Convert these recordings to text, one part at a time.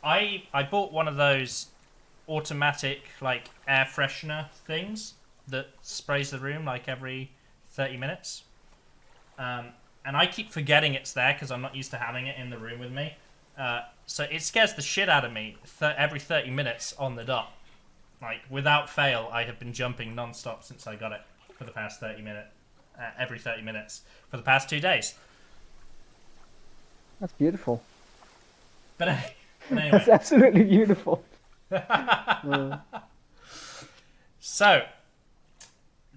I bought one of those automatic like air freshener things that sprays the room like every 30 minutes. And I keep forgetting it's there because I'm not used to having it in the room with me. So it scares the shit out of me every 30 minutes on the dot. Like, without fail, I have been jumping non-stop since I got it for the past 30 minutes. Every 30 minutes for the past 2 days. That's beautiful. But anyway. That's absolutely beautiful. So,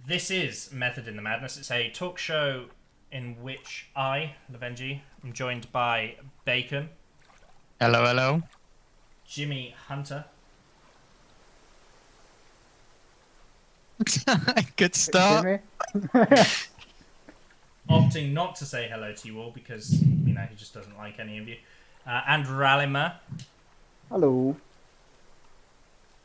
this is Method in the Madness. It's a talk show in which I, Lovenji, am joined by Bacon. Hello, hello. JimmyHunter. Good start. Opting not to say hello to you all because, you know, he just doesn't like any of you. And Ralimurr. Hello.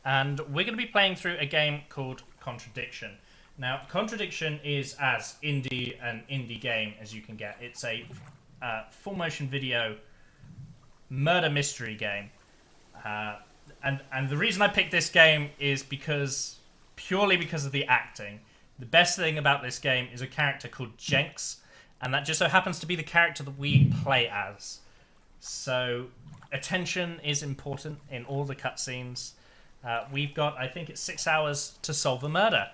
And we're going to be playing through a game called Contradiction. Now, Contradiction is as an indie game as you can get. It's a full motion video murder mystery game. And the reason I picked this game is purely because of the acting. The best thing about this game is a character called Jenks, and that just so happens to be the character that we play as. So, attention is important in all the cutscenes. We've got, I think it's 6 hours to solve a murder.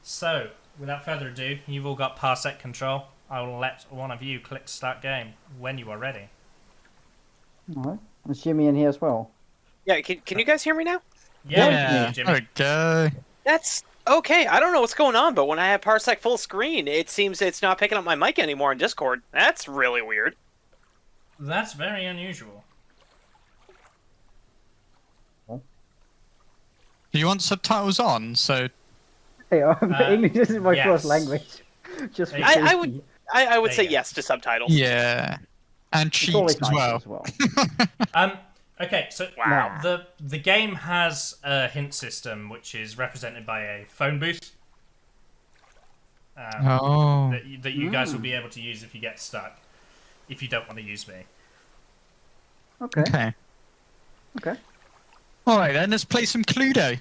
So, without further ado, you've all got parsec control. I will let one of you click start game when you are ready. Alright. Is Jimmy in here as well? Yeah, can you guys hear me now? Yeah. Jimmy. Okay. That's okay. I don't know what's going on, but when I have Parsec full screen, it seems it's not picking up my mic anymore in Discord. That's really weird. That's very unusual. Do you want subtitles on? So Hey, English isn't my yes. first language. Just for I would There say you go. yes to subtitles. yeah, and It's cheats always as nice well. Okay, so Wow. the game has a hint system which is represented by a phone booth. That you guys will be able to use if you get stuck. If you don't want to use me. Okay. Okay. All right, then let's play some Cluedo.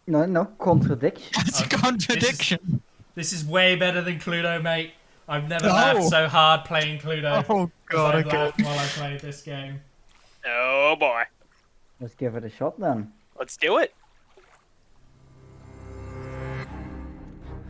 No, contradiction. It's a contradiction. This is way better than Cluedo, mate. I've never laughed so hard playing Cluedo. Oh God! I've Okay. laughed while I played this game. Oh boy. Let's give it a shot then. Let's do it.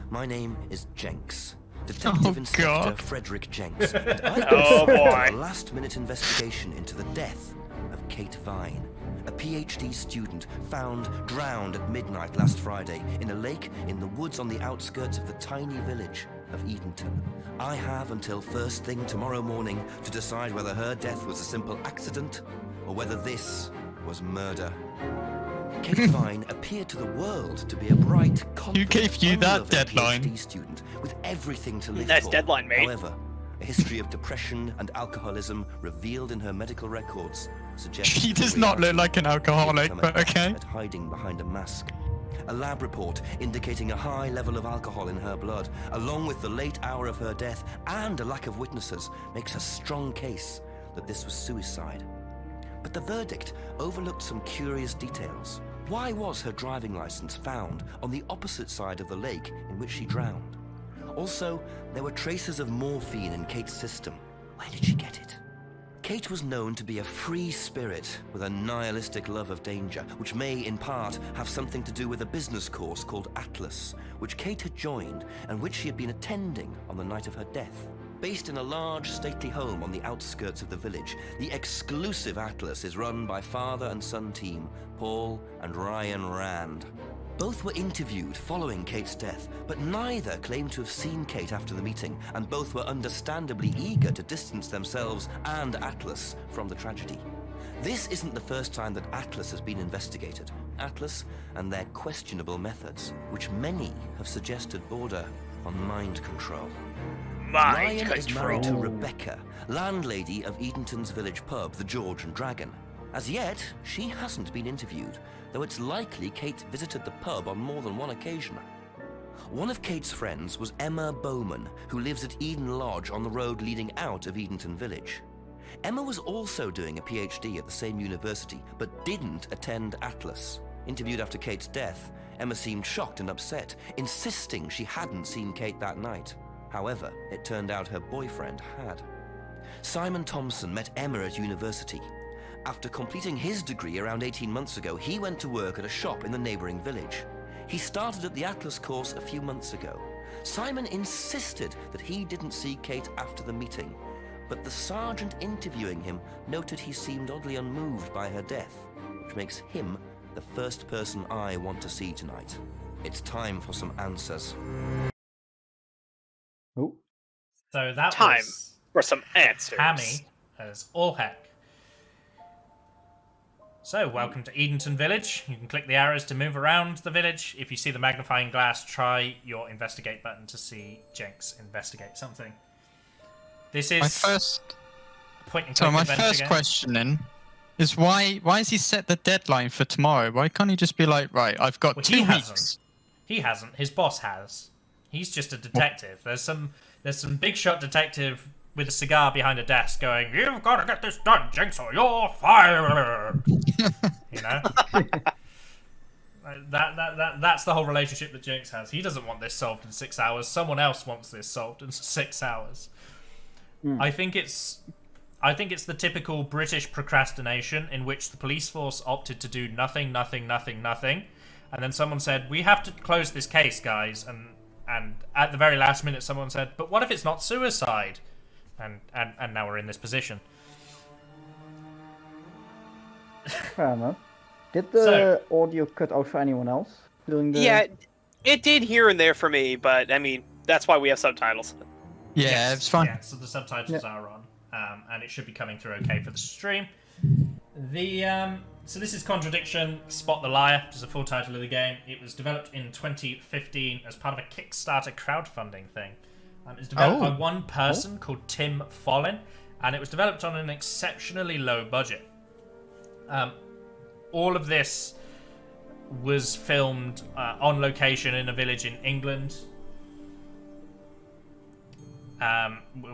My name is Jenks, Detective Inspector God. Frederick Jenks, and I've Oh, been boy. a last-minute investigation into the death of Kate Vine, a PhD student found drowned at midnight last Friday in a lake in the woods on the outskirts of the tiny village of Edenton. I have until first thing tomorrow morning to decide whether her death was a simple accident or whether this was murder. Kate Vine appeared to the world to be a bright, confident, gave you that unloving deadline? PhD student with everything to live Nice for. deadline, mate. However, a history of depression and alcoholism revealed in her medical records suggests She that does the not look reality like an alcoholic, become but adept okay. at hiding behind a mask. A lab report indicating a high level of alcohol in her blood, along with the late hour of her death and a lack of witnesses, makes a strong case that this was suicide. But the verdict overlooked some curious details. Why was her driving license found on the opposite side of the lake in which she drowned? Also, there were traces of morphine in Kate's system. Where did she get it? Kate was known to be a free spirit with a nihilistic love of danger, which may, in part, have something to do with a business course called Atlas, which Kate had joined and which she had been attending on the night of her death. Based in a large, stately home on the outskirts of the village, the exclusive Atlas is run by father and son team, Paul and Ryan Rand. Both were interviewed following Kate's death, but neither claimed to have seen Kate after the meeting, and both were understandably eager to distance themselves and Atlas from the tragedy. This isn't the first time that Atlas has been investigated. Atlas and their questionable methods, which many have suggested border on mind control. Ryan is married to Rebecca, landlady of Edenton's village pub, the George and Dragon. As yet, she hasn't been interviewed, though it's likely Kate visited the pub on more than one occasion. One of Kate's friends was Emma Bowman, who lives at Eden Lodge on the road leading out of Edenton Village. Emma was also doing a PhD at the same university, but didn't attend Atlas. Interviewed after Kate's death, Emma seemed shocked and upset, insisting she hadn't seen Kate that night. However, it turned out her boyfriend had. Simon Thompson met Emma at university. After completing his degree around 18 months ago, he went to work at a shop in the neighbouring village. He started at the Atlas course a few months ago. Simon insisted that he didn't see Kate after the meeting, but the sergeant interviewing him noted he seemed oddly unmoved by her death, which makes him the first person I want to see tonight. It's time for some answers. Oh, So that Time was for some answers. Hammy as all heck. So, welcome to Edenton Village. You can click the arrows to move around the village. If you see the magnifying glass, try your investigate button to see Jenks investigate something. This is My first point and So click my adventure first game. question then is why has he set the deadline for tomorrow? Why can't he just be like, right, I've got Well, 2 he weeks? hasn't. He hasn't. His boss has. He's just a detective. There's some big shot detective with a cigar behind a desk going, "You've got to get this done, Jinx, or you're fired." You know. That's the whole relationship that Jinx has. He doesn't want this solved in 6 hours. Someone else wants this solved in 6 hours. I think it's the typical British procrastination in which the police force opted to do nothing, and then someone said, "We have to close this case, guys," and at the very last minute someone said, "But what if it's not suicide?" And now we're in this position. fair enough. Did the audio cut out for anyone else during the? Yeah, it did here and there for me, but I mean, that's why we have subtitles. Yeah, Yes, it's fine. Yeah, so the subtitles are on, and it should be coming through okay for the stream. So this is Contradiction, Spot the Liar, which is the full title of the game. It was developed in 2015 as part of a Kickstarter crowdfunding thing. It was developed by one person called Tim Follin, and it was developed on an exceptionally low budget. All of this was filmed on location in a village in England.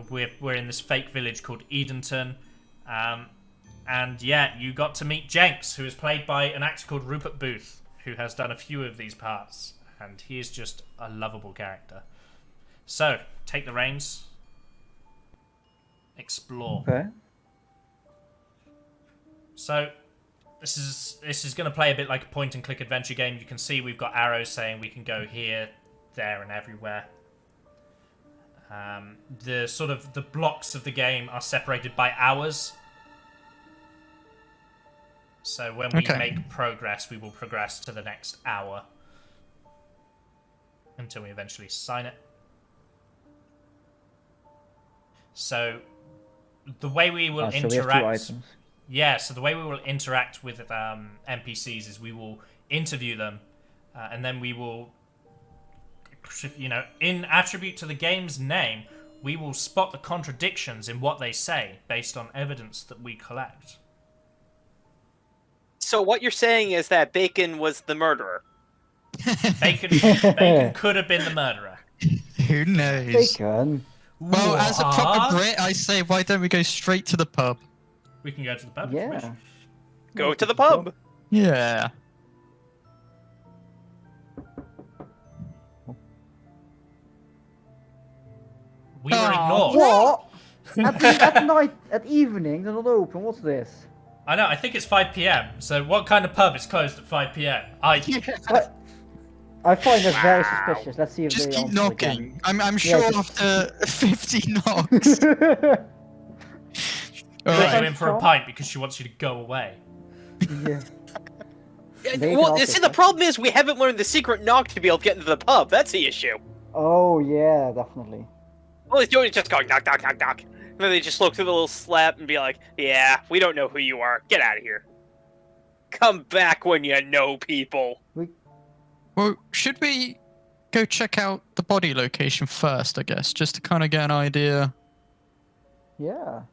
We're in this fake village called Edenton. And yeah, you got to meet Jenks, who is played by an actor called Rupert Booth, who has done a few of these parts. And he is just a lovable character. So, take the reins. Explore. Okay. So, this is going to play a bit like a point-and-click adventure game. You can see we've got arrows saying we can go here, there, and everywhere. The blocks of the game are separated by hours. So when we make progress, we will progress to the next hour until we eventually sign it. So the way we will So we have 2 interact, items. so the way we will interact with NPCs is we will interview them, and then we will, in attribute to the game's name, we will spot the contradictions in what they say based on evidence that we collect. So what you're saying is that Bacon was the murderer. Bacon could have been the murderer. Who knows? Bacon. Well, as a proper What? Brit, I say, why don't we go straight to the pub? We can go to the pub. if you wish. Yeah. Go to the pub. Yeah. We were ignored. What? at night, at evening, they're not open. What's this? I know. I think it's 5 p.m. So what kind of pub is closed at 5 p.m.? I find that very suspicious. Let's see if Just they keep answer knocking. I'm sure just- after 50 knocks. again. Put you Alright. in for a pint because she wants you to go away. Yeah. They Well, can see, also- the problem is we haven't learned the secret knock to be able to get into the pub. That's the issue. Oh yeah, definitely. All he's doing is just going knock, knock, knock, knock. And then they just look through the little slap and be like, "Yeah, we don't know who you are. Get out of here. Come back when you know people." Well, should we go check out the body location first, I guess, just to kind of get an idea? Yeah.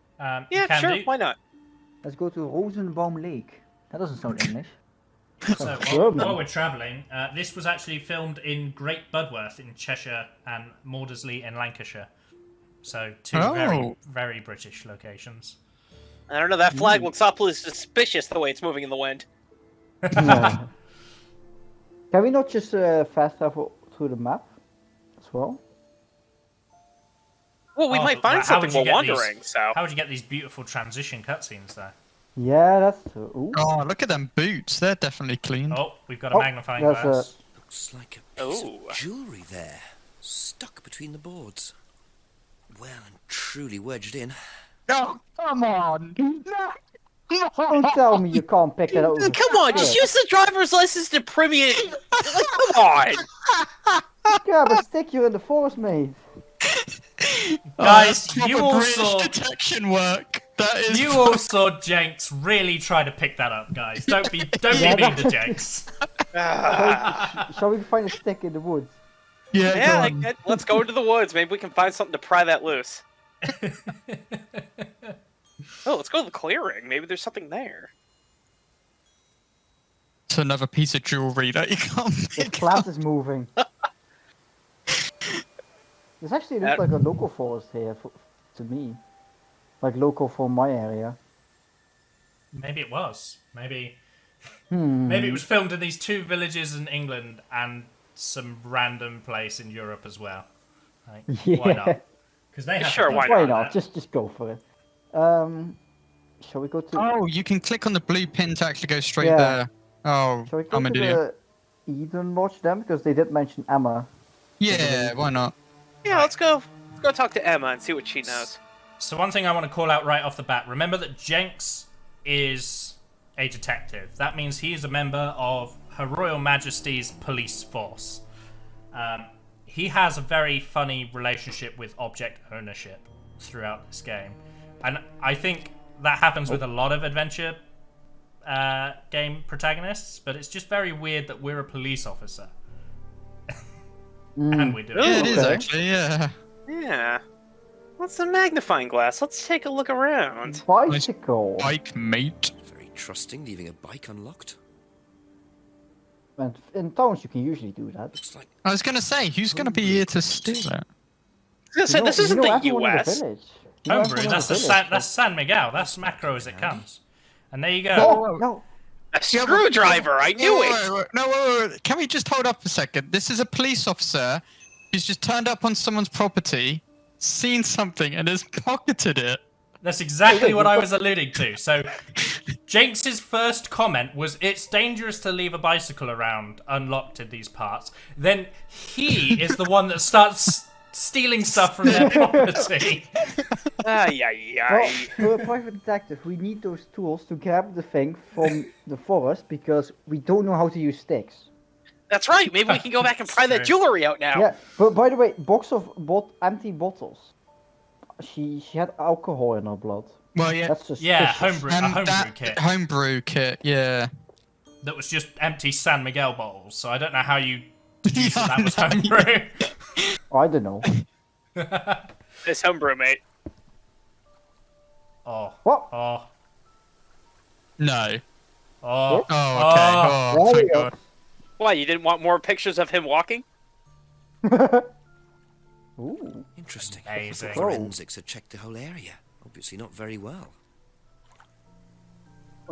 You can sure. do. Why not? Let's go to Rosenbaum Lake. That doesn't sound English. So German. while we're travelling, this was actually filmed in Great Budworth in Cheshire and Maudsley in Lancashire. So two very, very British locations. I don't know, that flag looks awfully suspicious the way it's moving in the wind. Yeah. Can we not just fast travel through the map as well? Well, we might find something while wandering, so... How would you get these beautiful transition cutscenes there? Yeah, that's true. Ooh. Oh, look at them boots. They're definitely clean. Oh, we've got a magnifying glass. Looks like a piece of jewellery there, stuck between the boards. Well and truly wedged in. Oh, come on! No! Don't tell me you can't pick it up. Come on, just use the driver's license to premium. Come on! Yeah, but stick you in the forest, mate. Guys, Oh, you all saw detection work. That is. You all saw Jenks really try to pick that up, guys. Don't be mean to Jenks. Shall we find a stick in the woods? Yeah, Let's go into the woods. Maybe we can find something to pry that loose. Oh, let's go to the clearing. Maybe there's something there. It's another piece of jewelry that you can't The pick plant up. is moving. This actually looks like a local forest here, to me. Like local for my area. Maybe it was. Maybe it was filmed in these 2 villages in England and some random place in Europe as well. Like, Yeah. why not? Because they have Sure, to why Why think about not? that. Just go for it. Shall we go to? Oh, you can click on the blue pin to actually go straight Yeah. there. Oh, Shall we go I'm an to idiot. the Eden Lodge then? Because they did mention Emma. Yeah, why not? Yeah, let's go. Let's go talk to Emma and see what she knows. So one thing I want to call out right off the bat, remember that Jenks is a detective. That means he is a member of Her Royal Majesty's police force. He has a very funny relationship with object ownership throughout this game. And I think that happens with a lot of adventure game protagonists, but it's just very weird that we're a police officer. And we do it. Yeah, it is okay. actually, yeah. Yeah. What's the magnifying glass? Let's take a look around. Bicycle. Bike mate. Very trusting, leaving a bike unlocked. And in towns you can usually do that. Looks like I was gonna say, who's gonna be here to steal it? This isn't the everyone in US. village. You know Homebrew, everyone in that's the village. that's San Miguel. That's macro as it comes. And there you go. Oh, no. A screwdriver, I knew it! Wait. Can we just hold up a second? This is a police officer who's just turned up on someone's property, seen something, and has pocketed it. That's exactly what I was alluding to. So, Jenks's first comment was, "It's dangerous to leave a bicycle around unlocked in these parts." Then he is the one that starts stealing stuff from their property. Ay. Well, for a private detective, we need those tools to grab the thing from the forest because we don't know how to use sticks. That's right, maybe we can go back and pry that jewelry out now. Yeah, but by the way, box of empty bottles. She had alcohol in her blood. Well, yeah. That's suspicious. Yeah, a homebrew that kit homebrew kit, yeah. that was just empty San Miguel bottles. So I don't know how you deduced that was homebrew. I don't know. This homebrew, mate. Oh. What? Oh. No. Oh. Oh, okay. Oh. Oh, There thank we go. God. Why, you didn't want more pictures of him walking? Ooh. interesting. Amazing. Forensics had checked the whole area. Obviously not very well.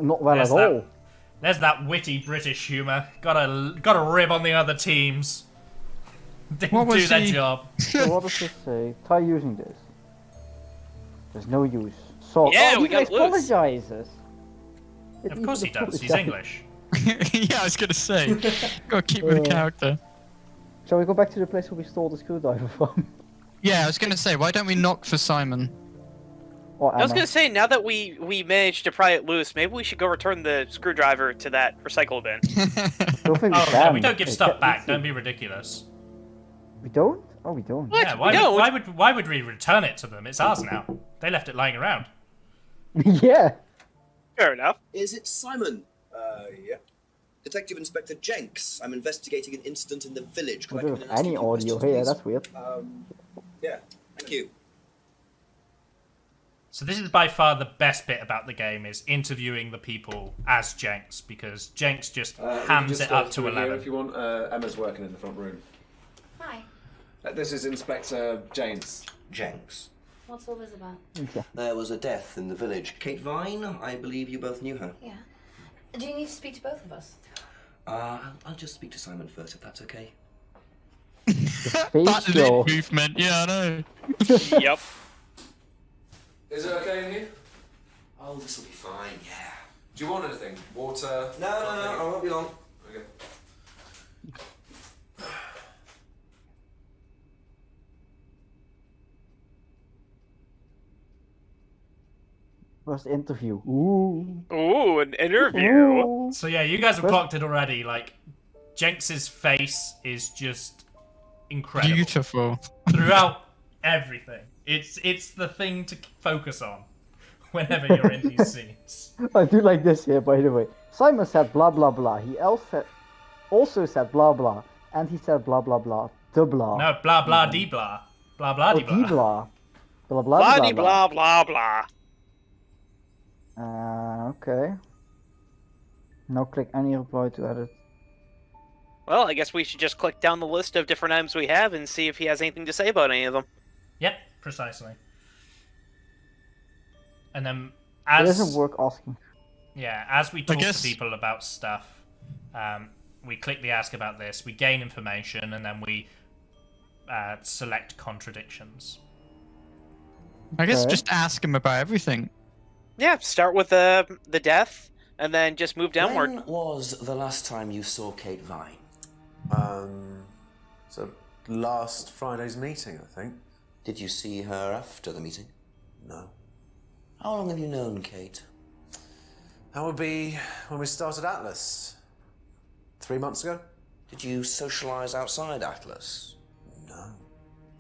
Not well There's at that. all. There's that witty British humour. Gotta rib on the other teams. Didn't What was do their he- job. So what does this say? Try using this. There's no use. So Yeah, oh, we he got loose. apologizes. Of course he does. He's English. English. Yeah, I was gonna say. Gotta keep with the character. Shall we go back to the place where we stole the screwdriver from? Yeah, I was gonna say, why don't we knock for Simon? Or Emma? I was gonna say, now that we managed to pry it loose, maybe we should go return the screwdriver to that recycle bin. Don't think we Oh can. no, we don't give It stuff can't- back. Don't be ridiculous. We don't? Oh, we don't. What? Yeah, We don't. why would we return it to them? It's ours now. They left it lying around. Yeah. Fair enough. Is it Simon? Yeah. Detective Inspector Jenks. I'm investigating an incident in the village. We Could I don't come in have and ask any you a few audio questions, here. please? That's weird. Yeah. Thank you. So this is by far the best bit about the game is interviewing the people as Jenks because Jenks just hams it up to 11. If you want, Emma's working in the front room. Hi. This is Inspector James. Jenks. What's all this about? Okay. There was a death in the village. Kate Vine, I believe you both knew her. Yeah. Do you need to speak to both of us? I'll just speak to Simon first, if that's okay. That lip movement, yeah, I know. Yep. Is it okay in here? Oh, this will be fine, yeah. Do you want anything? Water? No, I won't be long. Okay. First interview. Ooh. Ooh, an interview. Ooh. So yeah, you guys have clocked it already. Like, Jenks's face is just incredible Beautiful. throughout everything. It's the thing to focus on whenever you're in these scenes. I do like this here, by the way. Simon said blah blah blah. He also said blah blah, and he said blah blah blah. The blah. No, blah blah dee blah, blah blah Oh, dee dee blah. blah. Blah blah Blah blah blah blah. Okay. Now click any reply to edit. Well, I guess we should just click down the list of different items we have and see if he has anything to say about any of them. Yep, precisely. And then It as doesn't work asking. yeah, as we talk guess- to people about stuff, we click the ask about this, we gain information, and then we select contradictions. I guess Okay. just ask him about everything. Yeah, start with the death, and then just move downward. When was the last time you saw Kate Vine? So last Friday's meeting, I think. Did you see her after the meeting? No. How long have you known Kate? That would be when we started Atlas. 3 months ago? Did you socialise outside Atlas? No.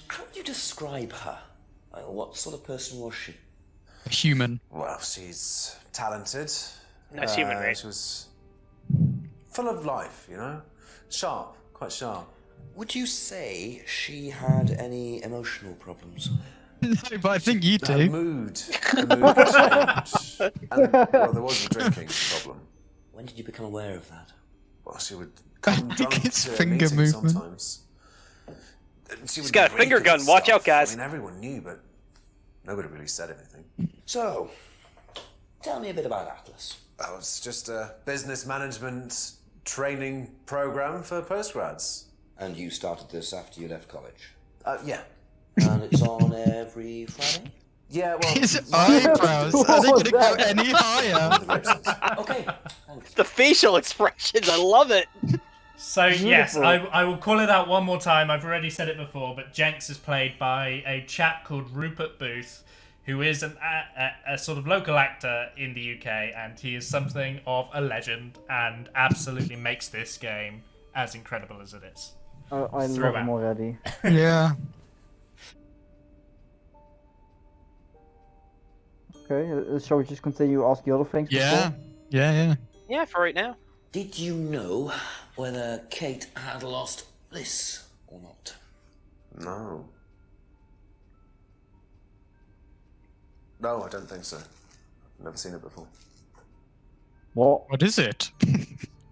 How would you describe her? What sort of person was she? A human. Well, she's talented. Nice human race. She was full of life, you know? Sharp, quite sharp. Would you say she had any emotional problems? No, but I think you Her do. mood changed. And, well, there was a drinking problem. When did you become aware of that? Well, she would I come think drunk it's to a finger meeting movement. sometimes. She He's would got a rape finger us and gun, watch out, stuff. guys. I mean, everyone knew, but nobody really said anything. So, tell me a bit about Atlas. Oh, it's just a business management training program for postgrads. And you started this after you left college? Yeah. And it's on every Friday? Yeah, well... His eyebrows, are they going to go any higher? Okay, thanks. The facial expressions, I love it. So yes, Beautiful. I will call it out one more time. I've already said it before, but Jenks is played by a chap called Rupert Booth, who is a sort of local actor in the UK, and he is something of a legend and absolutely makes this game as incredible as it is. I love Throughout. him already. Yeah. Okay, shall we just continue asking other things? Yeah. before? Yeah. Yeah, for right now. Did you know whether Kate had lost Bliss or not? No. No, I don't think so. I've never seen it before. What? What is it?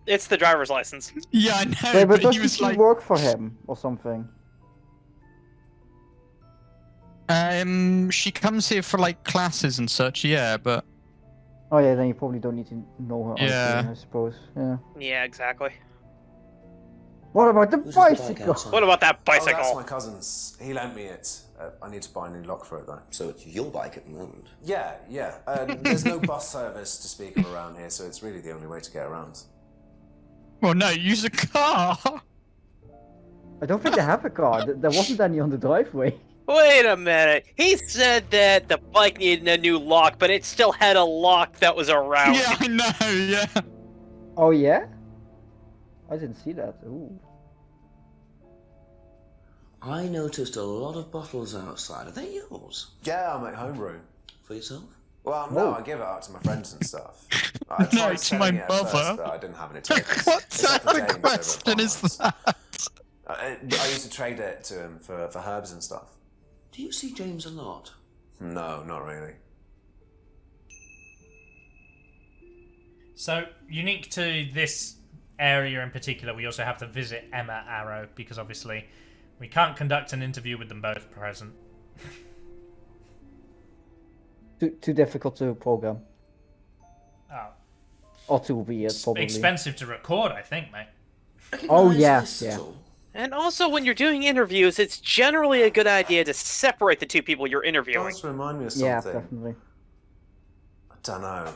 It's the driver's license. Yeah, I know, Wait, but but he doesn't was she like... work for him or something? She comes here for like classes and such, yeah, but... Oh yeah, then you probably don't need to know her. Yeah. honestly, I suppose. Yeah. Yeah, exactly. What about the Who's the bike bicycle? outside? What about that Oh, that's bicycle? my cousin's. He lent me it. I need to buy a new lock for it, though. So it's your bike at the moment. Yeah. There's no bus service to speak of around here, so it's really the only way to get around. Well, no, use a car! I don't think they have a car. There wasn't any on the driveway. Wait a minute. He said that the bike needed a new lock, but it still had a lock that was around. Yeah, I know, yeah. Oh yeah? I didn't see that. Ooh. I noticed a lot of bottles outside. Are they yours? Yeah, I make homebrew. For yourself? Well, no, Whoa. I give it out to my friends and stuff. I No, tried to my selling it at mother. first, but I didn't have any takers. What Except type for of James over at question is Farmhouse. that? I used to trade it to him for herbs and stuff. Do you see James a lot? No, not really. So, unique to this area in particular, we also have to visit Emma Arrow, because obviously we can't conduct an interview with them both present. Too difficult to program. Oh, Or too weird, probably. expensive to record, I think, mate. Oh, Recognise yeah, this yeah. at all? And also, when you're doing interviews, it's generally a good idea to separate the two people you're interviewing. Does remind me of Yeah, something. definitely. I don't know.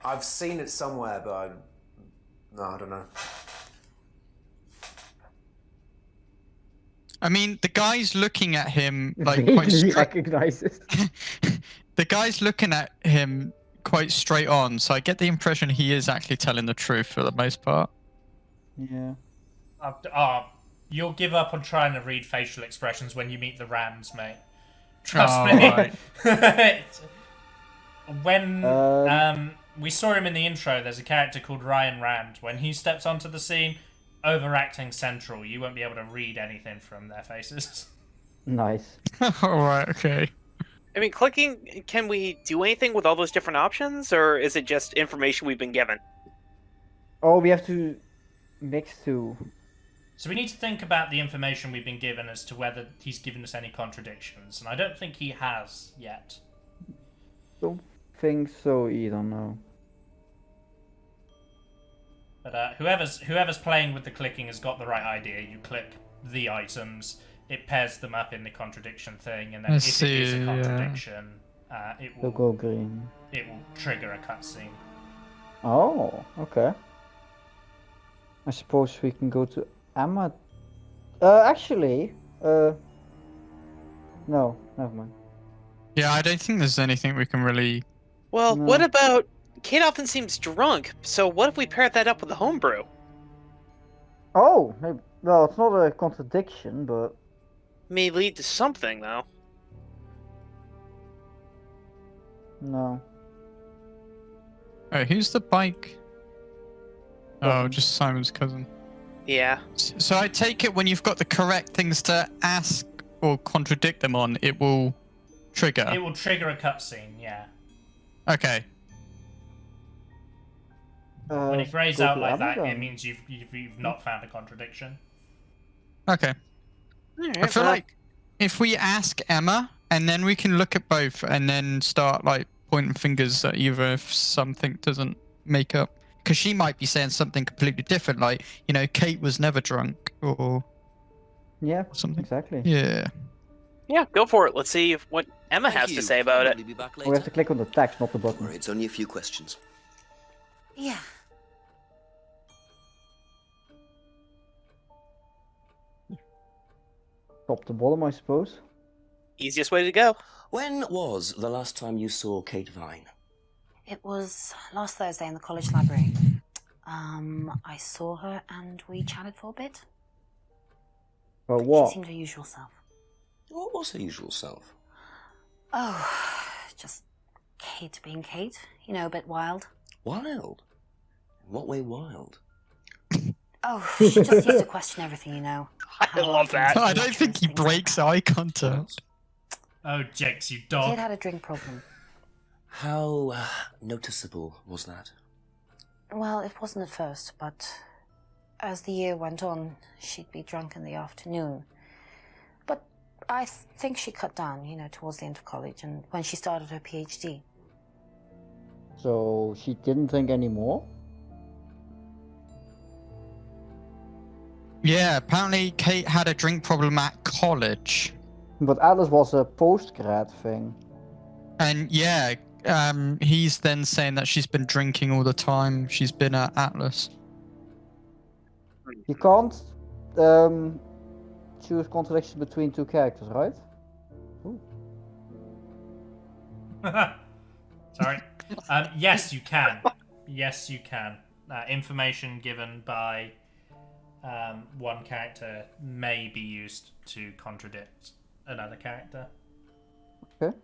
I've seen it somewhere, but I don't know. I mean, the guy's looking at him like quite Vaguely straight. recognizes. The guy's looking at him quite straight on, so I get the impression he is actually telling the truth for the most part. Yeah. You'll give up on trying to read facial expressions when you meet the Rams, mate. Trust Oh, me. right. When we saw him in the intro, there's a character called Ryan Rand. When he steps onto the scene, overacting central, you won't be able to read anything from their faces. Nice. Alright, okay. I mean, clicking, can we do anything with all those different options, or is it just information we've been given? Oh, we have to mix two. So we need to think about the information we've been given as to whether he's given us any contradictions, and I don't think he has yet. Don't think so either, no. But whoever's playing with the clicking has got the right idea. You click the items, it pairs them up in the contradiction thing, and then Let's if it is see, a yeah. contradiction, it They'll will go green. trigger a cutscene. Oh, okay. I suppose we can go to Emma. Actually, no, never mind. Yeah, I don't think there's anything we can really... Well, No. what about... Kate often seems drunk, so what if we paired that up with the homebrew? Oh, maybe, well, it's not a contradiction, but May lead to something, though. no. Oh, who's the bike? Oh, just Simon's cousin. Yeah. So I take it when you've got the correct things to ask or contradict them on, it will trigger. It will trigger a cutscene, yeah. Okay. When it grays go out to like that, Amazon. it means you've not found a contradiction. Okay. Alright, I feel well, like if we ask Emma, and then we can look at both, and then start like pointing fingers at either if something doesn't make up. Because she might be saying something completely different, like, you know, Kate was never drunk, or Yeah, something. exactly. Yeah. Yeah, go for it. Let's see what Emma has to say about it. Probably be back We have later. to click on the text, not the Don't button. worry, it's only a few questions. Yeah. Top to bottom, I suppose. Easiest way to go. When was the last time you saw Kate Vine? It was last Thursday in the college library. I saw her and we chatted for a bit. Well, She what? seemed her usual self. What was her usual self? Oh, just Kate being Kate. You know, a bit wild. Wild? In what way wild? Oh, she just used to question everything, you know. I How love I that. I don't think he things like breaks that. eye contact. Oh, Jex, you Kate dog. had a drink problem. How noticeable was that? Well, it wasn't at first, but as the year went on, she'd be drunk in the afternoon. But I think she cut down, you know, towards the end of college and when she started her PhD. So she didn't drink anymore? Yeah, apparently Kate had a drink problem at college. But Atlas was a post-grad thing. And yeah, he's then saying that she's been drinking all the time. She's been at Atlas. You can't choose contradiction between two characters, right? Sorry. Yes, you can. Yes, you can. Information given by one character may be used to contradict another character. Okay.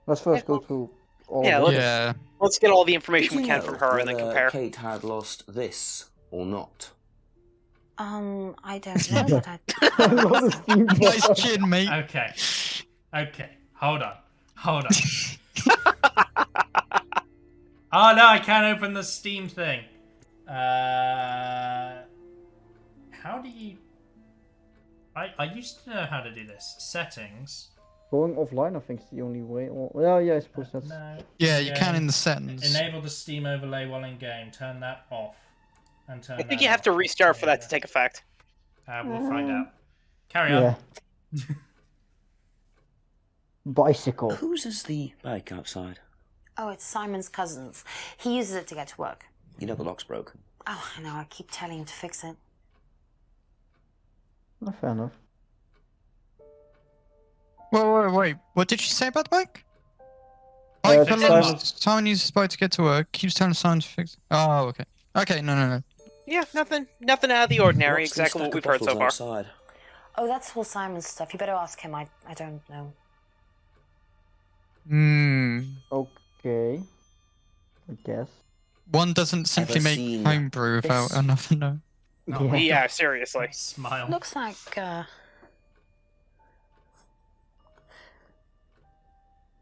Let's first go through all Yeah, of it. Yeah. Let's get all the Did information you we can know from her and then whether compare. Kate had lost this or not? I don't know, but I... What a Steam Nice bot. chin, mate. Okay. Okay. Hold on. Oh no, I can't open the Steam thing. How do you... I used to know how to do this. Settings. Going offline, I think, is the only way. Or, well, yeah, I suppose that's. No. Yeah, you Yeah. can in the settings. Enable the Steam overlay while in game. Turn that off. And turn I think that you have off. to restart for There that you to take effect. go. We'll find out. Carry on. Yeah. Bicycle. Whose is the bike outside? Oh, it's Simon's cousin's. He uses it to get to work. You know the lock's broken. Oh, I know. I keep telling him to fix it. Oh, fair enough. Wait. What did she say about the bike? Uh, Bike for Simon- lunch. Simon uses his bike to get to work. Keeps telling Simon to fix. Oh, okay. Okay, no. Yeah, nothing out of the ordinary. What's the Exactly stack what we've of heard so bottles far. outside? Oh, that's all Simon's stuff. You better ask him. I don't know. Okay. I guess. One doesn't simply make seen homebrew without this? another no. Oh, Yeah, seriously. Smile. Looks like,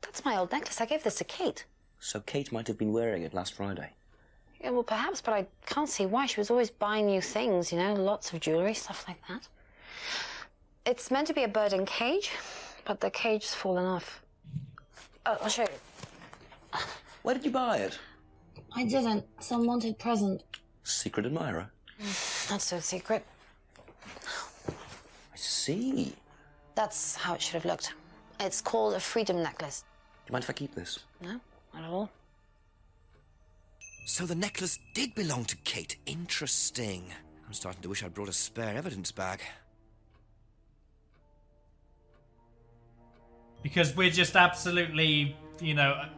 That's my old necklace. I gave this to Kate. So Kate might have been wearing it last Friday. Yeah, well, perhaps, but I can't see why. She was always buying new things, you know, lots of jewellery, stuff like that. It's meant to be a bird in cage, but the cage's fallen off. Oh, I'll show you. Where did you buy it? I didn't. Some wanted present. Secret admirer. Not so secret. I see. That's how it should have looked. It's called a freedom necklace. Do you mind if I keep this? No, not at all. So the necklace did belong to Kate. Interesting. I'm starting to wish I'd brought a spare evidence bag. Because we're just absolutely,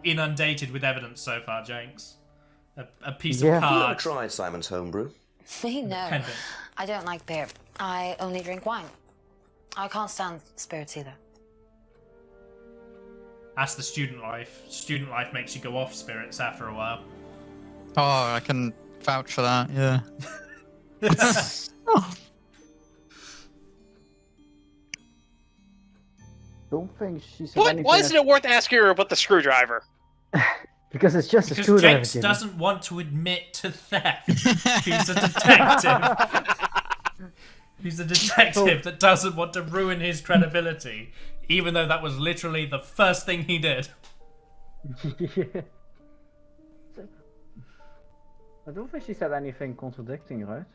inundated with evidence so far, Jenks. A piece Yeah. of Have you ever card. tried Simon's homebrew? Me, no. Pendant. I don't like beer. I only drink wine. I can't stand spirits either. That's the student life. Student life makes you go off spirits after a while. Oh, I can vouch for that. Yeah. Don't think she said What? anything. Why isn't it worth asking her about the screwdriver? Because it's just a Because screwdriver. Jenks Jimmy. doesn't want to admit to theft. He's a detective. He's a detective that doesn't want to ruin his credibility, even though that was literally the first thing he did. Yeah. I don't think she said anything contradicting, right?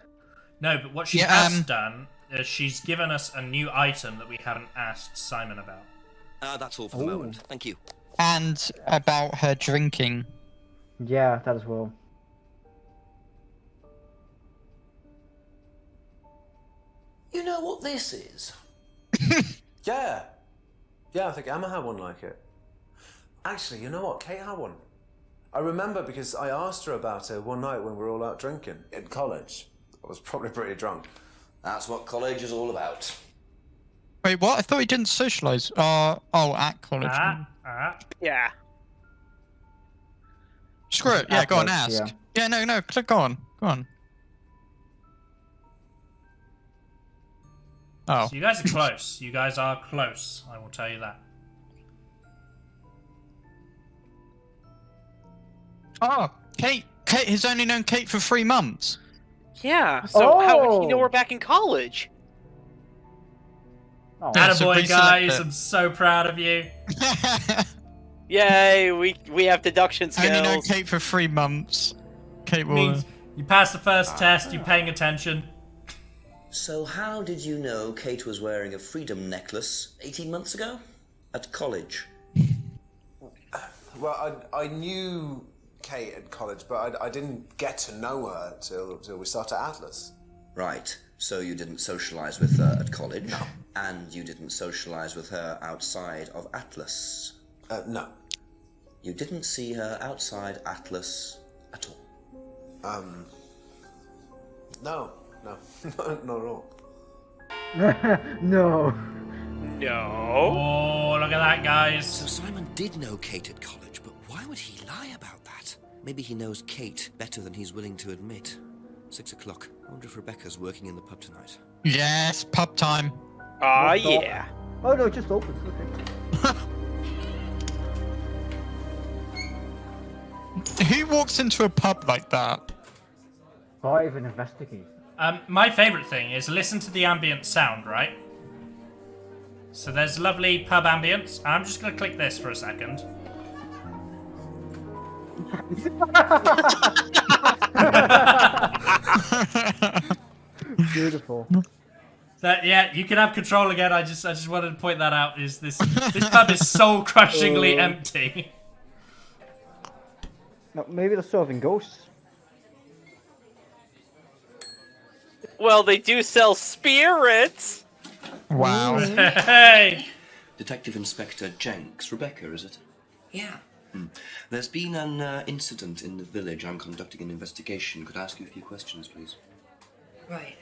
No, but what she has done is she's given us a new item that we haven't asked Simon about. That's all for the moment. Thank you. And about her drinking. Yeah, that as well. You know what this is? Yeah. Yeah, I think Emma had one like it. Actually, you know what? Kate had one. I remember because I asked her about it one night when we were all out drinking in college. I was probably pretty drunk. That's what college is all about. Wait, what? I thought he didn't socialise. At college. Yeah. Screw it. Yeah, go on, Atlas, ask. Yeah, no, click on. Go on. Oh. So you guys are close. You guys are close. I will tell you that. Oh, Kate has only known Kate for 3 months. Yeah. So how did he know Oh. we're back in college? Oh, Yeah, so Attaboy, reselect guys. it. I'm so proud of you. Yay! We have deduction skills. Only known Kate for 3 months. Kate will. Means you passed the first test. You're paying attention. So how did you know Kate was wearing a freedom necklace 18 months ago? At college? Well, I knew Kate at college, but I didn't get to know her till we started Atlas. Right. So you didn't socialise with her at college? No. And you didn't socialise with her outside of Atlas? No. You didn't see her outside Atlas at all? No, not at all. No. No. Oh, look at that, guys. So Simon did know Kate at college, but why would he lie about that? Maybe he knows Kate better than he's willing to admit. 6 o'clock. I wonder if Rebecca's working in the pub tonight. Yes, pub time. Ah, What the- yeah. Oh no, it just opened. Okay. Who walks into a pub like that? Private investigate. My favourite thing is listen to the ambient sound, right? So there's lovely pub ambience. I'm just going to click this for a second. Beautiful. Yeah, you can have control again. I just wanted to point that out. Is this pub is soul crushingly empty? No, maybe they're serving ghosts. Well, they do sell spirits. Wow. Hey! Detective Inspector Jenks. Rebecca, is it? Yeah. There's been an incident in the village. I'm conducting an investigation. Could I ask you a few questions, please? Right.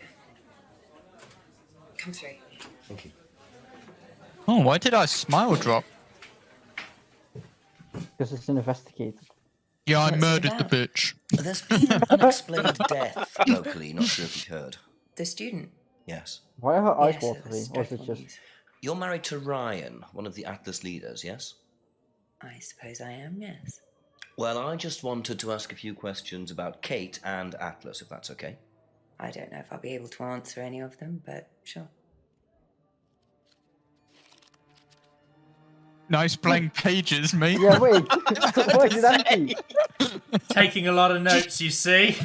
Come through. Thank you. Oh, why did I smile drop? Because it's investigated. Yeah, I What's it murdered the about? bitch. There's been an unexplained death locally. Not sure if you heard. The student. Yes. Why are her eyes Yes, it was watery? Or is it dreadful just... news. You're married to Ryan, one of the Atlas leaders, yes? I suppose I am, yes. Well, I just wanted to ask a few questions about Kate and Atlas, if that's okay. I don't know if I'll be able to answer any of them, but sure. Nice blank pages, mate. Yeah, wait. Why is it empty? Taking a lot of notes, you see.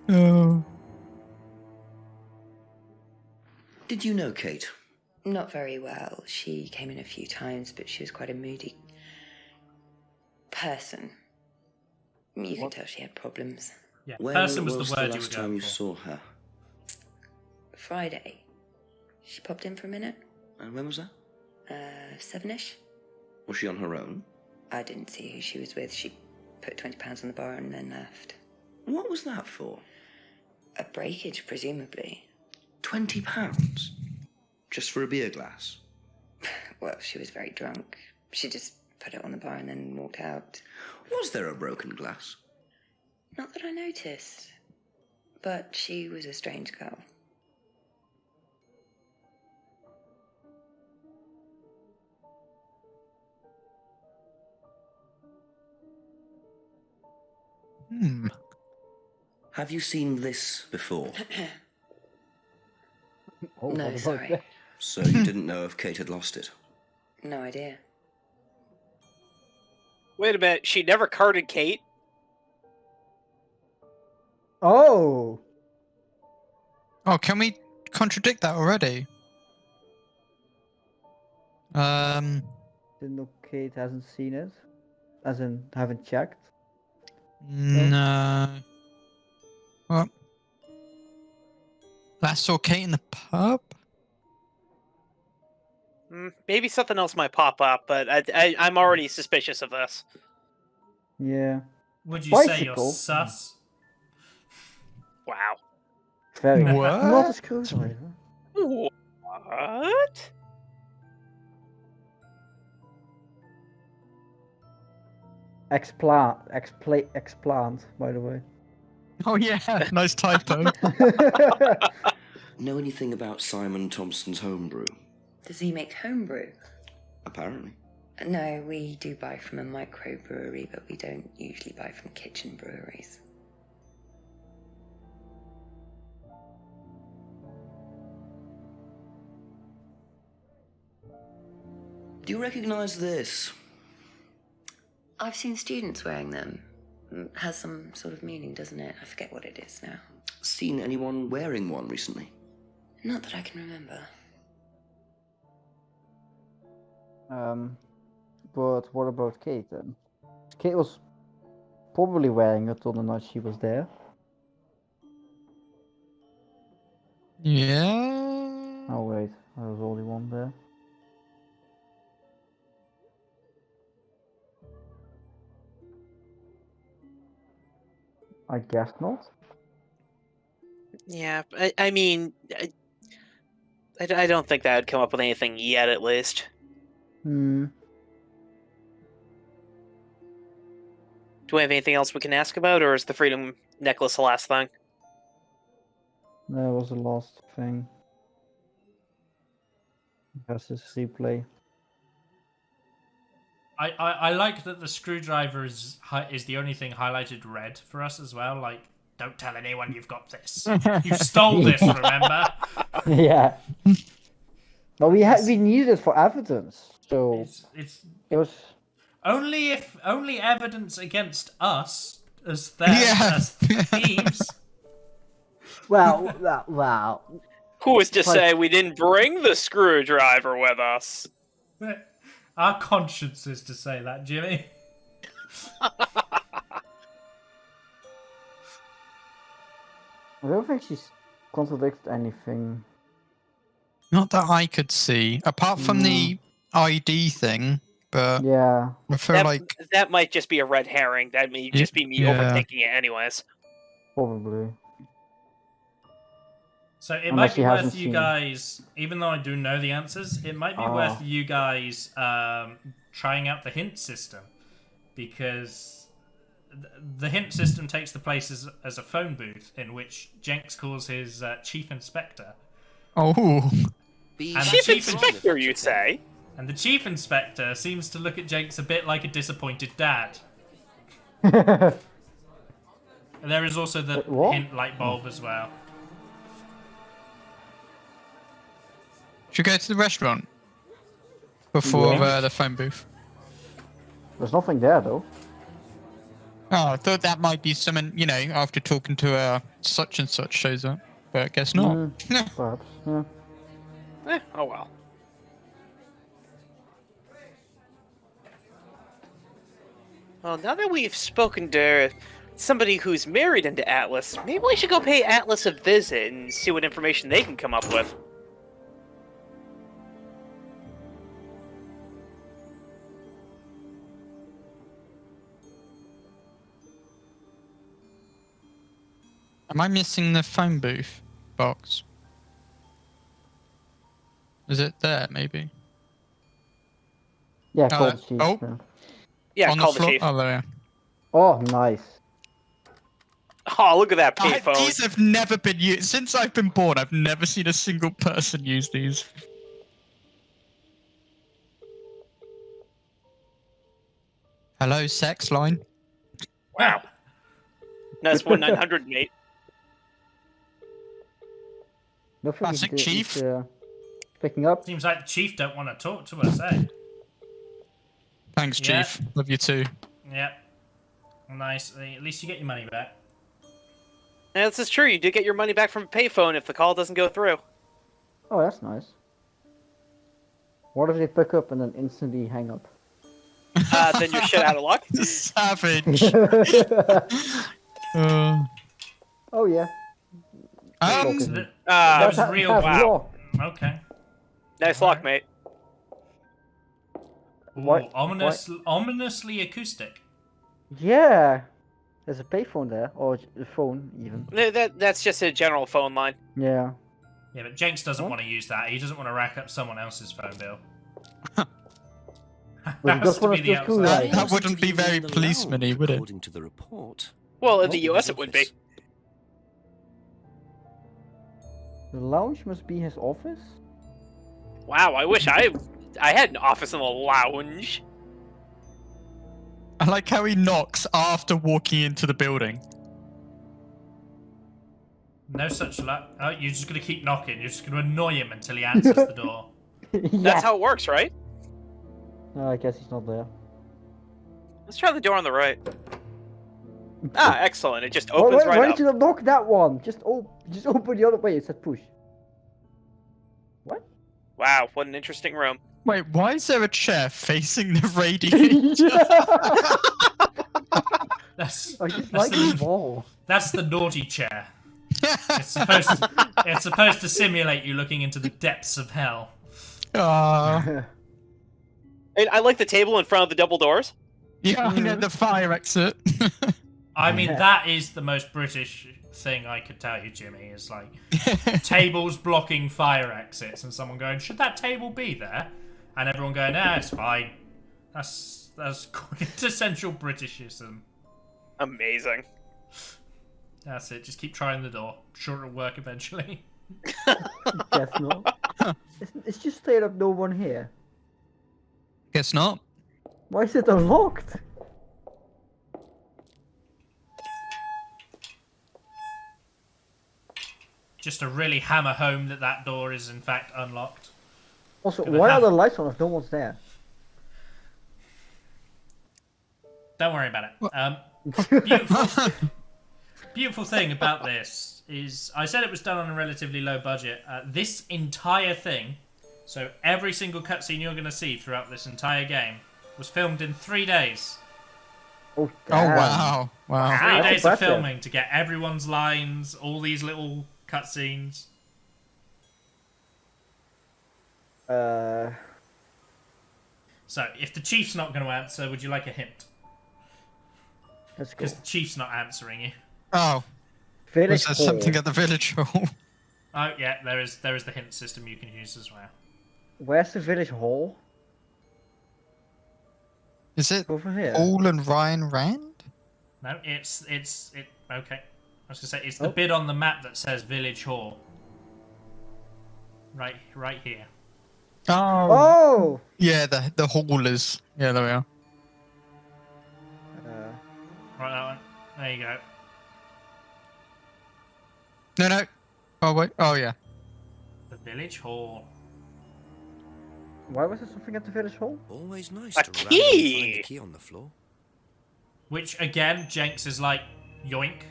Oh. Did you know Kate? Not very well. She came in a few times, but she was quite a moody person. You can tell she had problems. Yeah, When person was was the word the you were last time going you for. saw her? Friday. She popped in for a minute. And when was that? 7ish. Was she on her own? I didn't see who she was with. She put £20 on the bar and then left. What was that for? A breakage, presumably. £20? Just for a beer glass? Well, she was very drunk. She just put it on the bar and then walked out. Was there a broken glass? Not that I noticed. But she was a strange girl. Hmm. Have you seen this before? Oh, No, what about sorry. that? So you didn't know if Kate had lost it? No idea. Wait a minute, she never carded Kate? Oh! Oh, can we contradict that already? Didn't know Kate hasn't seen it. As in, haven't checked. No. What? Last saw Kate in the pub? Maybe something else might pop up, but I'm already suspicious of this. Yeah. Would you say you're Bicycle? sus? Wow. Very. What? Not a screwdriver. What? Explant, by the way. Oh yeah, nice typo. Know anything about Simon Thompson's homebrew? Does he make homebrew? Apparently. No, we do buy from a microbrewery, but we don't usually buy from kitchen breweries. Do you recognize this? I've seen students wearing them. Has some sort of meaning, doesn't it? I forget what it is now. Seen anyone wearing one recently? Not that I can remember. But what about Kate then? Kate was probably wearing it on the night she was there. Yeah. Oh wait, there was only one there. I guess not. Yeah, I mean, I don't think that would come up with anything yet, at least. Hmm. Do we have anything else we can ask about, or is the Freedom Necklace the last thing? That was the last thing. Versus replay. I like that the screwdriver is the only thing highlighted red for us as well. Like Don't tell anyone you've got this. You stole this, remember? Yeah. But we needed it for evidence, so It's it was. only evidence against us as thieves. Well. Who was to But- say we didn't bring the screwdriver with us? Our conscience is to say that, Jimmy. I don't think she's contradicted anything. Not that I could see, apart from the ID thing. But Yeah. I feel That might just be a red herring. That may just be me Yeah. overthinking it anyways. Probably. So it Unless might be he hasn't worth you seen. guys, even though I do know the answers, it might be worth you guys trying out the hint system, because the hint system takes the place as a phone booth in which Jenks calls his chief inspector. oh, And Chief Inspector, you say? And the chief inspector seems to look at Jenks a bit like a disappointed dad. There is also the What? hint light bulb as well. should we go to the restaurant before the phone booth? There's nothing there though. Oh, I thought that might be someone, after talking to such and such shows up, but I guess not. Perhaps. Yeah. Oh well. Well, now that we've spoken to somebody who's married into Atlas, maybe we should go pay Atlas a visit and see what information they can come up with. Am I missing the phone booth box? Is it there, maybe? Yeah, Oh, call the chief. oh. Yeah. Yeah, On call the the floor? chief. Oh, there. Oh, nice. Oh, look at that payphone. These have never been used. Since I've been born, I've never seen a single person use these. Hello, sex line. Wow. That's 1-900, mate. Nothing Classic he's chief. Picking up. Seems like the chief don't want to talk to us, eh? Thanks, Yeah. Chief. Love you too. Yep. Nice. At least you get your money back. Yeah, this is true. You did get your money back from a payphone if the call doesn't go through. Oh, that's nice. What if they pick up and then instantly hang up? Then you're shit out of luck. Savage. Oh yeah. That That's was real. that's Wow. raw. Okay. Nice luck, mate. Ooh, What? ominously acoustic. Yeah. There's a payphone there, or a phone even. That's just a general phone line. Yeah. Yeah, but Jenks doesn't What? want to use that. He doesn't want to rack up someone else's phone bill. Well, Has just to one be of the those cool outside. guys. That wouldn't be very policeman-y, would it? According to the report. Well, in the US it would be. The lounge must be his office? Wow, I wish I had an office in the lounge. I like how he knocks after walking into the building. No such luck. Oh, you're just going to keep knocking. You're just going to annoy him until he answers the door. Yeah. That's how it works, right? No, I guess he's not there. Let's try the door on the right. Ah, excellent. It just opens why right did up. you not knock that one? Just open the other way. It said push. What? Wow, what an interesting room. Wait, why is there a chair facing the radiator? That's, I just that's like the, the wall. that's the naughty chair. It's supposed to simulate you looking into the depths of hell. Ah, And I like the table in front of the double doors. yeah, I know the fire exit. I mean, that is the most British thing I could tell you, Jimmy. Is like tables blocking fire exits, and someone going, "Should that table be there?" And everyone going, "Nah, it's fine." That's quintessential Britishism. Amazing. That's it. Just keep trying the door. I'm sure it'll work eventually. Guess not. It's just straight up no one here. Guess not. Why is it unlocked? just to really hammer home that that door is in fact unlocked. Also, Gonna why are have- the lights on if no one's there? Don't worry about it. Beautiful thing about this is, I said it was done on a relatively low budget. This entire thing, so every single cutscene you're going to see throughout this entire game, was filmed in 3 days. Oh, Oh damn. wow, wow. 3 That's days of impressive. filming to get everyone's lines, all these little cutscenes. So, if the chief's not going to answer, would you like a hint? Let's go. Because the chief's not answering you. Oh, Village was there hall. something at the village hall? Oh yeah, there is the hint system you can use as well. Where's the village hall? Is it Over here. Paul and Ryan Rand? No, it's okay. I was gonna say it's the Oh. bit on the map that says Village Hall. Right here. Oh. Oh! Yeah, the hall is. Yeah, there we are. Right, that one. There you go. No. Oh wait. Oh yeah. The Village Hall. Why was there something at the village hall? Always nice A to randomly key! find a key on the floor. Which again, Jenks is like, yoink.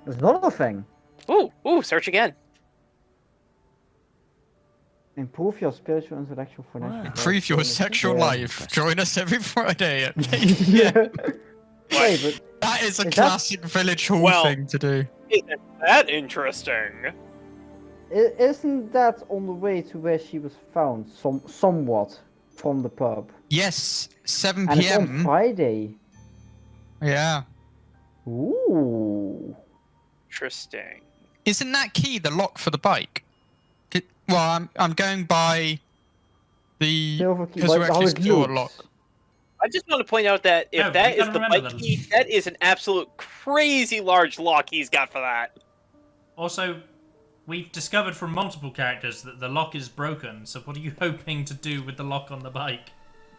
There's another thing. Ooh, search again. Improve your spiritual, intellectual, financial. Improve your sexual life. Join us every Friday at Yeah. Wait, but That is a Is that- classic village hall Well- thing to do. Isn't that interesting? isn't that on the way to where she was found? Somewhat from the pub. Yes, 7 And it's on p.m. Friday. Yeah. Ooh. Interesting. Isn't that key the lock for the bike? Well, I'm going by the Silver key. because But we're how actually it door looks. lock. I just want to point out that if No, that you is gotta the remember bike them. key, that is an absolute crazy large lock he's got for that. Also, we've discovered from multiple characters that the lock is broken. So what are you hoping to do with the lock on the bike?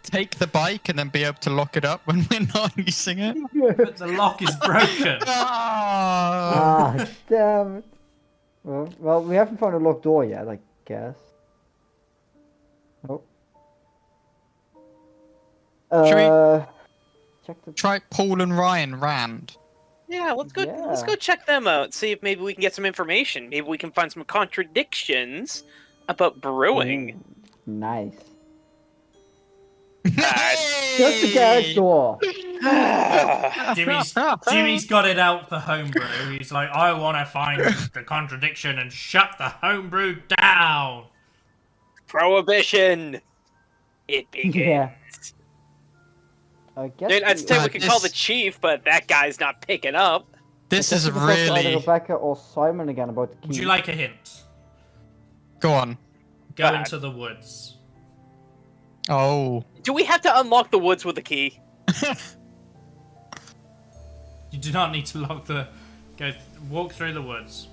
Take the bike and then be able to lock it up when we're not using it. But the lock is broken. Ah. Ah, damn it. Well, we haven't found a locked door yet, I guess. Oh. Should we- Check the. Try Paul and Ryan Rand. Yeah, let's go. Let's Yeah. go check them out. See if maybe we can get some information. Maybe we can find some contradictions about brewing. Ooh, nice. Ah, Just the garage door. Jimmy's got it out for homebrew. He's like, I want to find the contradiction and shut the homebrew down. Prohibition. It begins. Yeah. I guess. Dude, I'd say we Uh, could call the this- chief, but that guy's not picking up. This I is guess we could talk to either really. Rebecca or Simon again about the key. Would you like a hint? Go on. Go God. into the woods. Oh. Do we have to unlock the woods with the key? You do not need to lock the. Walk through the woods.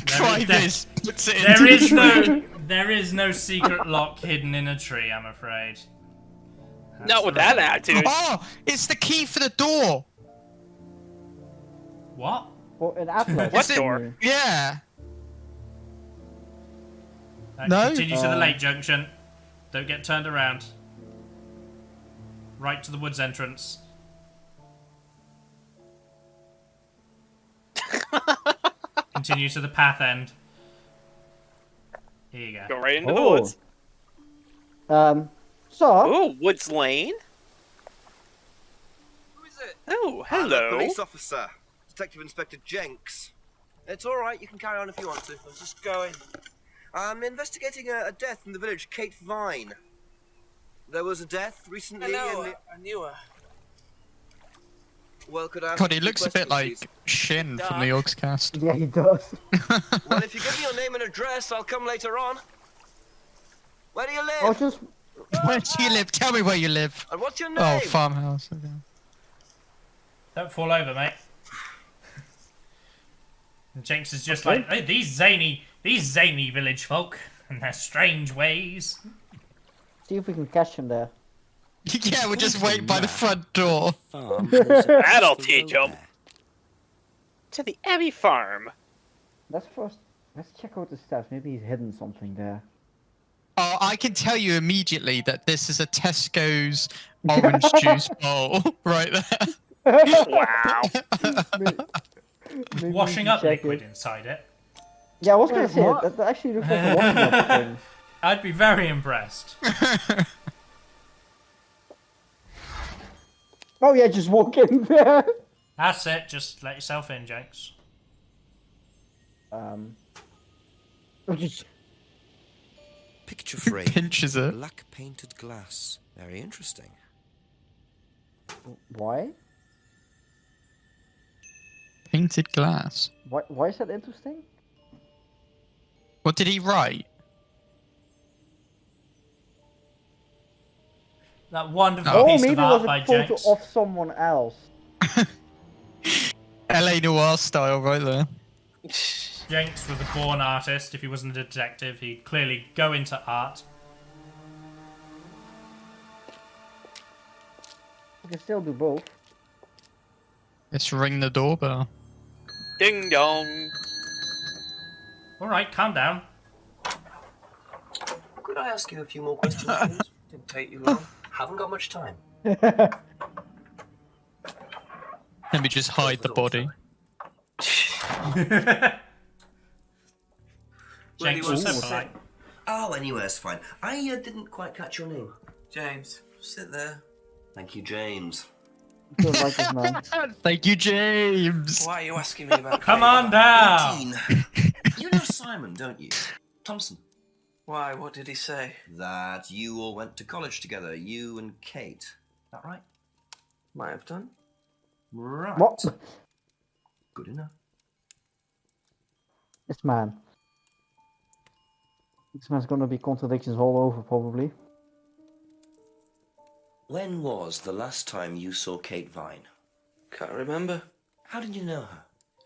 Try there- this. Puts it There into is the no. There is no secret lock hidden in a tree. I'm afraid. That's Not with the that rule. attitude. Oh, it's the key for the door. What? Oh, an atlas. What Is it- door? Yeah. No. Continue to the Uh, lake junction. Don't get turned around. Right to the woods entrance. Continue to the path end. Here you go. Go right into the Oh. woods. So, Oh, Woods Lane. Who is it? Oh, I'm a hello. police officer, Detective Inspector Jenks. It's all right. You can carry on if you want to. I was just going. I'm investigating a death in the village, Kate Vine. There was a death recently. I knew her. Well, could I ask God, a he few looks a bit questions, like Shin from the Orcscast. yeah, he does. please? Well, if you give me your name and address, I'll come later on. Where do you live? Oh, just Where do you live? Tell me where you live. And what's your name? Oh, farmhouse. Okay. Don't fall over, mate. And Jenks is just like, hey, these zany village folk and their strange ways. see if we can catch him there. Yeah, we'll just wait by the front door. Farm was That'll across the teach road 'em. there. To the Abbey Farm. That's first. Let's check out the steps. Maybe he's hidden something there. Oh, I can tell you immediately that this is a Tesco's orange juice bowl right there. Wow. Maybe Washing we up check liquid it. inside it. Yeah, I was gonna Wait, say what? that actually looks like a washing up thing. I'd be very impressed. Oh yeah, just walk in there. That's it. Just let yourself in, Jakes. Just Picture frame. Pinches it. Black painted glass. Very interesting. why? Painted glass. Why is that interesting? What did he write? That wonderful Oh, piece maybe of it art was by a photo Jakes. of someone else. LA Noir style right there. Jenks was a born artist. If he wasn't a detective, he'd clearly go into art. You can still do both. Let's ring the doorbell. Ding dong. All right, calm down. Could I ask you a few more questions, please? Didn't take you long. Haven't got much time. Let me just hide the body. Jenks was so polite. Oh, anywhere's fine. I didn't quite catch your name. James, sit there. Thank you, James. Don't like this man. Thank you, James. Why are you asking me about Come Kate? on down. 18. You know Simon, don't you? Thompson. Why? What did he say? That you all went to college together, you and Kate. Is that right? Might have done. Right. What? Good enough. This man. This man's gonna be contradictions all over, probably. When was the last time you saw Kate Vine? Can't remember. How did you know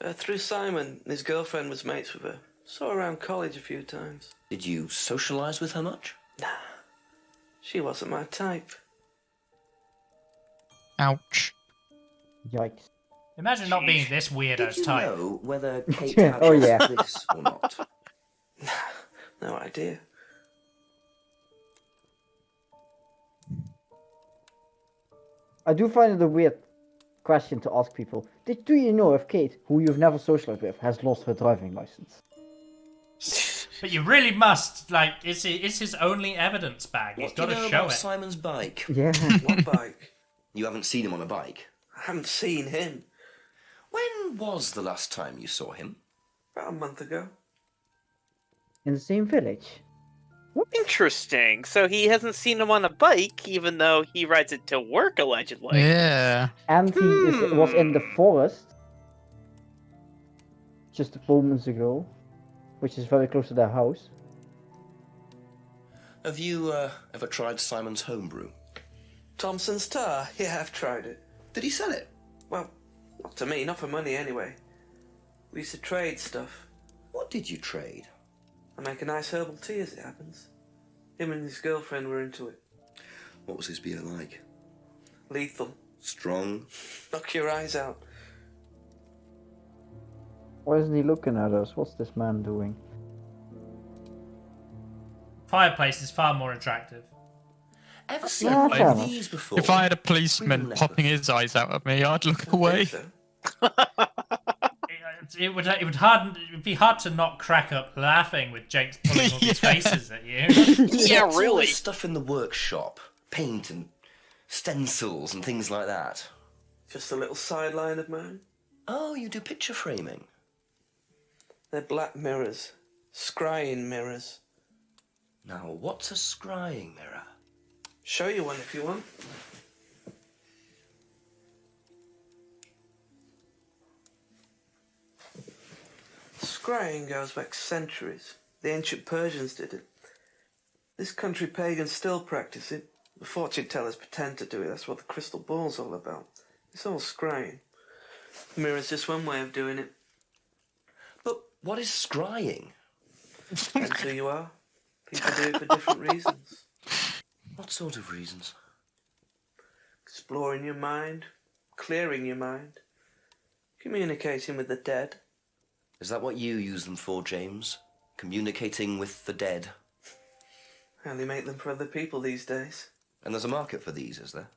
her? Through Simon. His girlfriend was mates with her. Saw her around college a few times. Did you socialise with her much? Nah. She wasn't my type. Ouch. Yikes. Imagine not being this Did weirdo's you type. know whether Kate had Oh, yeah. this or not? No idea. I do find it a weird question to ask people. Do you know if Kate, who you've never socialized with, has lost her driving license? But you really must, like, it's his only evidence bag. He's What got do you to know show about it. Simon's bike? Yeah. What bike? You haven't seen him on a bike. I haven't seen him. When was the last time you saw him? About a month ago. In the same village. Interesting. So he hasn't seen him on a bike, even though he rides it to work, allegedly. Yeah. And he was in the forest just moments ago, which is very close to their house. Have you ever tried Simon's homebrew? Thompson's tar? Yeah, I've tried it. Did he sell it? Well, not to me, not for money anyway. We used to trade stuff. What did you trade? I make a nice herbal tea as it happens. Him and his girlfriend were into it. What was his beer like? Lethal. Strong? Knock your eyes out. Why isn't he looking at us? What's this man doing? Fireplace is far more attractive. Ever seen Yeah, one fair of enough. these before? If I had a policeman never. popping his eyes out at me, I'd look away. So. It would be hard to not crack up laughing with Jake's pulling all these Yeah. faces at you. Yeah, What's all really. this stuff in the workshop? Paint and stencils and things like that. Just a little sideline of mine. Oh, you do picture framing. They're black mirrors. Scrying mirrors. Now, what's a scrying mirror? Show you one if you want. Scrying goes back centuries. The ancient Persians did it. This country pagans still practice it. The fortune tellers pretend to do it. That's what the crystal ball's all about. It's all scrying. Mirror's just one way of doing it. But what is scrying? Depends who you are. People do it for different reasons. What sort of reasons? Exploring your mind, clearing your mind, communicating with the dead. Is that what you use them for, James? Communicating with the dead? I only make them for other people these days. And there's a market for these, is there?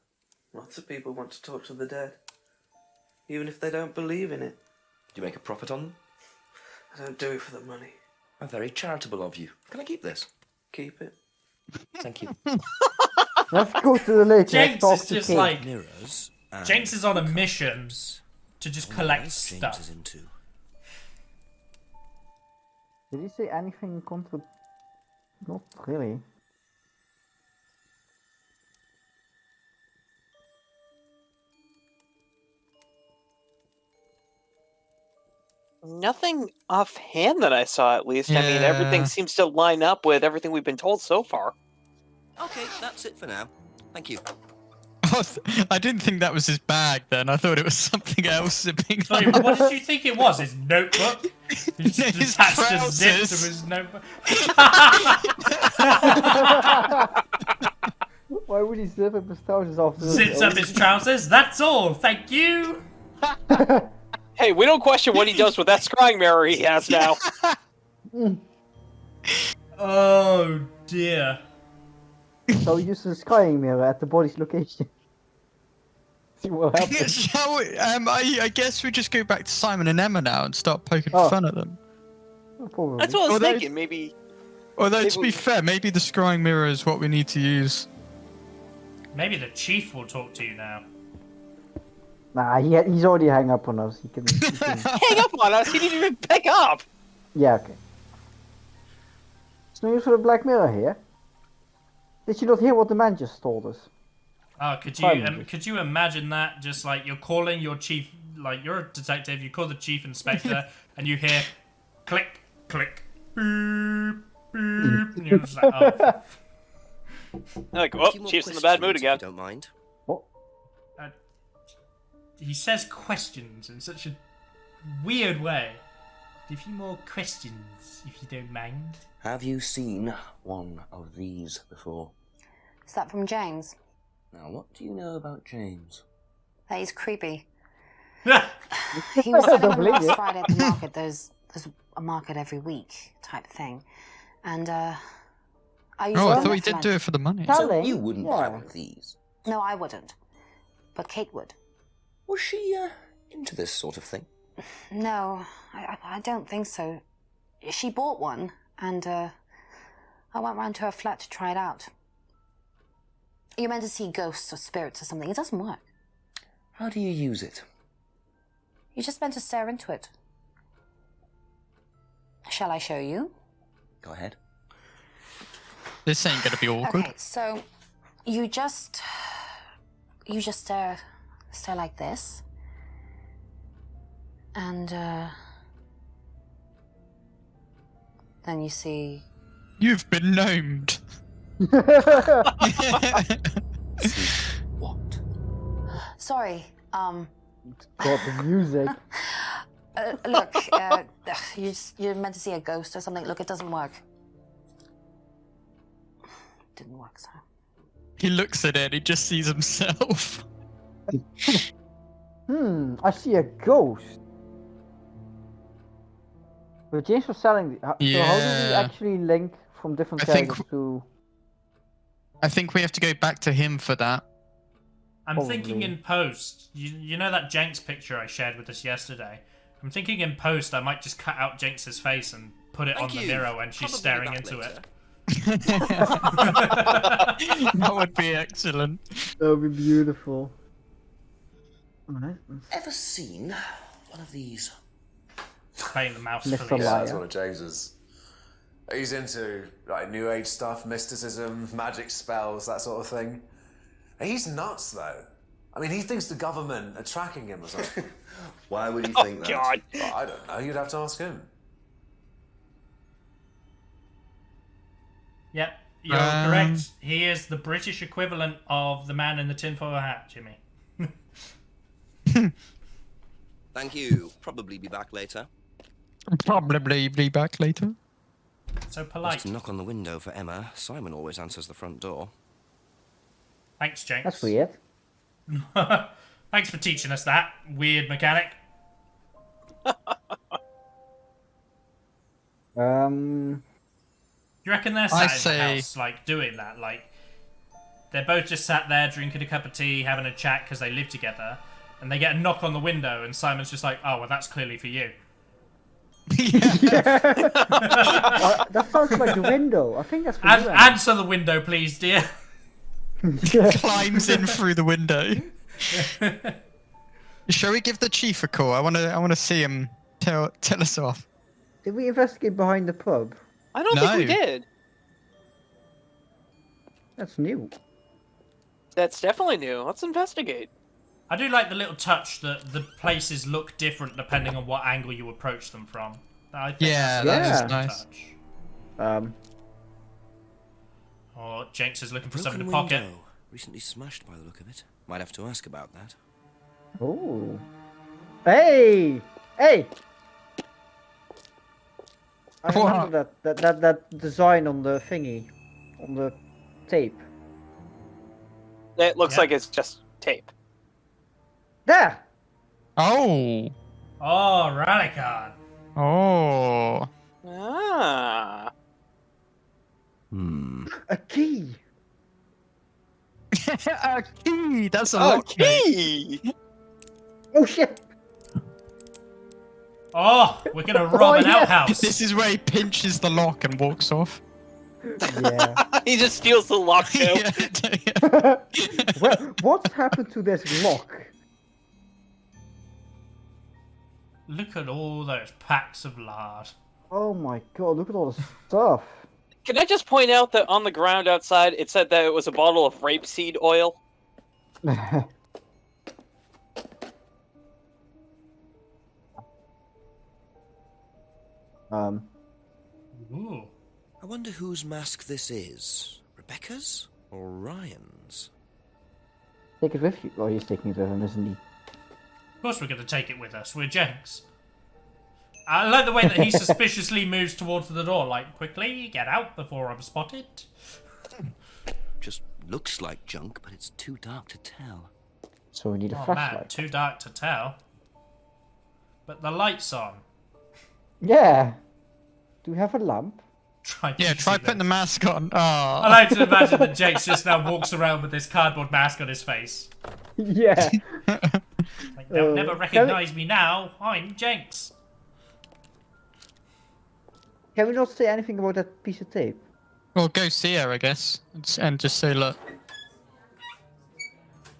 Lots of people want to talk to the dead, even if they don't believe in it. Do you make a profit on them? I don't do it for the money. How very charitable of you. Can I keep this? Keep it. Thank you. Let's go to the lake. Jenks Let's talk is to just Kate. like Mirrors. Jenks is on a mission to just collect James stuff. is into. Did he say anything contra... Not really. Nothing offhand that I saw, at least. I mean, Yeah. everything seems to line up with everything we've been told so far. Okay, that's it for now. Thank you. I didn't think that was his bag then. I thought it was something else zipping Sorry, on. what did you think it was? His notebook? He just His attached a zip to trousers. his notebook. Why would he zip up his trousers after Zips up his trousers. That's all. Thank you. Hey, we don't question what he does with that scrying mirror he has now. Oh dear. So he uses a scrying mirror at the body's location. See what happens. Shall we, I guess we just go back to Simon and Emma now and start poking Oh. fun at them. Probably. That's what I was Although- thinking. Maybe. Although, Maybe to we- be fair, maybe the scrying mirror is what we need to use. Maybe the chief will talk to you now. Nah, he's already hung up on us. He can. Hang up on us. He didn't even pick up. Yeah, okay. There's no use for the Black Mirror here. Did you not hear what the man just told us? Oh, could you imagine that? Just like you're calling your chief, like you're a detective, you call the chief inspector, and you hear click, click, boop, boop, and you're just like, oh. Like, A oh, few more Chief's in the bad mood questions, again. if you don't mind. He says questions in such a weird way. A few more questions, if you don't mind. Have you seen one of these before? Is that from James? Now, what do you know about James? That is creepy. He was selling them last Friday at the market. There's a market every week type thing. And, I usually Oh, I go thought there he for did lunch. do it for the money. Tell So him. you wouldn't buy Yeah. one of these. No, I wouldn't. But Kate would. Was she into this sort of thing? No, I don't think so. She bought one, and I went round to her flat to try it out. You're meant to see ghosts or spirits or something. It doesn't work. How do you use it? You're just meant to stare into it. Shall I show you? Go ahead. This ain't gonna be awkward. Okay, so you just stare like this, and then you see. You've been gnomed. What? Sorry. God, the music. Look, you're meant to see a ghost or something. Look, it doesn't work. Didn't work, so. He looks at it, he just sees himself. I see a ghost. But James was selling. So how do we Yeah. actually link from different I think- characters to? I think we have to go back to him for that. I'm Probably. thinking in post, you know that Jenks picture I shared with us yesterday? I'm thinking in post I might just cut out Jenks's face and put it Thank on the you. mirror when she's Probably staring back into later. it. That would be excellent. That would be beautiful. Alright. Ever seen one of these? Playing the mouse Mr. police. Liar. Yeah, that's one of James's. He's into like New Age stuff, mysticism, magic spells, that sort of thing. He's nuts though. I mean, he thinks the government are tracking him or something. Why would you Oh, think that? God. Well, I don't know. You'd have to ask him. Yep, you're correct. He is the British equivalent of the man in the tinfoil hat, Jimmy. Thank you. Probably be back later. Probably be back later. So Just polite. to knock on the window for Emma. Simon always answers the front door. Thanks, Jenks. That's weird. Thanks for teaching us that, weird mechanic. Um. You reckon they're I sat in the say- house, like, doing that? Like, they're both just sat there drinking a cup of tea, having a chat because they live together, and they get a knock on the window, and Simon's just like, oh, well, that's clearly for you. That sounds like the window. I think that's for you. Emma. Answer the window, please, dear. Climbs in through the window. Shall we give the chief a call? I wanna see him tell us off. Did we investigate behind the pub? I don't think we No. did. That's new. That's definitely new. Let's investigate. I do like the little touch that the places look different depending on what angle you approach them from. I think Yeah, that's that a is nice nice. touch. Oh, Jenks is looking for Broken something to pocket. window. Recently smashed by the look of it. Might have to ask about that. Oh. Hey! Hey! I remember that design on the thingy, on the tape. It looks like it's just tape. There! Oh. Oh, Ralicon. Oh. Ah. A key! A key! That's a A lock, mate. key! Oh shit! Oh, we're gonna rob an yeah. outhouse. This is where he pinches the lock and walks off. Yeah. He just steals the lock too. What's happened to this lock? Look at all those packs of lard. Oh my god, look at all the stuff. Can I just point out that on the ground outside it said that it was a bottle of rapeseed oil? Ooh. I wonder whose mask this is. Rebecca's or Ryan's? Take it with you. Oh, he's taking it with him, isn't he? Of course we're gonna take it with us. We're Jenks. I like the way that he suspiciously moves towards the door, like, quickly, get out before I'm spotted. Just looks like junk, but it's too dark to tell. So we need a Oh man, flashlight. too dark to tell. But the light's on. Yeah. Do we have a lamp? Try Putting the mask on. Oh. I like to imagine that Jenks just now walks around with this cardboard mask on his face. Yeah. Like, they'll never recognise me now. I'm Jenks. Can we not say anything about that piece of tape? Well, go see her, I guess, and just say, look.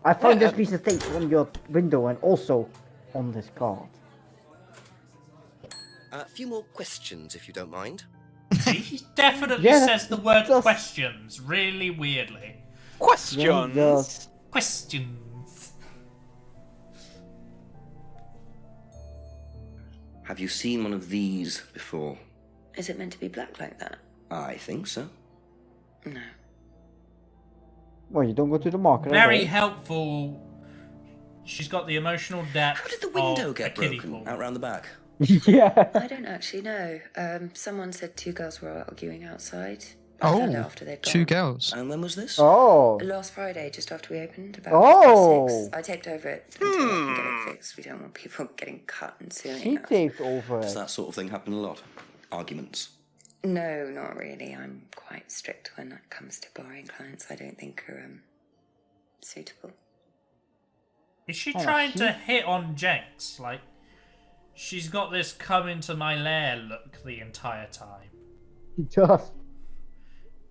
I found this piece of tape on your window and also on this card. A few more questions, if you don't mind. He definitely Yeah, says the word does. questions really weirdly. Questions. Questions. Have you seen one of these before? Is it meant to be black like that? I think so. No. Well, you don't go to the market. Very okay? helpful. She's got the emotional depth. How did the window of get a kiddie broken pool. out round the back? Yeah. I don't actually know. Someone said two girls were arguing outside. I found out after they'd gone. Two girls. And when was this? Oh. Last Friday, just after we opened, about Oh. 6. I taped over it until I can get it fixed. We don't want people getting cut and suing She us. taped over Does it. that sort of thing happen a lot? Arguments? No, not really. I'm quite strict when it comes to barring clients I don't think are suitable. Is she Oh, trying she- to hit on Jenks? Like, she's got this come into my lair look the entire time. Just.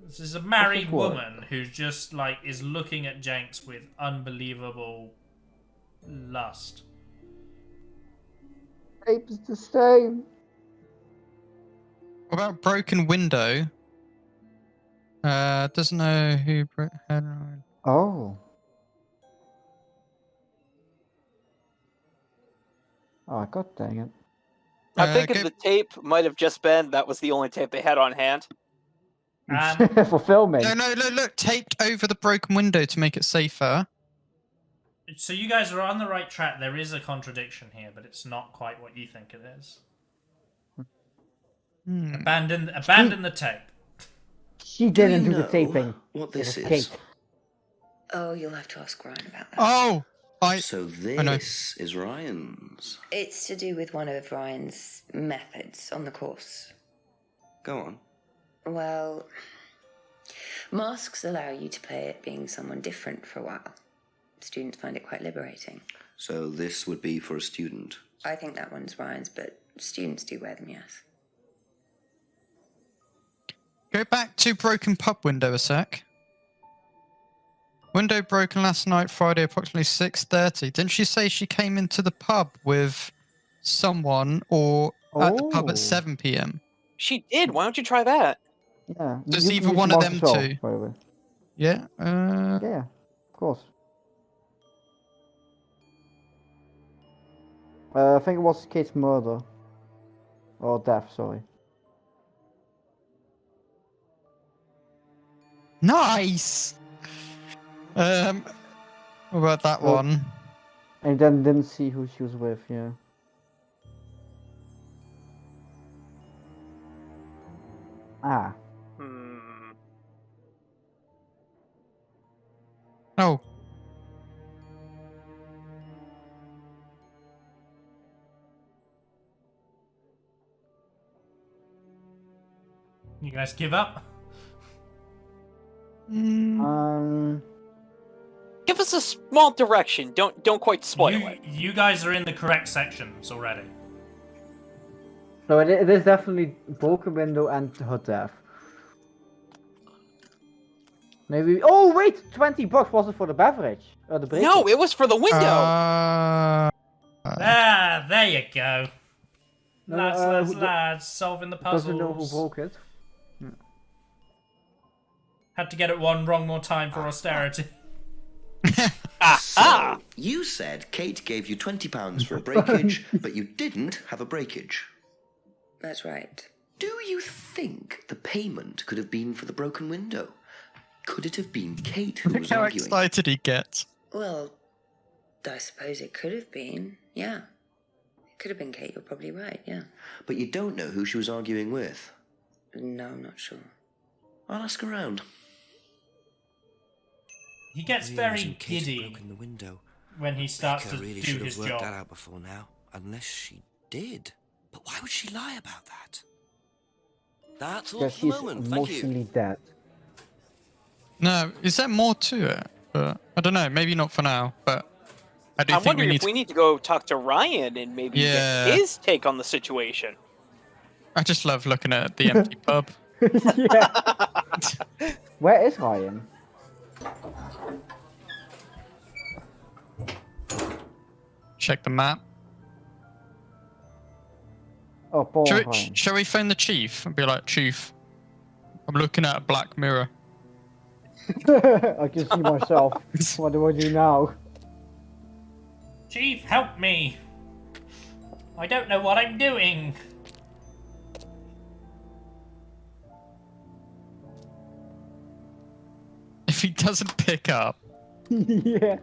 This is a married what? woman who just, like, is looking at Jenks with unbelievable lust. Tape is the same. What about broken window? Doesn't know who broke. Oh. Oh, god dang it. I'm thinking go- the tape might have just been that was the only tape they had on hand. For filming. No, look, taped over the broken window to make it safer. So you guys are on the right track. There is a contradiction here, but it's not quite what you think it is. Abandon the tape. She didn't you do the know taping. what It this was is? Kate. Oh, you'll have to ask Ryan about that. Oh, So know. this is Ryan's. It's to do with one of Ryan's methods on the course. Go on. Well, masks allow you to play at being someone different for a while. Students find it quite liberating. So this would be for a student. I think that one's Ryan's, but students do wear them, yes. Go back to broken pub window a sec. Window broken last night, Friday, approximately 6:30. Didn't she say she came into the pub with someone or at the pub at 7 p.m.? She did. Why don't you try that? Yeah. Just you either can one use of the them mask as well, two. by the way. Yeah. Yeah, of course. I think it was Kate's murder. Or death, sorry. Nice! What about that one? And then didn't see who she was with, yeah. Ah. Oh. You guys give up? Give us a small direction. Don't quite spoil it. You guys are in the correct sections already. So it is definitely broken window and her death. Maybe. Oh wait, $20 was it for the beverage or the break? No, it was for the window. There you go. No, Lads, solving the puzzles. Doesn't know who broke it. Had to get it one wrong more time for austerity. So, you said Kate gave you £20 for a breakage, but you didn't have a breakage. That's right. Do you think the payment could have been for the broken window? Could it have been Kate who Look was how arguing? excited he gets. Well, I suppose it could have been, yeah. It could have been Kate, you're probably right, yeah. But you don't know who she was arguing with. No, I'm not sure. I'll ask around. He gets very giddy The window. when he starts Becca to really do should his have worked that job. out before now, unless she did. But why would she lie about that? That's all Because for the she's moment. Thank you. emotionally dead. No, is there more to it? But I don't know. Maybe not for now. But I do I'm think wondering we if we need to go talk to Ryan and maybe Yeah. get his take on the situation. I just love looking at the empty pub. Yeah. Where is Ryan? Check the map. Oh, poor Shall Ryan. shall we phone the chief and be like, Chief, I'm looking at a black mirror. I can see myself. What do I do now? Chief, help me! I don't know what I'm doing. If he doesn't pick up, Yeah.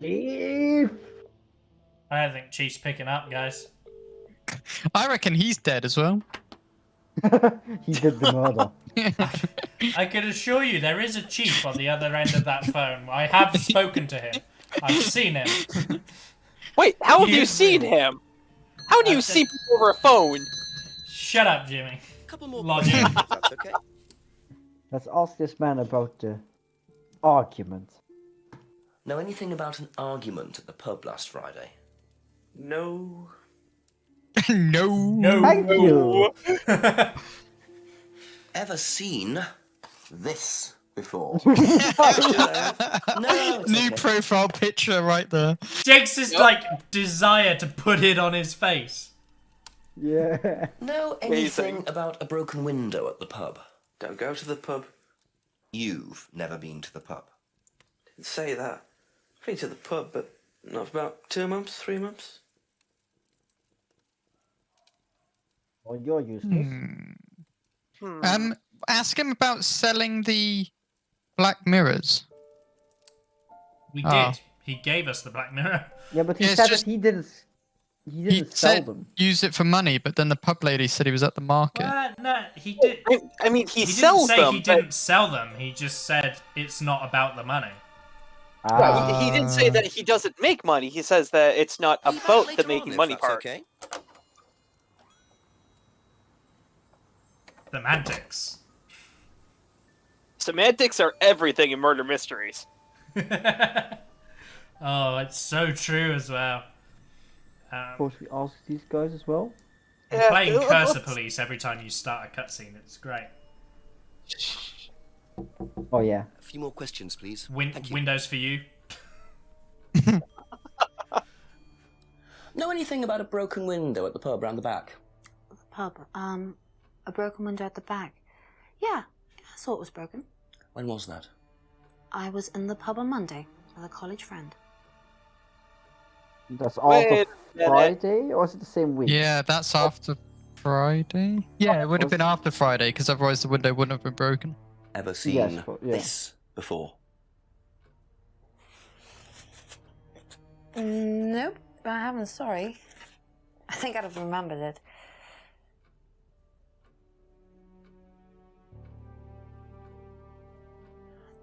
Chief. I don't think Chief's picking up, guys. I reckon he's dead as well. He did the murder. I can assure you there is a chief on the other end of that phone. I have spoken to him. I've seen him. Wait, how have He you is seen real. him? How do you see people over a phone? Shut up, Jimmy. Couple more Logic. questions, if that's okay. Let's ask this man about the argument. Know anything about an argument at the pub last Friday? No. No. Thank you. Ever seen this before? No. No, it's New okay. profile picture right there. Jake's like desire to put it on his face. Yeah. Know anything about a broken window at the pub? Don't go to the pub. You've never been to the pub. Didn't say that. I've been to the pub, but not for about 2 months, 3 months. Well, you're useless. Ask him about selling the black mirrors. We Ah. did. He gave us the Black Mirror. Yeah, but he Yeah, it's said just- that he didn't He sell said them. use it for money, but then the pub lady said he was at the market. No, he did. I mean, he He didn't sells say them. he but- didn't sell them. He just said it's not about the money. Yeah, he didn't say that he doesn't make money. He says that it's not about the making money part. Okay. Semantics. Semantics are everything in murder mysteries. Oh, it's so true as well. Of course, we ask these guys as well. And playing Cursor Police every time you start a cutscene, it's great. Oh yeah. A few more questions, please. Thank you. Windows for you. Know anything about a broken window at the pub round the back? Pub. A broken window at the back. Yeah, I saw it was broken. When was that? I was in the pub on Monday with a college friend. That's after Friday, or is it the same week? Yeah, that's after Friday. Yeah, it would have been after Friday, because otherwise the window wouldn't have been broken. Ever seen this before? Nope, I haven't, sorry. I think I'd have remembered it.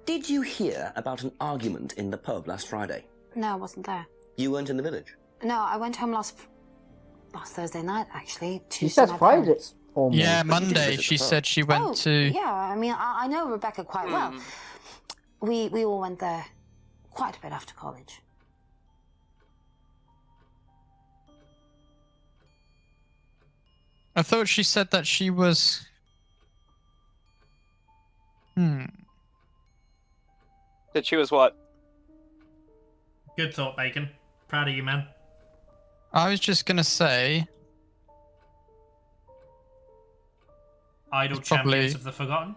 Did you hear about an argument in the pub last Friday? No, I wasn't there. You weren't in the village? No, I went home last Thursday night, actually. She says Friday. Yeah, Monday she said she went to... Yeah, I mean, I know Rebecca quite well. We all went there quite a bit after college. I thought she said that she was... That she was what? Good thought, Bacon. Proud of you, man. I was just gonna say... Idle Champions of the Forgotten?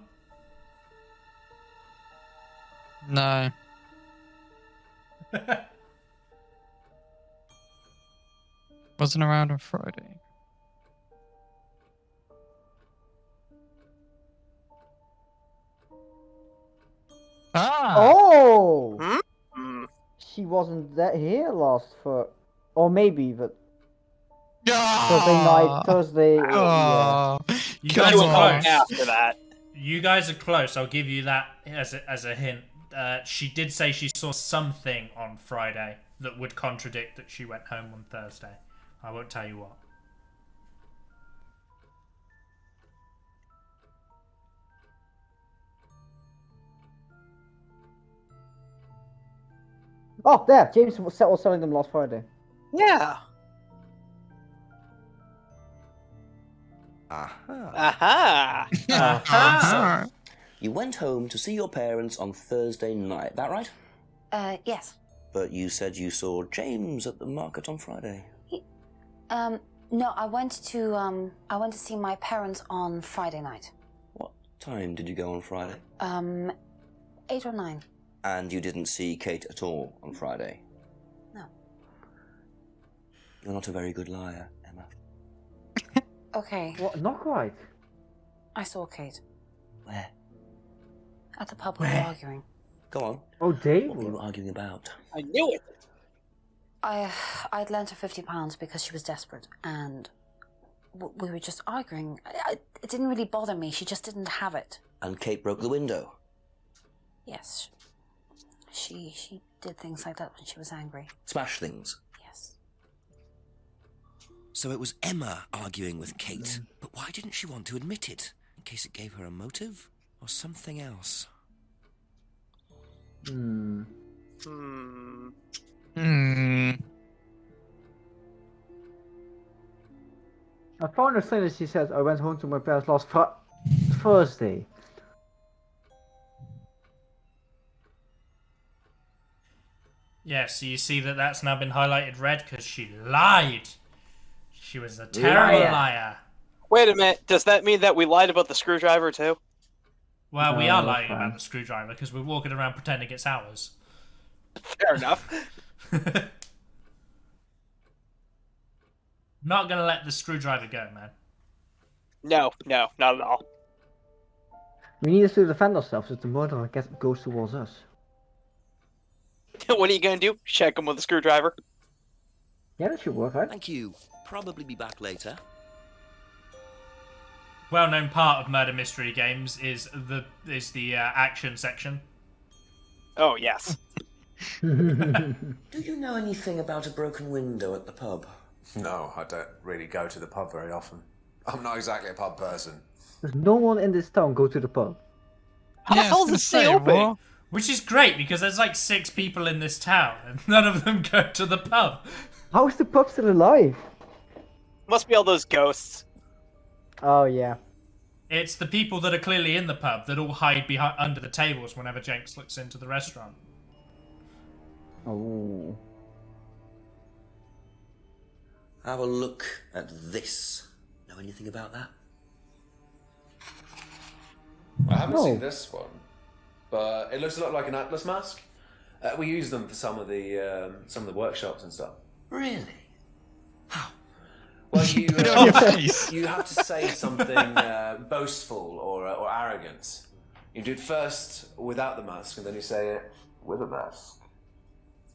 No. Wasn't around on Friday. Ah! Oh! She wasn't here last for... Or maybe, but... Thursday night, Thursday... yeah. You guys are close. After that. You guys are close. I'll give you that as a hint. She did say she saw something on Friday that would contradict that she went home on Thursday. I won't tell you what. Oh, there! James was selling them last Friday. Yeah. Aha. Aha. So, you went home to see your parents on Thursday night, that right? Yes. But you said you saw James at the market on Friday. No, I went to see my parents on Friday night. What time did you go on Friday? 8 or 9. And you didn't see Kate at all on Friday? No. You're not a very good liar, Emma. Okay. What? Not quite. I saw Kate. Where? At the pub we were arguing. Go on. Oh, Dave? What were you arguing about? I knew it. I'd lent her £50 because she was desperate, and we were just arguing. It didn't really bother me. She just didn't have it. And Kate broke the window? Yes. She did things like that when she was angry. Smash things? Yes. So it was Emma arguing with Kate, but why didn't she want to admit it? In case it gave her a motive? Or something else? I found a thing that she said, I went home to my parents last Thursday. Yeah, so you see that that's now been highlighted red because she lied. She was a terrible liar. Wait a minute. Does that mean that we lied about the screwdriver too? Well, we are lying about the screwdriver because we're walking around pretending it's ours. Fair enough. Not gonna let the screwdriver go, man. No, not at all. We need to defend ourselves if the murderer goes towards us. What are you gonna do? Check him with a screwdriver? Yeah, that should work, right? Thank you. Probably be back later. Well-known part of murder mystery games is the action section. Oh yes. Do you know anything about a broken window at the pub? No, I don't really go to the pub very often. I'm not exactly a pub person. Does no one in this town go to the pub? How the hell is this stay open? Which is great because there's like 6 people in this town and none of them go to the pub. How is the pub still alive? Must be all those ghosts. Oh yeah. It's the people that are clearly in the pub that all hide behind under the tables whenever Jenks looks into the restaurant. Oh. Have a look at this. Know anything about that? I haven't seen this one, but it looks a lot like an Atlas mask. We use them for some of the workshops and stuff. Really? Well, you Put it on your face. you have to say something boastful or arrogant. You do it first without the mask, and then you say it with a mask.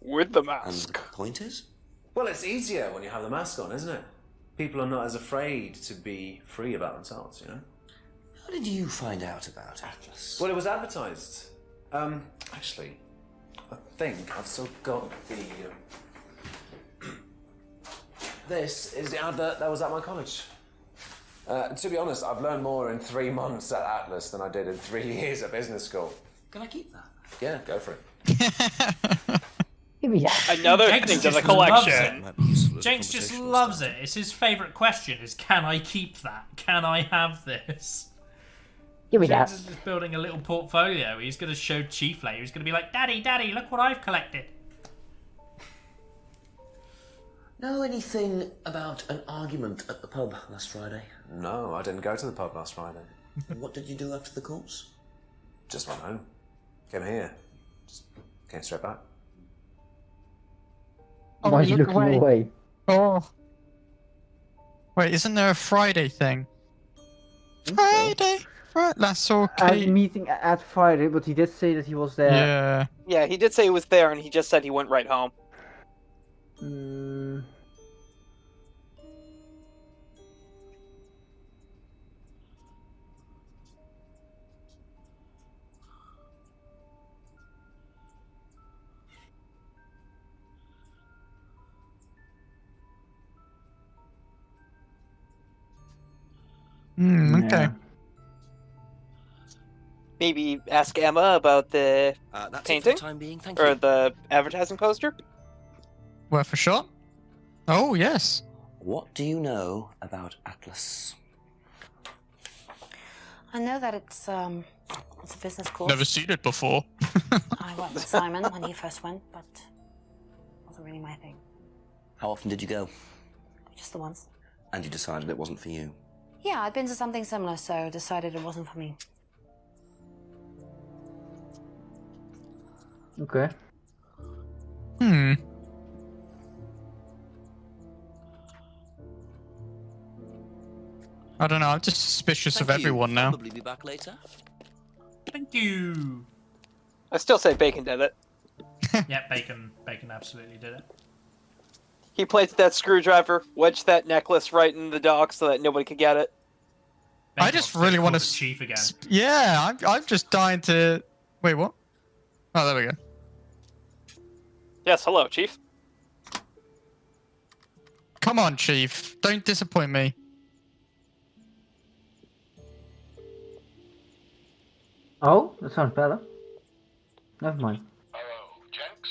With the And mask. the point is? Well, it's easier when you have the mask on, isn't it? People are not as afraid to be free about themselves, you know? How did you find out about Atlas? Well, it was advertised. Actually, I think I've still got the... This is the advert that was at my college. To be honest, I've learned more in 3 months at Atlas than I did in 3 years at business school. Can I keep that? Yeah, go for it. Give me that. Another Jenks thing to the just loves collection. it. Jenks just loves it. It's his favourite question is, can I keep that? Can I have this? Give me Jenks that. is just building a little portfolio. He's going to show Chief later. He's going to be like, Daddy, Daddy, look what I've collected. Know anything about an argument at the pub last Friday? No, I didn't go to the pub last Friday. What did you do after the course? Just went home. Came here. Just came straight back. Oh, Why are you look looking away? Oh. Wait, isn't there a Friday thing? Friday? That's okay. I'm meeting at Friday, but he did say that he was there. Yeah. Yeah, he did say he was there, and he just said he went right home. Mm, Okay. yeah. Maybe ask Emma about the That's it for painting? the time being, thank or you. the advertising poster. Worth a shot? Oh, yes. What do you know about Atlas? I know that it's a business course. Never seen it before. I went with Simon when he first went, but it wasn't really my thing. How often did you go? Just the once. And you decided it wasn't for you? Yeah, I'd been to something similar, so decided it wasn't for me. Okay. I don't know, I'm just suspicious of Thank you. everyone now. Probably be back later. Thank you. I still say Bacon did it. Yeah, Bacon absolutely did it. He placed that screwdriver, wedged that necklace right in the dock so that nobody could get it. Bacon I just wants to really want call to... the Chief again. Yeah, I'm just dying to... Wait, what? Oh, there we go. Yes, hello, Chief. Come on, Chief. Don't disappoint me. Oh, that sounds better. Never mind.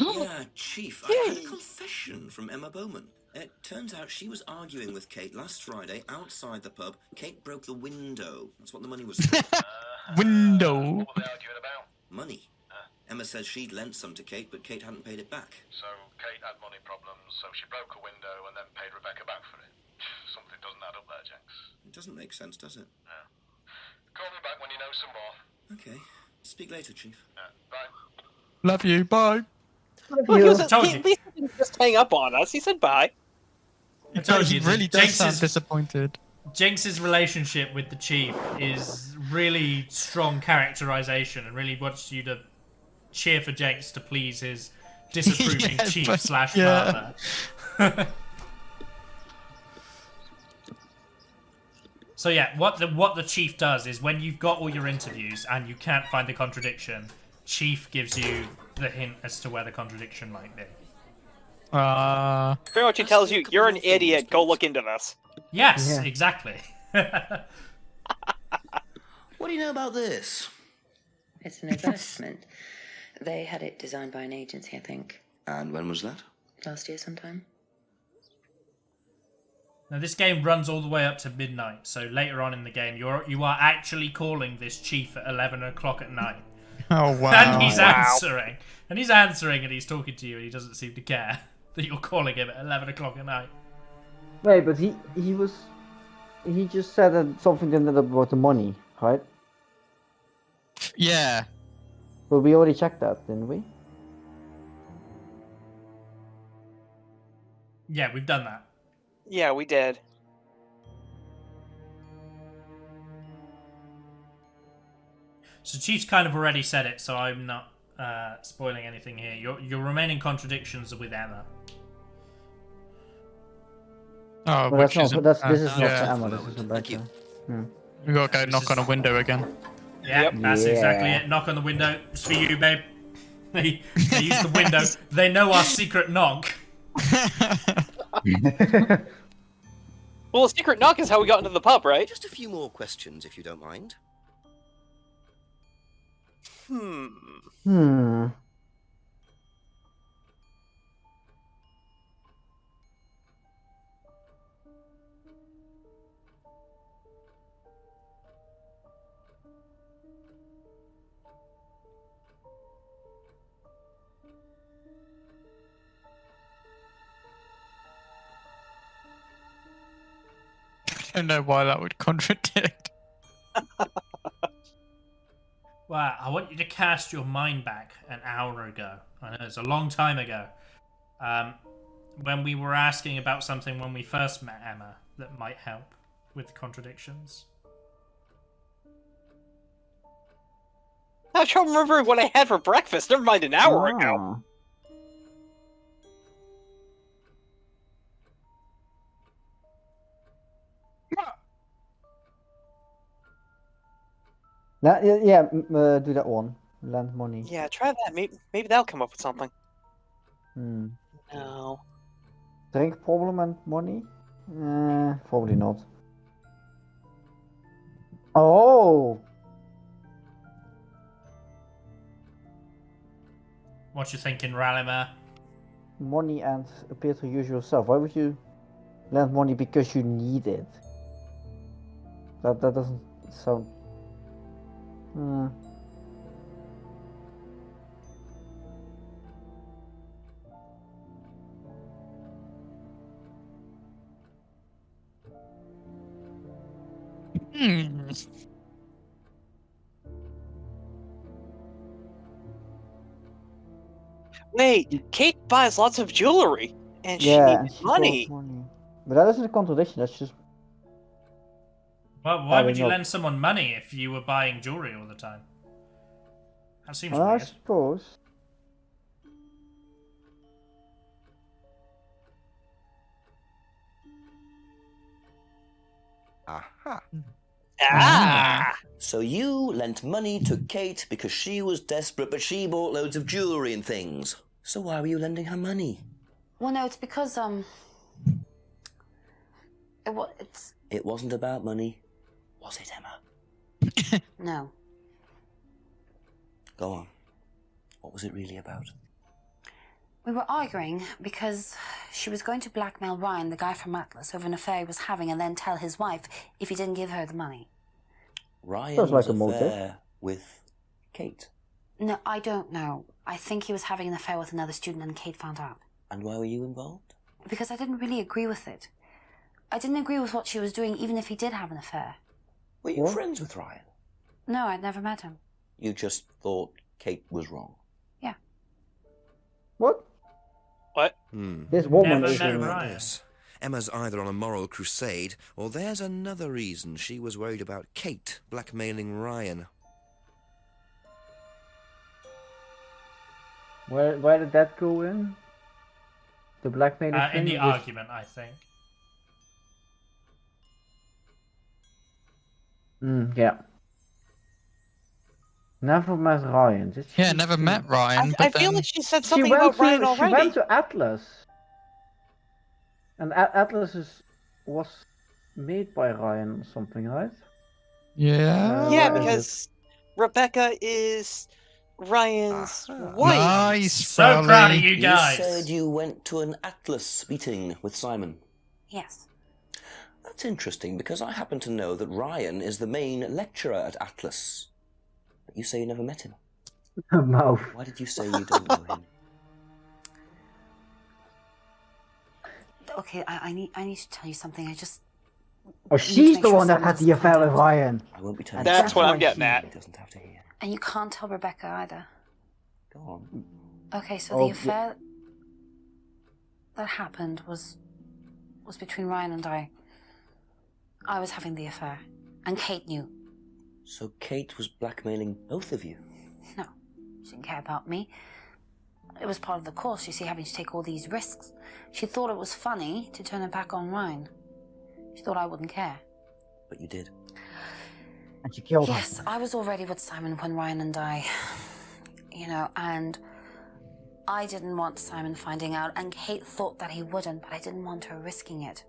Yeah, Chief, I had a confession from Emma Bowman. It turns out she was arguing with Kate last Friday outside the pub. Kate broke the window. That's what the money was for. Window. What were they arguing about? Money. Emma said she'd lent some to Kate, but Kate hadn't paid it back. So Kate had money problems, so she broke a window and then paid Rebecca back for it. Something doesn't add up there, Jenks. It doesn't make sense, does it? Yeah. Call me back when you know some more. Okay. Speak later, Chief. Bye. Love you. Bye. Well, he at Told you. least he didn't just hang up on us. He said bye. I told He you, really does sound Jenks's, disappointed. Jenks's relationship with the Chief is really strong characterization and really wants you to cheer for Jenks to please his disapproving Yeah, Chief but- slash yeah. father. So yeah, what the Chief does is when you've got all your interviews and you can't find the contradiction, Chief gives you the hint as to where the contradiction might be. Pretty much he tells you, you're an idiot, go look into this. Yes, exactly. What do you know about this? It's an investment. They had it designed by an agency, I think. And when was that? Last year sometime. Now this game runs all the way up to midnight, so later on in the game you are actually calling this chief at 11 o'clock at night. Oh wow. And he's answering. And he's answering and he's talking to you and he doesn't seem to care that you're calling him at 11 o'clock at night. Wait, but he just said that something about the money, right? Yeah. Well, we already checked that, didn't we? Yeah, we've done that. Yeah, we did. So Chief's kind of already said it, so I'm not spoiling anything here. Your remaining contradictions are with Emma. Oh, Well, which this is not yeah. for Emma. This is Thank you. We gotta go knock on a window again. Yeah, that's exactly it. Knock on the window. It's for you, babe. They use the window. They know our secret knock. Well, a secret knock is how we got into the pub, right? Just a few more questions, if you don't mind. I don't know why that would contradict. Wow, I want you to cast your mind back an hour ago. I know it's a long time ago. When we were asking about something when we first met Emma that might help with contradictions. I don't remember what I had for breakfast. Never mind an hour ago. Do that one. Lend money. Yeah, try that. Maybe that'll come up with something. No. Drink problem and money? Probably not. Oh! What you thinking, Ralimurr? Money and appear to use yourself. Why would you lend money because you need it? That doesn't sound... Wait, Kate buys lots of jewelry, and she needs money. But that isn't a contradiction, that's just... Well, why would you lend someone money if you were buying jewelry all the time? That seems I weird. suppose. Aha. So you lent money to Kate because she was desperate, but she bought loads of jewelry and things. So why were you lending her money? Well, no, it's because, It wasn't about money, was it, Emma? No. Go on. What was it really about? We were arguing because she was going to blackmail Ryan, the guy from Atlas, over an affair he was having and then tell his wife if he didn't give her the money. Ryan's like a affair motive. with Kate. No, I don't know. I think he was having an affair with another student and Kate found out. And why were you involved? Because I didn't really agree with it. I didn't agree with what she was doing, even if he did have an affair. Were you friends with Ryan? No, I'd never met him. You just thought Kate was wrong. Yeah. What? What? This woman Never is... met in- Ryan. Emma's either on a moral crusade, or there's another reason she was worried about Kate blackmailing Ryan. Where did that go in? The blackmailing In thing? the Which- argument, I think. Yeah. Never met Ryan. Did she? Yeah, never met Ryan. I But feel then like she said She something went about to Ryan she already. went to Atlas, and Atlas was made by Ryan or something, right? yeah. Yeah, Where is because Rebecca is Ryan's wife. Nice, So proud of Raleigh. you guys. You said you went to an Atlas meeting with Simon. Yes. That's interesting, because I happen to know that Ryan is the main lecturer at Atlas. But you say you never met him. Mouth. Why did you say you don't know him? Okay, I need to tell you something. I just. Oh, need to she's make the sure one that someone had the doesn't find affair with out. Ryan. I won't be telling And you. That's what I'm why getting she- at. He doesn't have to hear. And you can't tell Rebecca either. Go on. Okay, so Oh, the affair that happened was between Ryan and I. I was having the affair, and Kate knew. So Kate was blackmailing both of you? No, she didn't care about me. It was part of the course, you see, having to take all these risks. She thought it was funny to turn her back on Ryan. She thought I wouldn't care. But you did. And she killed her. Yes, I was already with Simon when Ryan and I, and I didn't want Simon finding out, and Kate thought that he wouldn't, but I didn't want her risking it.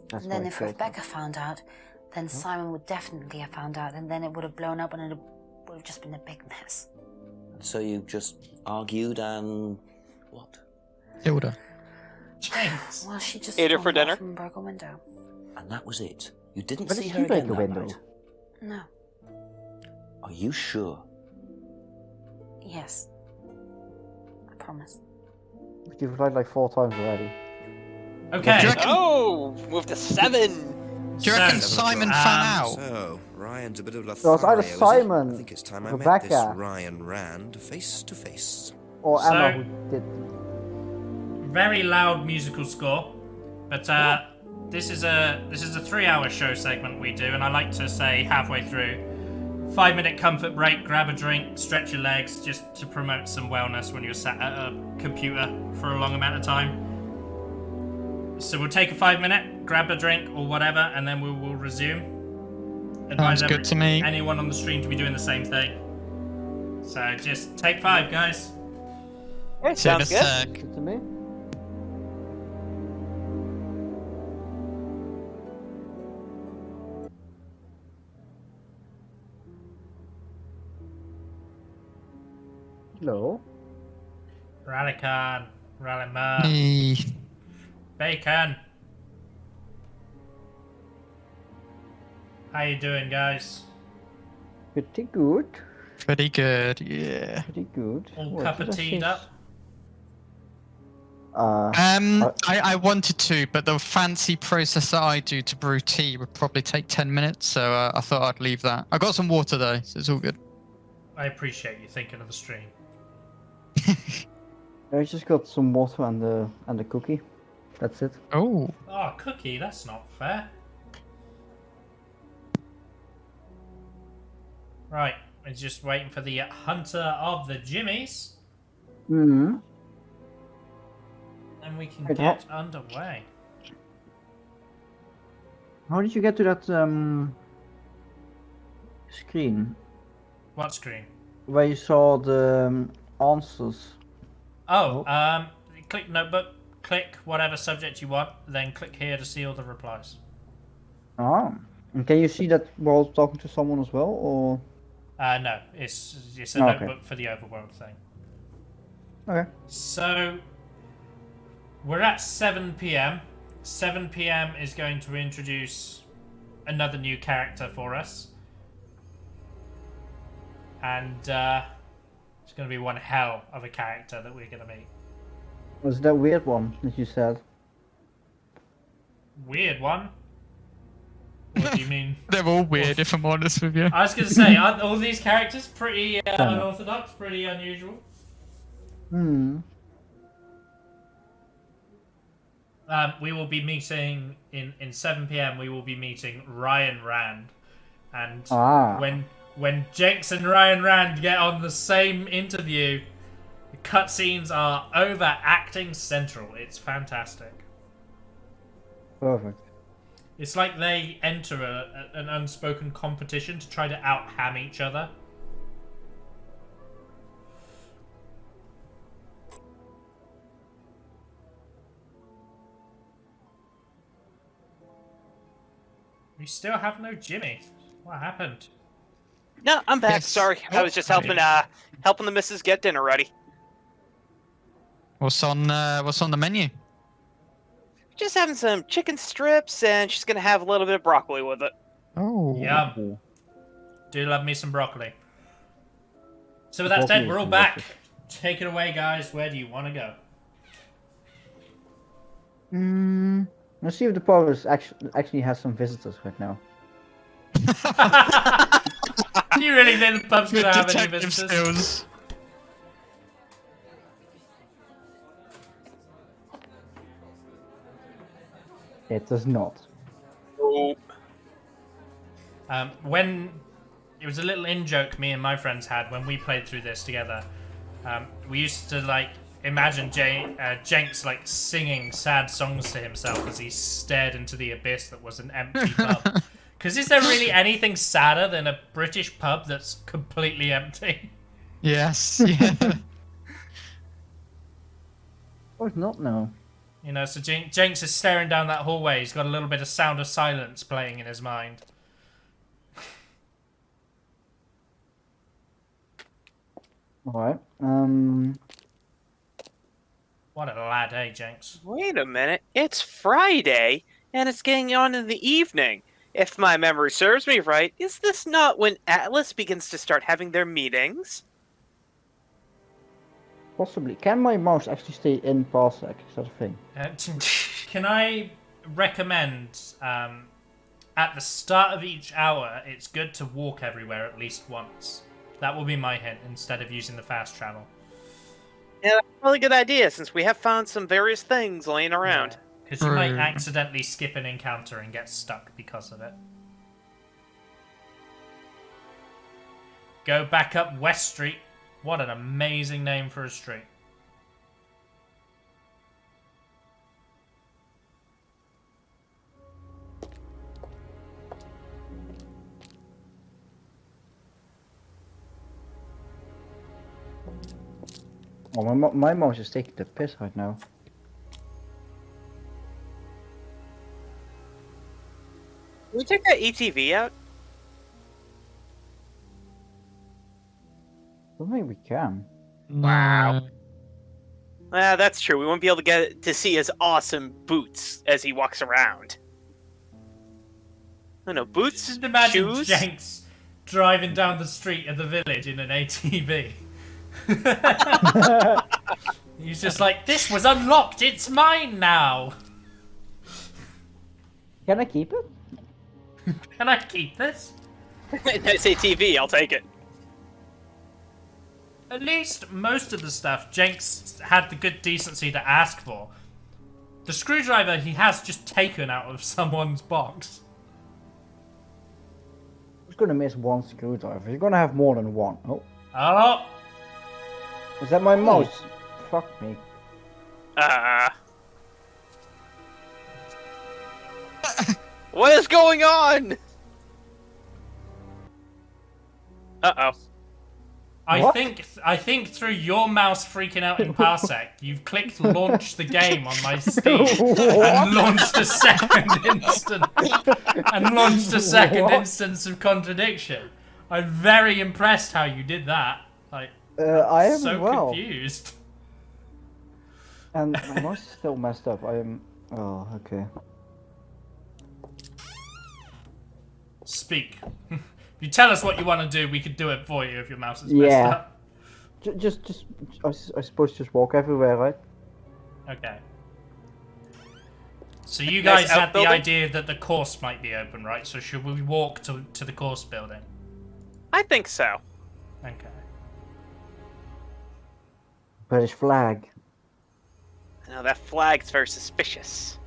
That's And then why if she killed Rebecca found out, then Simon would definitely have found out, and then it would have blown up, and it would have just been a big mess. So you just argued and... what? Killed her. James. Well, she just Ate her stormed for off dinner? and broke a window. And that was it? You didn't But see did her she break again the that window? night? No. Are you sure? Yes. I promise. You've lied like 4 times already. Okay. Oh, move to 7. Do you reckon So, Simon found out? So, Ryan's a bit of a So it's either Lothario, is he? Simon, I think it's time I met Rebecca. this Ryan Rand face to face. Or So- Emma who did. Very loud musical score, but this is a 3-hour show segment we do, and I like to say halfway through, 5-minute comfort break, grab a drink, stretch your legs, just to promote some wellness when you're sat at a computer for a long amount of time. So we'll take a 5-minute, grab a drink or whatever, and then we will resume. Sounds good to me. Anyone on the stream to be doing the same thing. So just take 5, guys. Okay, See you in a sounds good. sec. Good to me. Hello. Ralikon, Ralimurr, Hey. Bacon. How you doing, guys? Pretty good. Pretty good, yeah. Pretty good. All What cup did of I tea'd say? up? I wanted to, but the fancy process that I do to brew tea would probably take 10 minutes, so I thought I'd leave that. I got some water though, so it's all good. I appreciate you thinking of the stream. I just got some water and the cookie. That's it. Oh. Oh, cookie, that's not fair. Right, we're just waiting for the hunter of the Jimmies, Hmm. and we can Wait, get underway. How did you get to that screen What screen? where you saw the answers? Oh, click notebook, click whatever subject you want, then click here to see all the replies. Ah. And can you see that we're all talking to someone as well, or? No, it's a Oh, okay. notebook for the overworld thing. Okay. So, we're at 7 p.m. 7 p.m. is going to introduce another new character for us. And it's going to be one hell of a character that we're going to meet. Was that weird one that you said? Weird one? What do you mean? They're all weird, if I'm honest with you. I was going to say, aren't all these characters pretty unorthodox, pretty unusual? Hmm. We will be meeting in 7 p.m. We will be meeting Ryan Rand, and when Jenks and Ryan Rand get on the same interview, the cutscenes are overacting central. It's fantastic. Perfect. It's like they enter an unspoken competition to try to out-ham each other. We still have no Jimmy. What happened? No, I'm back. Yes. Sorry, I was just helping helping the missus get dinner ready. What's on the menu? Just having some chicken strips, and she's gonna have a little bit of broccoli with it. Oh. Yum. Do love me some broccoli. So with that said, we're all back. Take it away, guys. Where do you want to go? Let's see if the pub actually has some visitors right now. Do you really think the pub's going to have any Detective visitors? skills. It does not. Oh. When it was a little in-joke me and my friends had when we played through this together, we used to like imagine Jenks like singing sad songs to himself as he stared into the abyss that was an empty pub. Because is there really anything sadder than a British pub that's completely empty? Yes. Yeah. Oh, it's not now. You know, so Jenks is staring down that hallway. He's got a little bit of Sound of Silence playing in his mind. Alright. What a lad, eh, Jenks? Wait a minute. It's Friday, and it's getting on in the evening. If my memory serves me right, is this not when Atlas begins to start having their meetings? Possibly. Can my mouse actually stay in parsec? Is that a thing? Can I recommend, at the start of each hour, it's good to walk everywhere at least once. That will be my hint, instead of using the fast travel. Yeah, that's a really good idea, since we have found some various things laying around. Because you might accidentally skip an encounter and get stuck because of it. Go back up West Street. What an amazing name for a street. Oh, my mouse is taking the piss right now. Can we take that ETV out? I don't think we can. Wow. That's true. We won't be able to get to see his awesome boots as he walks around. I don't know, boots, Just imagine shoes. Jenks driving down the street of the village in an ATV. He's just like, this was unlocked, it's mine now. Can I keep it? Can I keep this? Nice ATV, I'll take it. At least most of the stuff Jenks had the good decency to ask for. The screwdriver he has just taken out of someone's box. Who's gonna miss one screwdriver? You're gonna have more than one. Oh. Oh! Is that my mouse? Fuck me. What is going on? Uh-oh. I think through your mouse freaking out in Parsec, you've clicked launch the game on my Steam and launched a second instance of Contradiction. I'm very impressed how you did that. Like, I am so well. confused. And my mouse is still messed up. I am. Oh, okay. Speak. If you tell us what you want to do, we could do it for you if your mouse is messed up. Just, I suppose just walk everywhere, right? Okay. So you guys had the idea that the course might be open, right? So should we walk to the course building? I think so. Okay. British flag. Now that flag's very suspicious.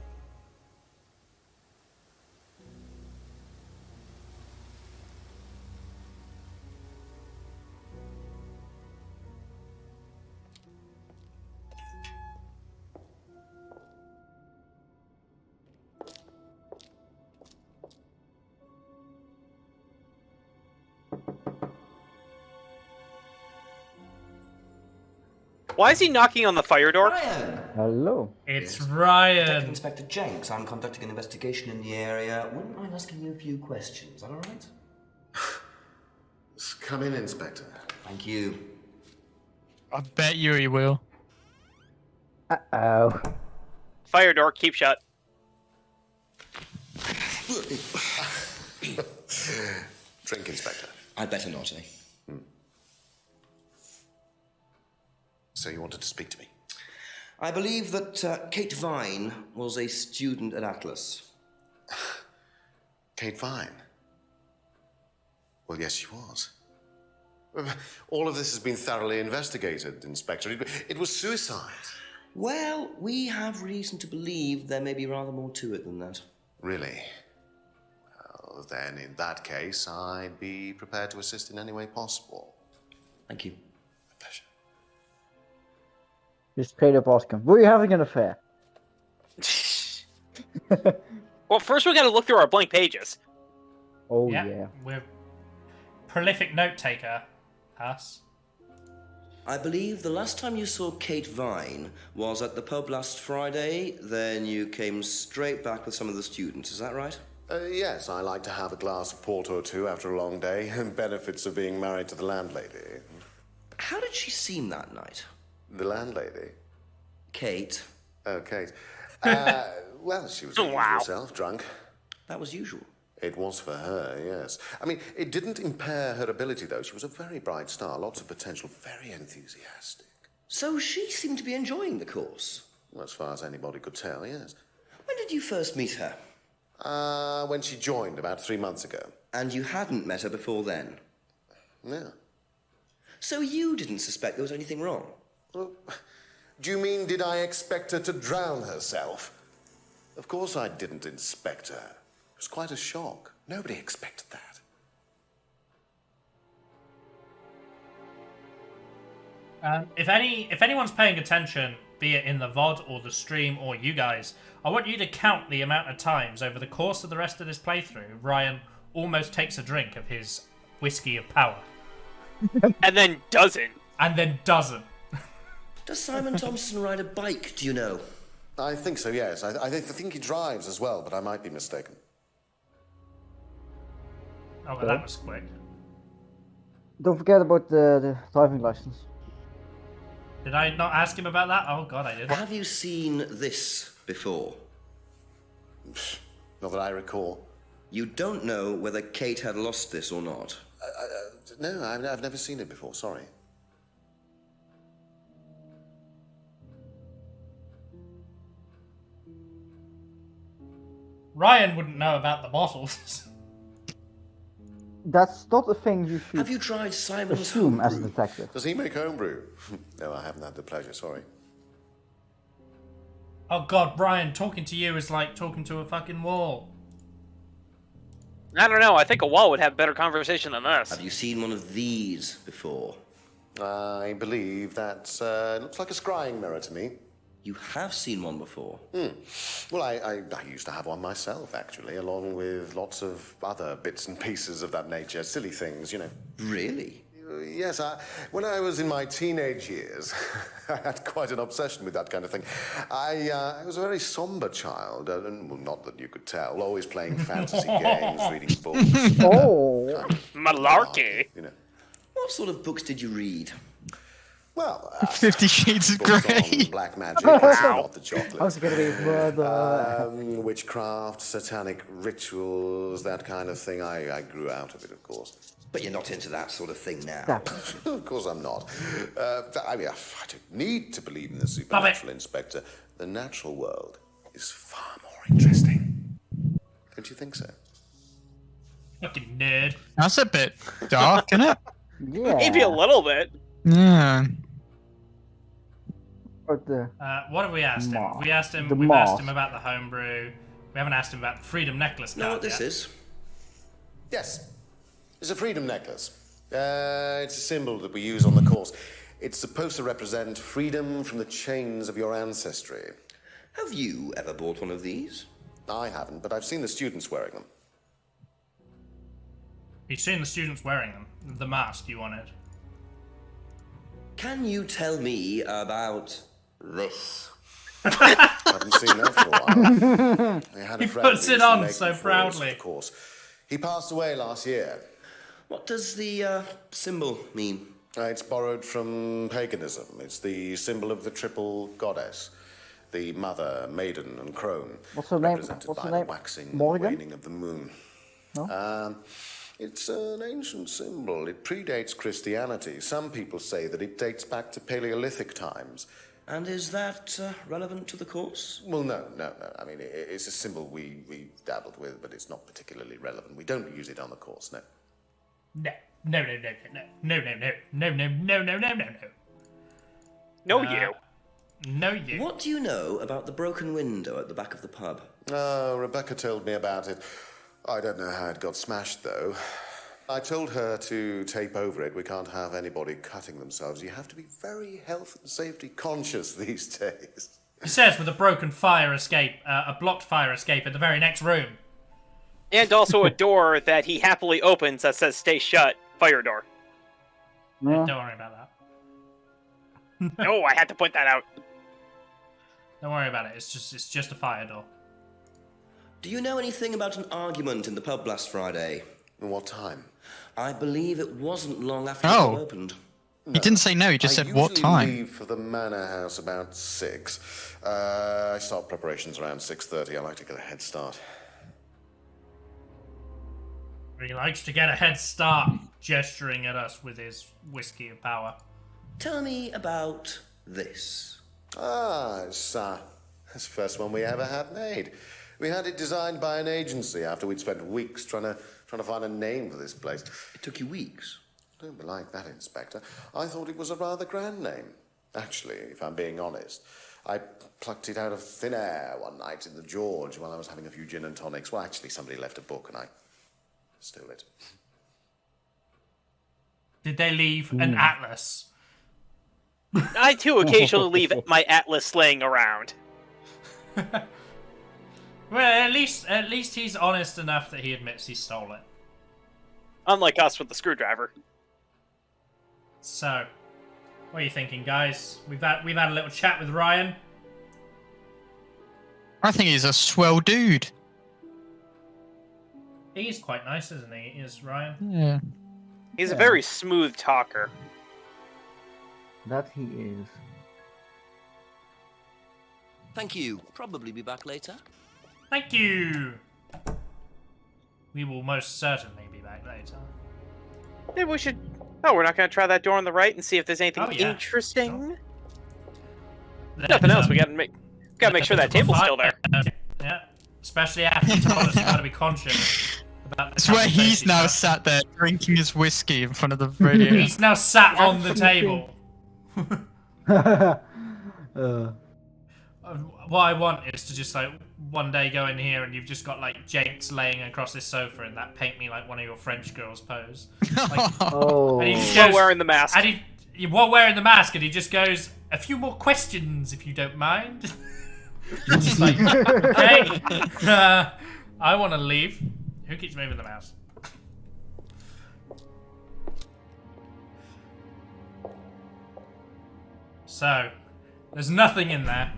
Why is he knocking on the fire door? Ryan! Hello. It's Detective Ryan. Inspector Jenks. I'm conducting an investigation in the area. Wouldn't mind asking you a few questions. Is that all right? Come in, Inspector. Thank you. I bet you he will. Uh-oh. Fire door, keep shut. Drink, Inspector. I'd better not, eh? So you wanted to speak to me? I believe that Kate Vine was a student at Atlas. Kate Vine? Well, yes, she was. All of this has been thoroughly investigated, Inspector. It was suicide. Well, we have reason to believe there may be rather more to it than that. Really? Well, then, in that case, I'd be prepared to assist in any way possible. Thank you. My pleasure. Just straight up ask him, were you having an affair? Well, first we gotta look through our blank pages. Oh, Yeah, yeah. we're prolific note taker. Us. I believe the last time you saw Kate Vine was at the pub last Friday, then you came straight back with some of the students, is that right? Yes, I like to have a glass of port or two after a long day, and benefits of being married to the landlady. How did she seem that night? The landlady? Kate. Oh, Kate. Well, she was herself, drunk. That was usual. It was for her, yes. I mean, it didn't impair her ability, though. She was a very bright star, lots of potential, very enthusiastic. So she seemed to be enjoying the course? Well, as far as anybody could tell, yes. When did you first meet her? When she joined, about 3 months ago. And you hadn't met her before then? No. So you didn't suspect there was anything wrong? Well, do you mean, did I expect her to drown herself? Of course I didn't inspect her. It was quite a shock. Nobody expected that. If anyone's paying attention, be it in the VOD or the stream or you guys, I want you to count the amount of times over the course of the rest of this playthrough Ryan almost takes a drink of hhis whiskey of power. And then doesn't. And then doesn't. Does Simon Thompson ride a bike, do you know? I think so, yes. I think he drives as well, but I might be mistaken. Oh, well, that was quick. Don't forget about the driving license. Did I not ask him about that? Oh, God, I did. Have you seen this before? Not that I recall. You don't know whether Kate had lost this or not? No, I've never seen it before, sorry. Ryan wouldn't know about the bottles. That's not a thing you should Have you tried Simon's assume as a homebrew? detective. Does he make homebrew? No, I haven't had the pleasure, sorry. Oh, God, Brian, talking to you is like talking to a fucking wall. I don't know, I think a wall would have better conversation than this. Have you seen one of these before? I believe that looks like a scrying mirror to me. You have seen one before? Well, I used to have one myself, actually, along with lots of other bits and pieces of that nature. Silly things, you know. Really? Yes, when I was in my teenage years, I had quite an obsession with that kind of thing. I was a very somber child, and well, not that you could tell, always playing fantasy games, reading books. Oh! Kind of Malarkey. you know. What sort of books did you read? Well, 50 Shades of books Grey. on black magic, not the chocolate. How's it gonna be, brother? Witchcraft, satanic rituals, that kind of thing. I grew out of it, of course. But you're not into that sort of thing now. Of course I'm not. I mean, I don't need to believe in the supernatural, Inspector. The natural world is far more interesting. Don't you think so? Fucking nerd. That's a bit dark, isn't it? Yeah. Maybe a little bit. Yeah. But the What have we asked him? Mask. We asked him. The We've asked mask. him about the homebrew. We haven't asked him about the freedom necklace card Know what this yet. is? Yes. It's a freedom necklace. It's a symbol that we use on the course. It's supposed to represent freedom from the chains of your ancestry. Have you ever bought one of these? I haven't, but I've seen the students wearing them. You've seen the students wearing them. The mask you wanted. Can you tell me about this? I haven't seen that for a while. I had a He friend puts who it used to on make so them for us, proudly. Of course. He passed away last year. What does the symbol mean? It's borrowed from paganism. It's the symbol of the triple goddess. The mother, maiden, and crone. What's her name? Represented What's by her the name? waxing Morrigan? and waning of the moon. No? It's an ancient symbol. It predates Christianity. Some people say that it dates back to Paleolithic times. And is that relevant to the course? Well, no. I mean, it's a symbol we dabbled with, but it's not particularly relevant. We don't use it on the course, no. No. No. No, you. No, you. What do you know about the broken window at the back of the pub? Rebecca told me about it. I don't know how it got smashed, though. I told her to tape over it. We can't have anybody cutting themselves. You have to be very health and safety conscious these days. He says with a broken fire escape, a blocked fire escape in the very next room. And also a door that he happily opens that says "Stay shut." Fire door. Yeah. Don't worry about that. No, I had to point that out. Don't worry about it. It's just a fire door. Do you know anything about an argument in the pub last Friday? What time? I believe it wasn't long after the pub opened. He didn't say no, he just said what I time. usually leave for the manor house about 6. I start preparations around 6:30. I like to get a head start. He likes to get a head start, gesturing at us with his whiskey of power. Tell me about this. It's the first one we ever had made. We had it designed by an agency after we'd spent weeks trying to find a name for this place. It took you weeks? Don't be like that, Inspector. I thought it was a rather grand name. Actually, if I'm being honest, I plucked it out of thin air one night in the George while I was having a few gin and tonics. Well, actually, somebody left a book and I stole it. Did they leave an atlas? I too occasionally leave my atlas laying around. Well, at least he's honest enough that he admits he stole it. Unlike us with the screwdriver. So, what are you thinking, guys? We've had a little chat with Ryan. I think he's a swell dude. He's quite nice, isn't he? Is Ryan? Yeah. He's a very smooth talker. That he is. Thank you. Probably be back later. Thank you. We will most certainly be back later. Maybe we should... Oh, we're not going to try that door on the right and see if there's anything yeah. interesting? There's, Nothing else. We got to make sure that table's still there. Yeah. Especially after you told us you got to be conscious about the That's where he's conversation now stuff. sat there drinking his whiskey in front of the radio. He's now sat on the table. What I want is to just like one day go in here and you've just got like Jenks laying across this sofa and that paint me like one of your French girls pose. Like, Oh. and he just While goes, wearing the mask. And while wearing the mask, and he just goes, "A few more questions, if you don't mind." Just like, okay, I want to leave. Who keeps moving the mouse? So, there's nothing in there.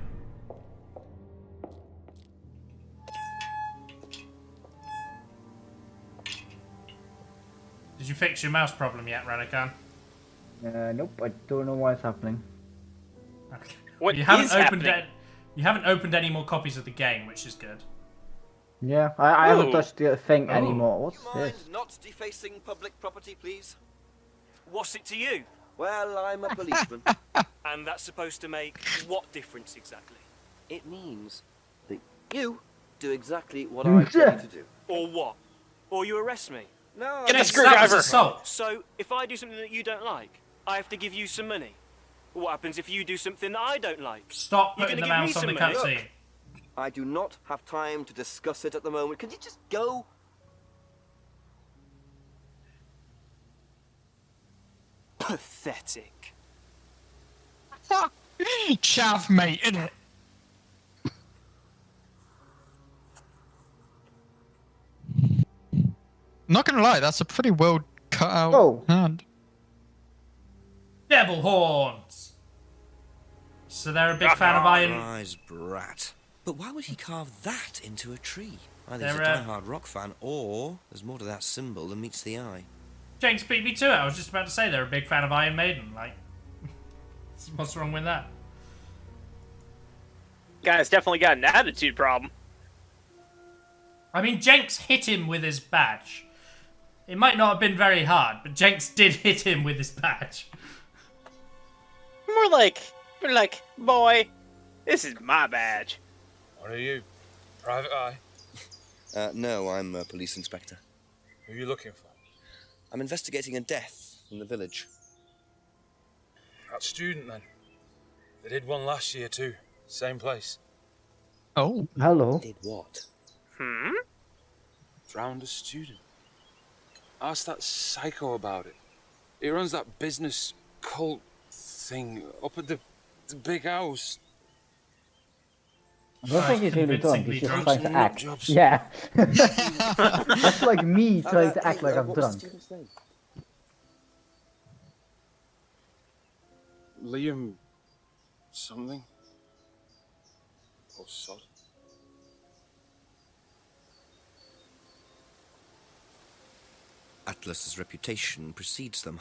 Did you fix your mouse problem yet, Radakan? Nope, I don't know why it's happening. Okay. What you haven't is opened happening? You haven't opened any more copies of the game, which is good. Yeah, I haven't Ooh. touched the thing Oh. anymore. What's Do you mind this? not defacing public property, please? What's it to you? Well, I'm a policeman. And that's supposed to make what difference exactly? It means that you do exactly what I tell you to do. Or what? Or you arrest me? No, Get a That was screwdriver. assault. So, if I do something that you don't like, I have to give you some money. What happens if you do something that I don't like? Stop You're putting the gonna give mouse me on the some money? cutscene. I do not have time to discuss it at the moment. Can you just go? Pathetic. Chav, mate, innit? Not gonna lie, that's a pretty well cut out Oh. hand. Devil horns. So they're a big fan of iron. Surprise, brat. But why would he carve that into a tree? Either he's a They're, die-hard rock fan, or there's more to that symbol than meets the eye. Jenks beat me to it. I was just about to say they're a big fan of Iron Maiden. Like, what's wrong with that? Guy's definitely got an attitude problem. I mean, Jenks hit him with his badge. It might not have been very hard, but Jenks did hit him with his badge. More like, boy, this is my badge. What are you? Private eye? No, I'm a police inspector. Who are you looking for? I'm investigating a death in the village. That student, then. They did one last year, too. Same place. Oh. Hello. Did what? Drowned a student. Ask that psycho about it. He runs that business cult thing up at the big house. I don't think he's really drunk, he's just trying to act. Jobs. Yeah. That's like me trying to act like I'm drunk. Liam... something? Or sod? Atlas's reputation precedes them.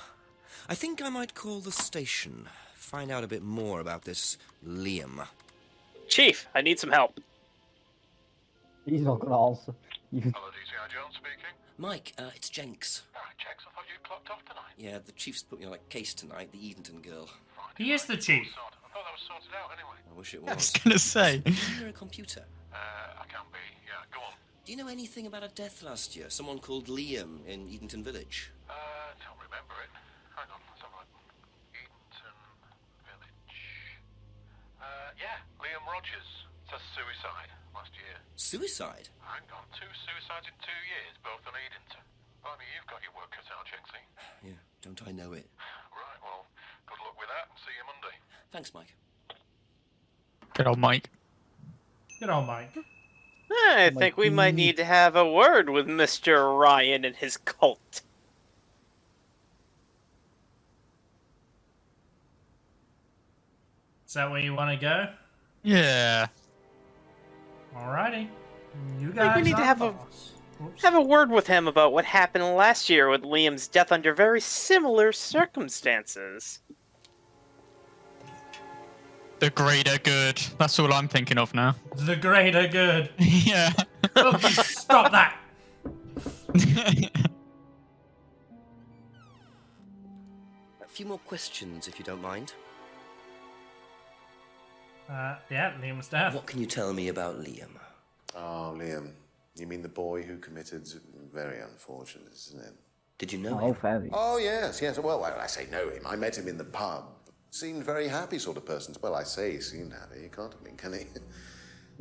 I think I might call the station, find out a bit more about this Liam. Chief, I need some help. He's not gonna answer. Hello, DCI Jones speaking. Mike, it's Jenks. Jenks, I thought you clocked off tonight. Yeah, the chief's put me on a case tonight, the Edenton girl. He is the chief. I thought that was sorted out anyway. I wish it I was was. gonna say. You're a computer. I can be. Yeah, go on. Do you know anything about a death last year? Someone called Liam in Edenton Village? Don't remember it. Hang on, let's have a look. Edenton Village. Yeah, Liam Rogers. Says suicide last year. Suicide? Hang on, 2 suicides in 2 years, both on Edenton. Blimey, you've got your work cut out, Jenksy. Yeah, don't I know it? Right, well, good luck with that. See you Monday. Thanks, Mike. Good old Mike. Good old Mike. I think we might need to have a word with Mr. Ryan and his cult. Is that where you want to go? Yeah. Alrighty. You I guys think we need to are have boss. have a word with him about what happened last year with Liam's death under very similar circumstances. The greater good. That's all I'm thinking of now. The greater good. Yeah. Oh, stop that. A few more questions, if you don't mind. Yeah, Liam's death. What can you tell me about Liam? Oh, Liam. You mean the boy who committed... Very unfortunate, isn't it? Did you know Oh, him? very. Oh, yes, yes. Well, when I say know him, I met him in the pub. Seemed very happy sort of person. Well, I say he seemed happy. You can't have been, can he?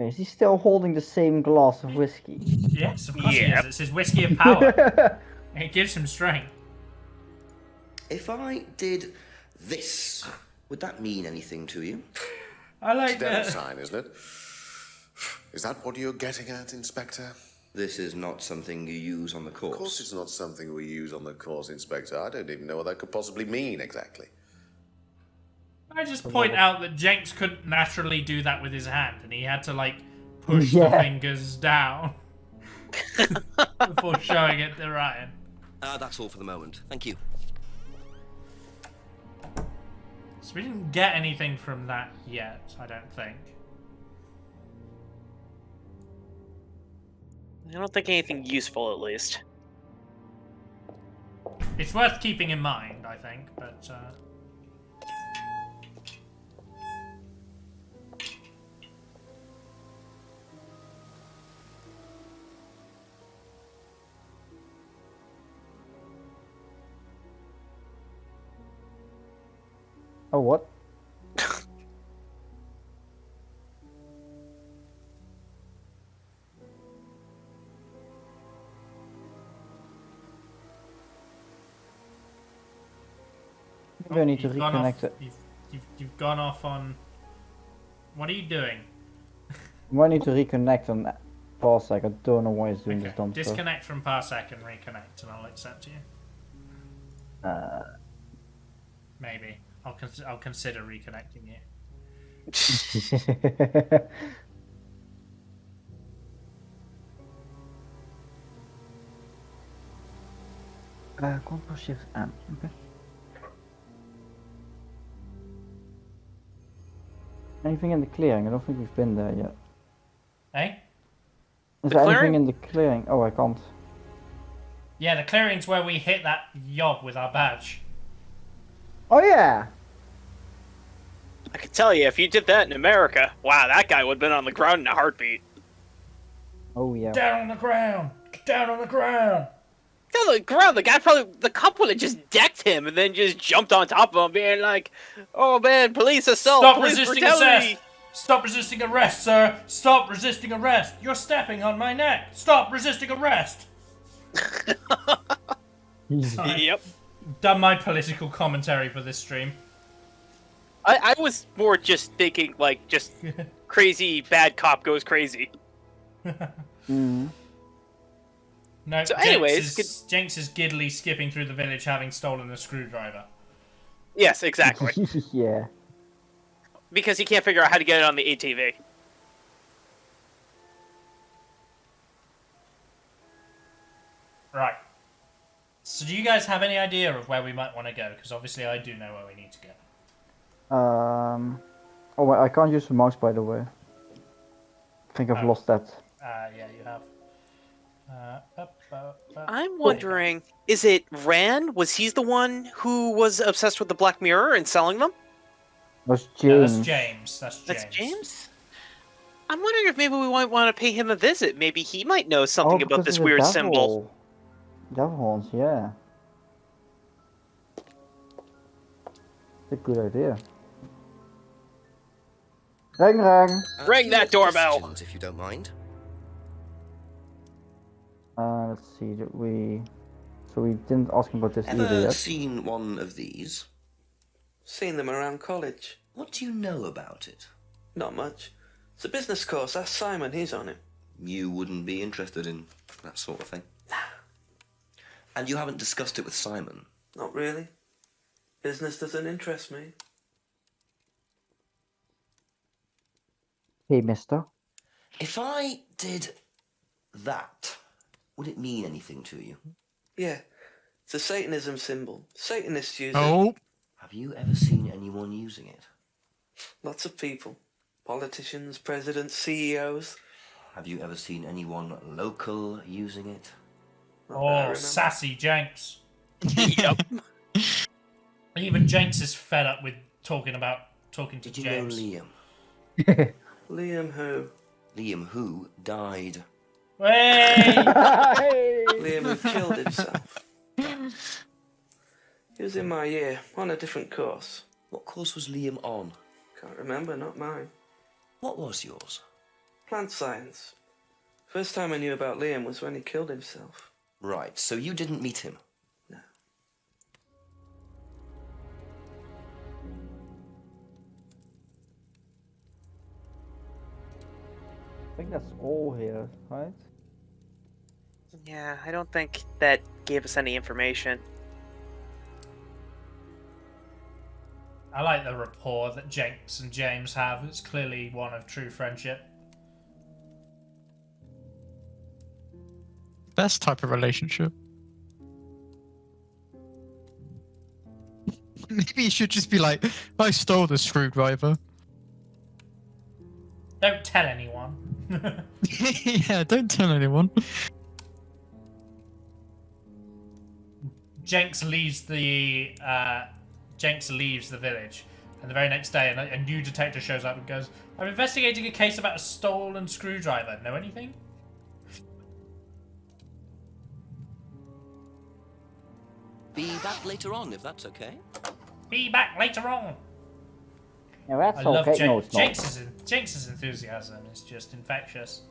Is he still holding the same glass of whiskey? Yes, of course he is. It's his whiskey of power. It gives him strength. If I did this, would that mean anything to you? I like It's a devil's that. sign, isn't it? Is that what you're getting at, Inspector? This is not something you use on the course. Of course it's not something we use on the course, Inspector. I don't even know what that could possibly mean, exactly. I just point out that Jenks couldn't naturally do that with his hand, and he had to, like, push the Yeah. fingers down before showing it to Ryan. That's all for the moment. Thank you. So we didn't get anything from that yet, I don't think. I don't think anything useful, at least. It's worth keeping in mind, I think, but, Oh, what? Maybe I need to you've gone off- reconnect it. You've gone off on... What are you doing? I need to reconnect on that Parsec. I don't know why it's doing this dumb stuff. Disconnect from Parsec and reconnect, and I'll accept you. Maybe. I'll consider reconnecting you. Control Shift M. Okay. Anything in the clearing? I don't think we've been there yet. Hey? Is The there clearing? anything in the clearing? Oh, I can't. Yeah, the clearing's where we hit that yob with our badge. Oh yeah. I can tell you, if you did that in America, wow, that guy would have been on the ground in a heartbeat. Oh yeah. Down on the ground! Down on the ground! Down on the ground, the cop would have just decked him and then just jumped on top of him, being like, "Oh man, police assault, Stop police resisting brutality." arrest! Stop resisting arrest, sir! Stop resisting arrest! You're stepping on my neck! Stop resisting arrest! Yep. Done my political commentary for this stream. I was more just thinking, like, just crazy bad cop goes crazy. Mm. No, So anyways, Jenks is giddily skipping through the village having stolen a screwdriver. Yes, exactly. Yeah. Because he can't figure out how to get it on the ATV. Right. So do you guys have any idea of where we might want to go? Because obviously I do know where we need to go. Oh, wait, I can't use the mouse, by the way. I think I've lost that. Yeah, you have. I'm wondering, is it Rand? Was he the one who was obsessed with the Black Mirror and selling them? That's James. No, that's James. That's James. That's James? I'm wondering if maybe we might want to pay him a visit. Maybe he might know something about this weird symbol. Devil horns, yeah. That's a good idea. Ring, ring. Ring that doorbell. Questions, if you don't mind. Let's see. So we didn't ask him about this either Ever yet. seen one of these? Seen them around college. What do you know about it? Not much. It's a business course. Ask Simon. He's on it. You wouldn't be interested in that sort of thing. And you haven't discussed it with Simon? Not really. Business doesn't interest me. Hey, mister. If I did that, would it mean anything to you? Yeah. It's a Satanism symbol. Satanists use Oh. it. Have you ever seen anyone using it? Lots of people. Politicians, presidents, CEOs. Have you ever seen anyone local using it? Oh, sassy Jenks. Yep. Even Jenks is fed up with talking to Did you James. know Liam? Liam who? Liam who died. Hey! Liam who killed himself. He was in my year, on a different course. What course was Liam on? Can't remember, not mine. What was yours? Plant science. First time I knew about Liam was when he killed himself. Right, so you didn't meet him? No. I think that's all here, right? Yeah, I don't think that gave us any information. I like the rapport that Jenks and James have. It's clearly one of true friendship. Best type of relationship. Maybe you should just be like, I stole the screwdriver. Don't tell anyone. Yeah, don't tell anyone. Jenks leaves the village, and the very next day, a new detective shows up and goes, "I'm investigating a case about a stolen screwdriver. Know anything?" Be back later on, if that's okay. Be back later on. Yeah, that's I love okay. No, it's not. Jenks' enthusiasm is just infectious.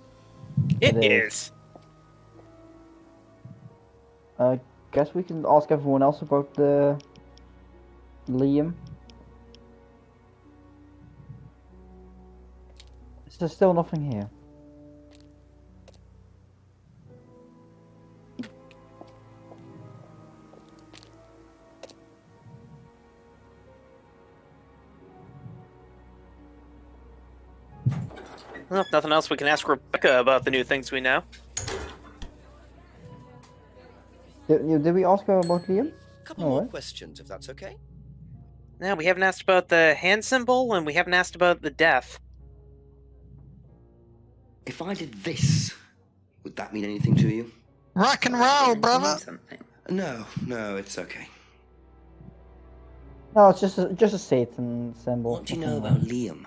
It It is. Guess we can ask everyone else about the Liam. Is there still nothing here? Well, if nothing else, we can ask Rebecca about the new things we know. Did we ask her about Liam? Couple No, more right? questions, if that's okay. No, we haven't asked about the hand symbol, and we haven't asked about the death. If I did this, would that mean anything to you? Rock and roll, brother. No, it's okay. No, it's just a Satan symbol. What do you know about Liam?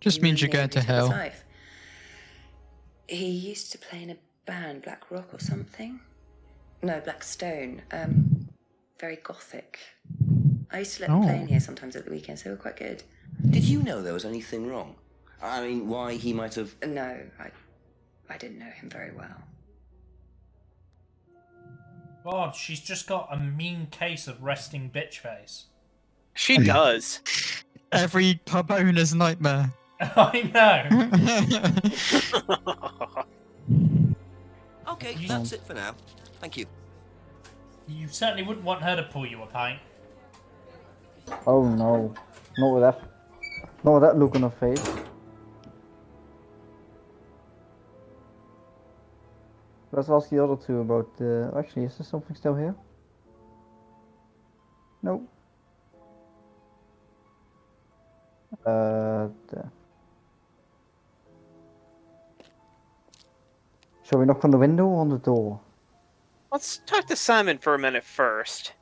Just means you're going to hell. Life. He used to play in a band, Black Rock or something. No, Black Stone. Very gothic. I used to let them play in here sometimes at the weekends. They were quite good. Did you know there was anything wrong? I mean, why he might have... No, I didn't know him very well. God, she's just got a mean case of resting bitch face. She does. Every pub owner's nightmare. I know. Okay, that's it for now. Thank you. You certainly wouldn't want her to pull you a pint. Oh no, not with that look on her face. Let's ask the other two about. Actually, is there something still here? Nope. There. Shall we knock on the window or on the door? Let's talk to Simon for a minute first.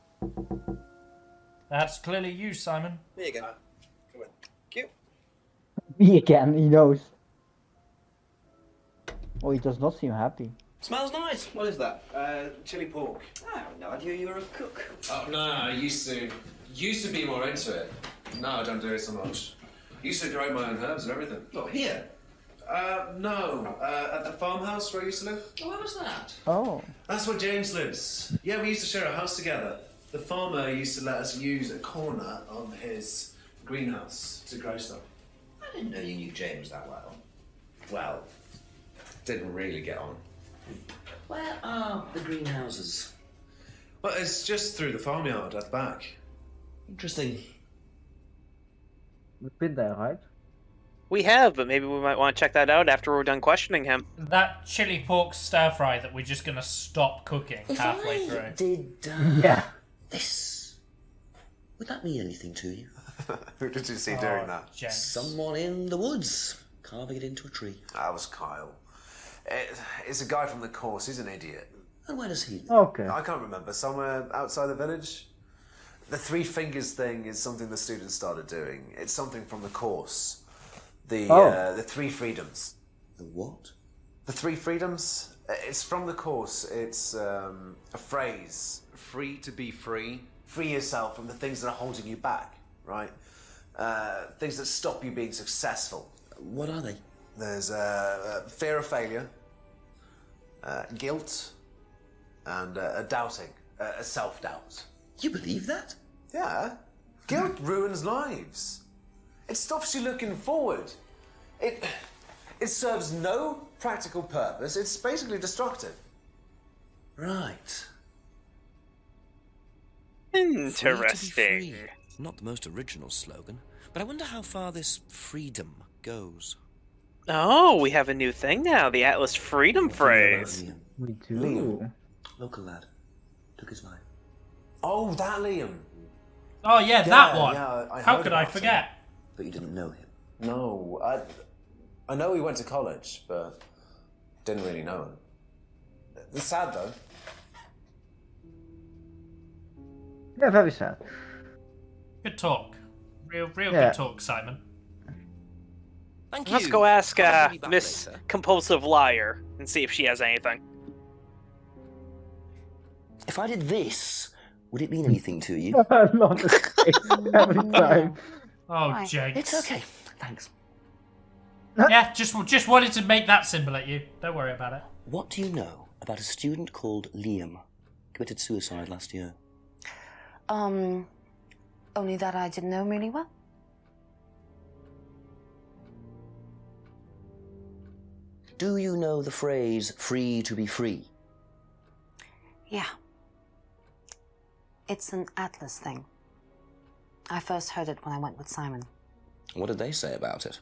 That's clearly you, Simon. There you go. Come on. Cute. Me again, he knows. Oh, he does not seem happy. Smells nice. What is that? Chili pork. I had no idea you were a cook. Oh no, I used to be more into it. No, I don't do it so much. Used to grow my own herbs and everything. Not here. No. At the farmhouse where I used to live. Oh, where was that? Oh. That's where James lives. Yeah, we used to share a house together. The farmer used to let us use a corner of his greenhouse to grow stuff. I didn't know you knew James that well. Well, didn't really get on. Where are the greenhouses? Well, it's just through the farmyard at the back. Interesting. We've been there, right? We have, but maybe we might want to check that out after we're done questioning him. That chili pork stir fry that we're just gonna stop cooking halfway through. Did Yeah. this? Would that mean anything to you? Who did you see doing that? James. Someone in the woods carving it into a tree. That was Kyle. It's a guy from the course. He's an idiot. And where does he live? Okay. I can't remember. Somewhere outside the village. The three fingers thing is something the students started doing. It's something from the course. The three freedoms. The what? The three freedoms. It's from the course. It's a phrase. Free to be free. Free yourself from the things that are holding you back. Right. Things that stop you being successful. What are they? There's fear of failure, guilt, and a doubting, a self-doubt. You believe that? Yeah. Guilt ruins lives. It stops you looking forward. It serves no practical purpose. It's basically destructive. Right. Interesting. Free to be free. Not the most original slogan, but I wonder how far this freedom goes. Oh, we have a new thing now, the Atlas Freedom phrase. We do. Liam. Local lad. Took his life. Oh, that Liam. Oh yeah, that one. Yeah, How heard could I about forget? But you didn't know him. No, I know he went to college, but didn't really know him. It's sad though. Yeah, very sad. Good talk. Real Yeah. good talk, Simon. Thank you. Let's go ask I'll be back Miss later. Compulsive Liar and see if she has anything. If I did this, would it mean anything to you? Not the same every time. Oh, Why? Jakes. It's okay. Thanks. Yeah, just wanted to make that symbol at you. Don't worry about it. What do you know about a student called Liam? Committed suicide last year. Only that I didn't know him really well. Do you know the phrase free to be free? Yeah. It's an Atlas thing. I first heard it when I went with Simon. What did they say about it?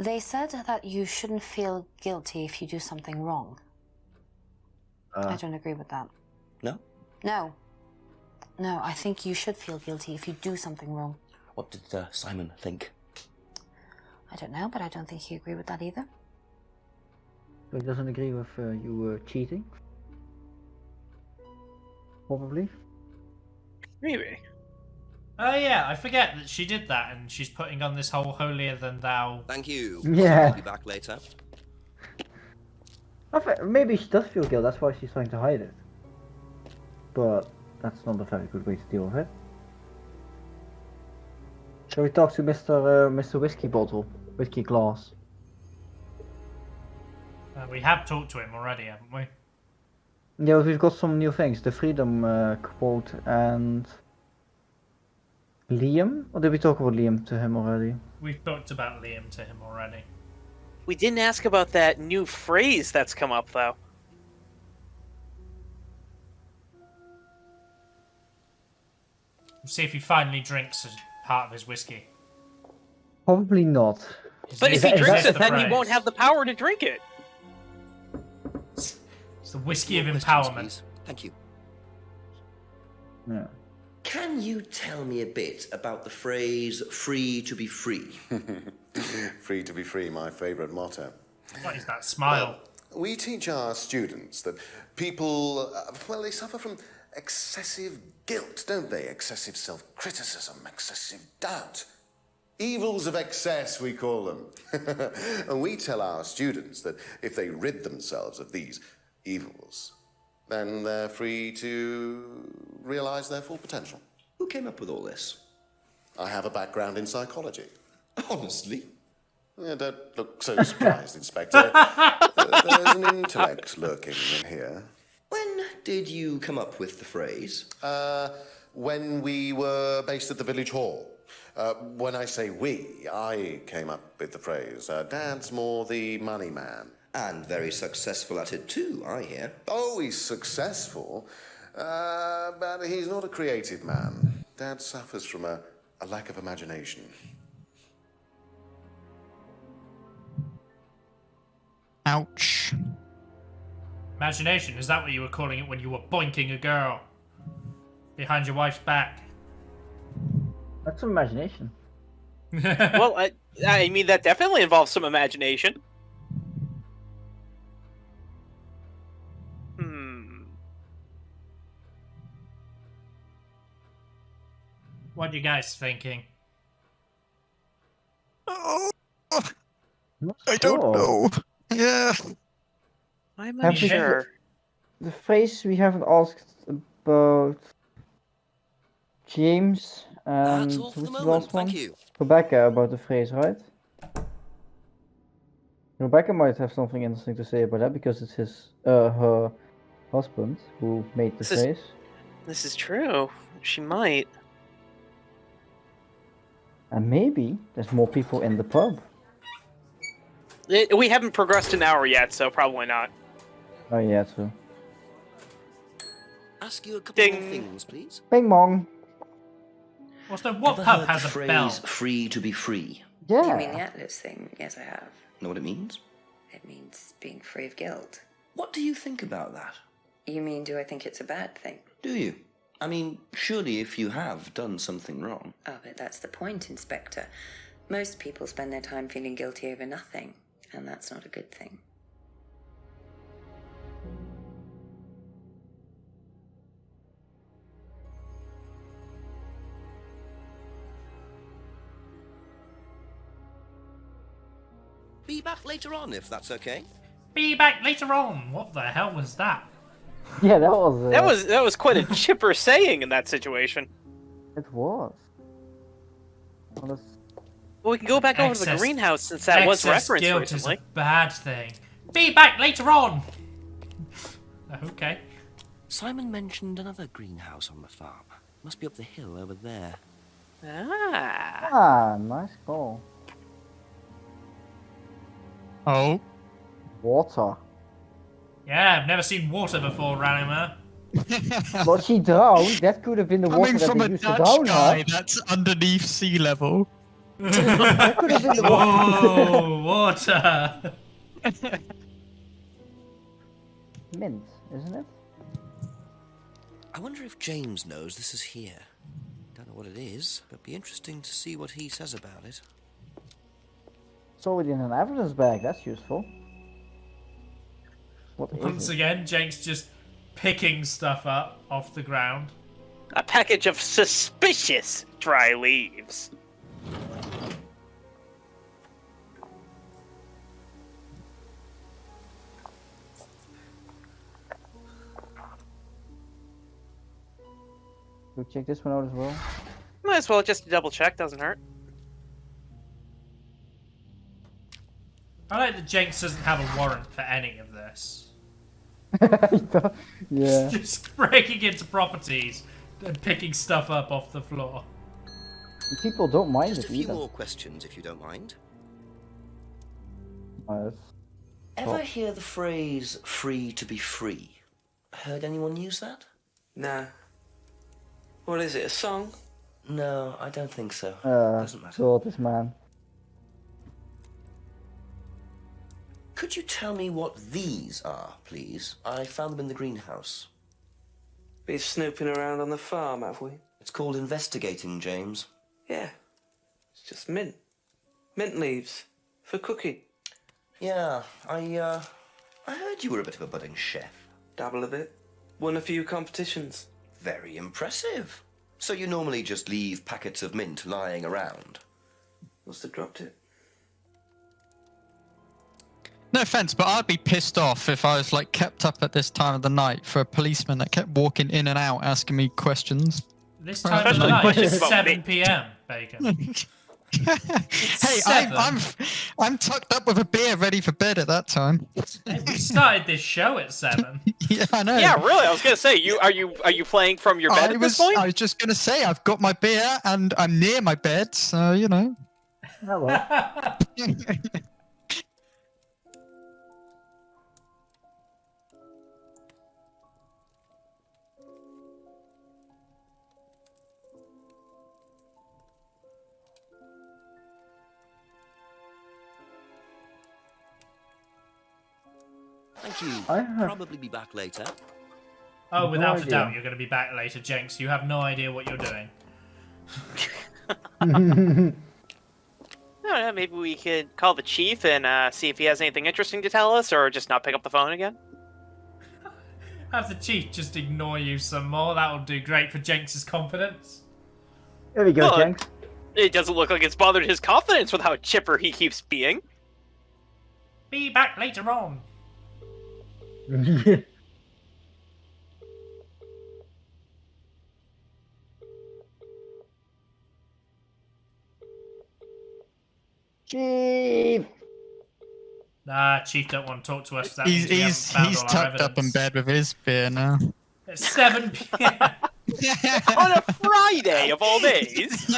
They said that you shouldn't feel guilty if you do something wrong. I don't agree with that. No? No. No, I think you should feel guilty if you do something wrong. What did Simon think? I don't know, but I don't think he agreed with that either. So he doesn't agree with you cheating? Probably. Maybe. Oh yeah, I forget that she did that, and she's putting on this whole holier-than-thou... Thank you. Yeah. I'll be back later. Maybe she does feel guilt, that's why she's trying to hide it. But that's not a very good way to deal with it. Shall we talk to Mr. Whiskey Bottle? Whiskey Glass? We have talked to him already, haven't we? Yeah, but we've got some new things. The Freedom quote and... Liam? Or did we talk about Liam to him already? We've talked about Liam to him already. We didn't ask about that new phrase that's come up, though. We'll see if he finally drinks as part of his whiskey. Probably not. But if he drinks it, then he won't have the power to drink it. It's the whiskey of empowerment. Thank you. Yeah. Can you tell me a bit about the phrase "free to be free"? Free to be free, my favourite motto. What is that smile? Well, we teach our students that people, well, they suffer from excessive guilt, don't they? Excessive self-criticism, excessive doubt. Evils of excess, we call them. And we tell our students that if they rid themselves of these evils, then they're free to realise their full potential. Who came up with all this? I have a background in psychology. Honestly? Yeah, don't look so surprised, Inspector. There's an intellect lurking in here. When did you come up with the phrase? When we were based at the village hall. When I say we, I came up with the phrase. Dad's more the money man. And very successful at it too, I hear. Oh, he's successful, but he's not a creative man. Dad suffers from a lack of imagination. Ouch. Imagination, is that what you were calling it when you were boinking a girl? Behind your wife's back? That's some imagination. Well, I mean, that definitely involves some imagination. What are you guys thinking? Oh, I don't know. Yeah. I'm not sure. The phrase we haven't asked about James and That's all for who's the the moment, last one? thank you. Rebecca about the phrase, right? Rebecca might have something interesting to say about that because it's her husband who made the phrase. This is true. She might. And maybe there's more people in the pub. We haven't progressed an hour yet, so probably not. Oh yeah, true. Ask you a couple more things, please. Bing bong. Also, what Ever pub heard has the a bell? phrase "free to be free"? Yeah. You mean the Atlas thing? Yes, I have. Know what it means? It means being free of guilt. What do you think about that? You mean, do I think it's a bad thing? Do you? I mean, surely if you have done something wrong. Oh, but that's the point, Inspector. Most people spend their time feeling guilty over nothing, and that's not a good thing. Be back later on, if that's okay. Be back later on. What the hell was that? Yeah, that was. That was quite a chipper saying in that situation. It was. Well, we can go back over to the greenhouse since that was referenced guilt recently. is a bad thing. Be back later on. Okay. Simon mentioned another greenhouse on the farm. Must be up the hill over there. Ah, nice call. Oh. Water. Yeah, I've never seen water before, Ralimurr. But she drowned. That could have been the water Coming that from they a used to Dutch drown guy her. that's underneath sea level. That could have been the Oh, water! Mint, isn't it? I wonder if James knows this is here. Don't know what it is, but it'd be interesting to see what he says about it. It's already in an evidence bag. That's useful. What is Once it? again, Jake's just picking stuff up off the ground. A package of suspicious dry leaves. We'll check this one out as well. Might as well just double check, doesn't hurt. I like that Jenks doesn't have a warrant for any of this. Yeah. Just breaking into properties and picking stuff up off the floor. People don't mind Just it a few either. more questions, if you don't mind. Nice. Ever hear the phrase "free to be free"? Heard anyone use that? Nah. What is it, a song? No, I don't think so. Doesn't matter. So this man. Could you tell me what these are, please? I found them in the greenhouse. Been snooping around on the farm, have we? It's called investigating, James. Yeah. It's just mint. Mint leaves. For cooking. Yeah, I heard you were a bit of a budding chef. Dabble a bit. Won a few competitions. Very impressive. So you normally just leave packets of mint lying around? Must have dropped it. No offense, but I'd be pissed off if I was like kept up at this time of the night for a policeman that kept walking in and out asking me questions. This time of the night, it's 7 p.m. Bacon. Hey, I'm tucked up with a beer ready for bed at that time. Hey, we started this show at 7. Yeah, I know. Yeah, really. I was gonna say, are you playing from your bed at this point? I was just gonna say I've got my beer and I'm near my bed, so you know. Hello. Thank you. I have- Probably be back later. Oh, without a idea. doubt, you're going to be back later, Jenks. You have no idea what you're doing. I don't know, maybe we could call the chief and see if he has anything interesting to tell us, or just not pick up the phone again. Have the chief just ignore you some more. That will do great for Jenks' confidence. There we go, Well, Jenks. It doesn't look like it's bothered his confidence with how chipper he keeps being. Be back later on. Chief. Nah, chief don't want to talk to us. That He's means we haven't found all our tucked up in evidence. bed with his beer now. It's 7 p.m. On a Friday of all days.